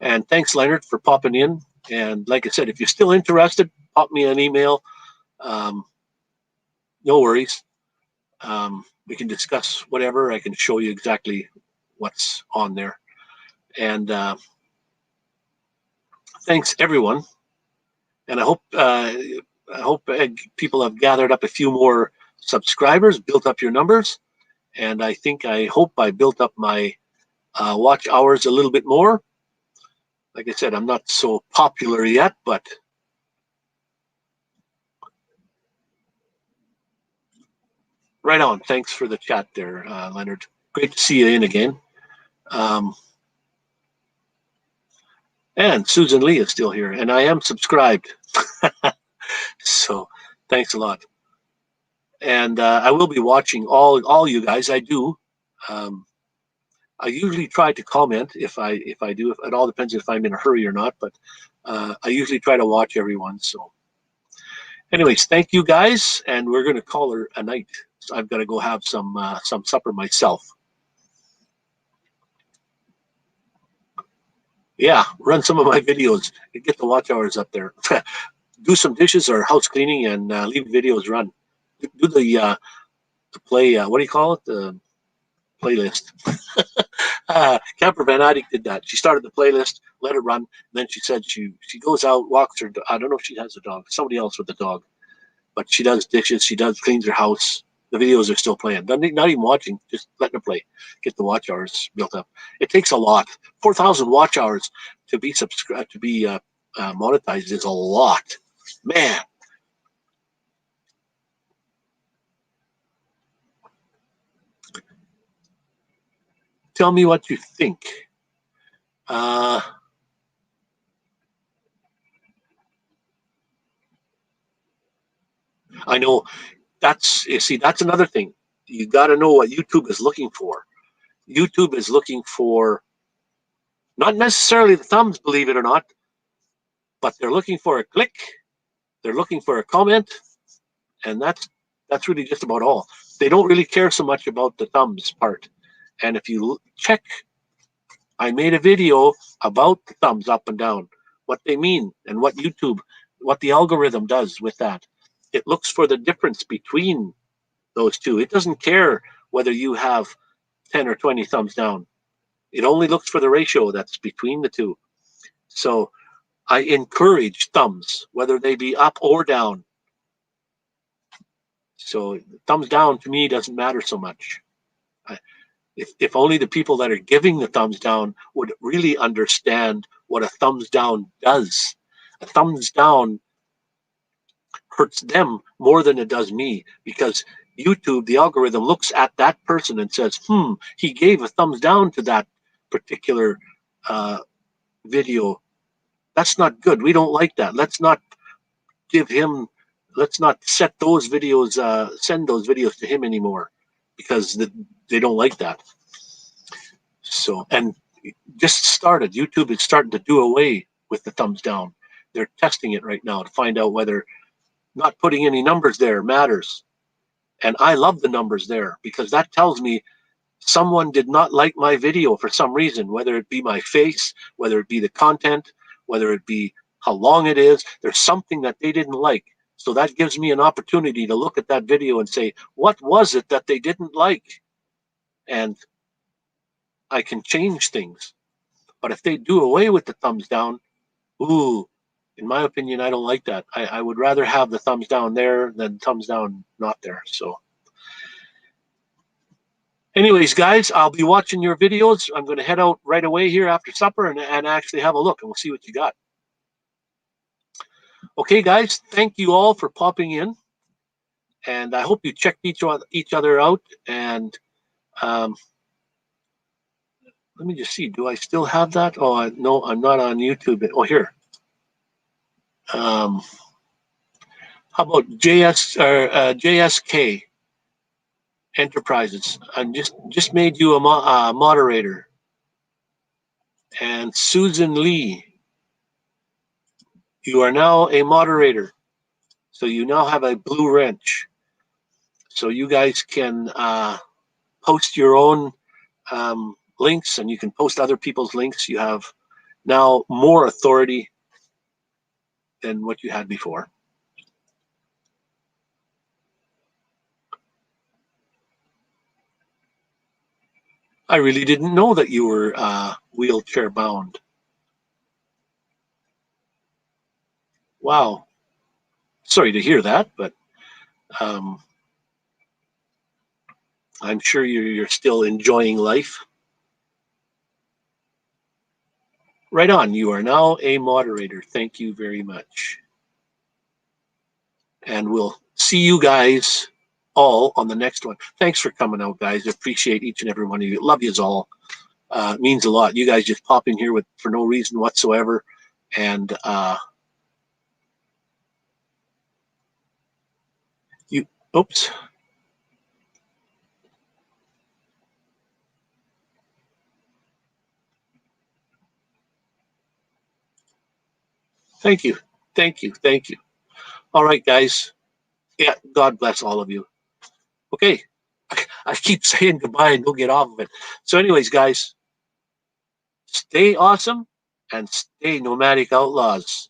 And thanks, Leonard, for popping in. And like I said, if you're still interested, pop me an email. No worries. We can discuss whatever. I can show you exactly what's on there. And thanks, everyone. And I hope people have gathered up a few more subscribers, built up your numbers. And I hope I built up my watch hours a little bit more. Like I said, I'm not so popular yet, but right on. Thanks for the chat there, Leonard. Great to see you in again. And Susan Lee is still here, and I am subscribed. So thanks a lot. And I will be watching all you guys. I do. I usually try to comment if I do. It all depends if I'm in a hurry or not, but I usually try to watch everyone. So anyways, thank you guys, and we're going to call her a night. So I've got to go have some supper myself. Yeah, run some of my videos and get the watch hours up there. Do some dishes or house cleaning and leave videos run. Do the play, what do you call it? The playlist. Camper Van Addict did that. She started the playlist, let it run, and then she said she goes out, walks her. I don't know if she has a dog, somebody else with the dog, but she does dishes, she does cleans her house. The videos are still playing. Not even watching, just letting her play. Get the watch hours built up. It takes a lot. 4,000 watch hours to be subscribed, to be monetized is a lot, man. Tell me what you think. I know that's, you see, that's another thing. You got to know what YouTube is looking for. YouTube is looking for not necessarily the thumbs, believe it or not, but they're looking for a click. They're looking for a comment, and that's really just about all. They don't really care so much about the thumbs part. And if you check, I made a video about the thumbs up and down, what they mean, and what YouTube, what the algorithm does with that. It looks for the difference between those two. It doesn't care whether you have 10 or 20 thumbs down. It only looks for the ratio that's between the two. So I encourage thumbs, whether they be up or down. So thumbs down to me doesn't matter so much. If only the people that are giving the thumbs down would really understand what a thumbs down does. A thumbs down hurts them more than it does me, because YouTube, the algorithm, looks at that person and says, he gave a thumbs down to that particular video. That's not good. We don't like that. Let's not give him, let's not set those videos, send those videos to him anymore, because they don't like that. So, and just started, YouTube is starting to do away with the thumbs down. They're testing it right now to find out whether not putting any numbers there matters. And I love the numbers there, because that tells me someone did not like my video for some reason, whether it be my face, whether it be the content, whether it be how long it is. There's something that they didn't like. So that gives me an opportunity to look at that video and say, what was it that they didn't like? And I can change things. But if they do away with the thumbs down, ooh, in my opinion, I don't like that. I would rather have the thumbs down there than thumbs down not there. So anyways, guys, I'll be watching your videos. I'm going to head out right away here after supper and actually have a look, and we'll see what you got. Okay, guys, thank you all for popping in. And I hope you checked each other out. And let me just see. Do I still have that? Oh, no, I'm not on YouTube. Oh, here. How about JSK Enterprises? I just made you a moderator. And Susan Lee, you are now a moderator. So you now have a blue wrench. So you guys can post your own links, and you can post other people's links. You have now more authority than what you had before. I really didn't know that you were wheelchair bound. Wow. Sorry to hear that, but I'm sure you're still enjoying life. Right on. You are now a moderator. Thank you very much. And we'll see you guys all on the next one. Thanks for coming out, guys. I appreciate each and every one of you. Love you all. It means a lot. You guys just pop in here for no reason whatsoever. And oops. Thank you. Thank you. Thank you. All right, guys. Yeah, God bless all of you. Okay. I keep saying goodbye and don't get off of it. So anyways, guys, stay awesome and stay nomadic outlaws.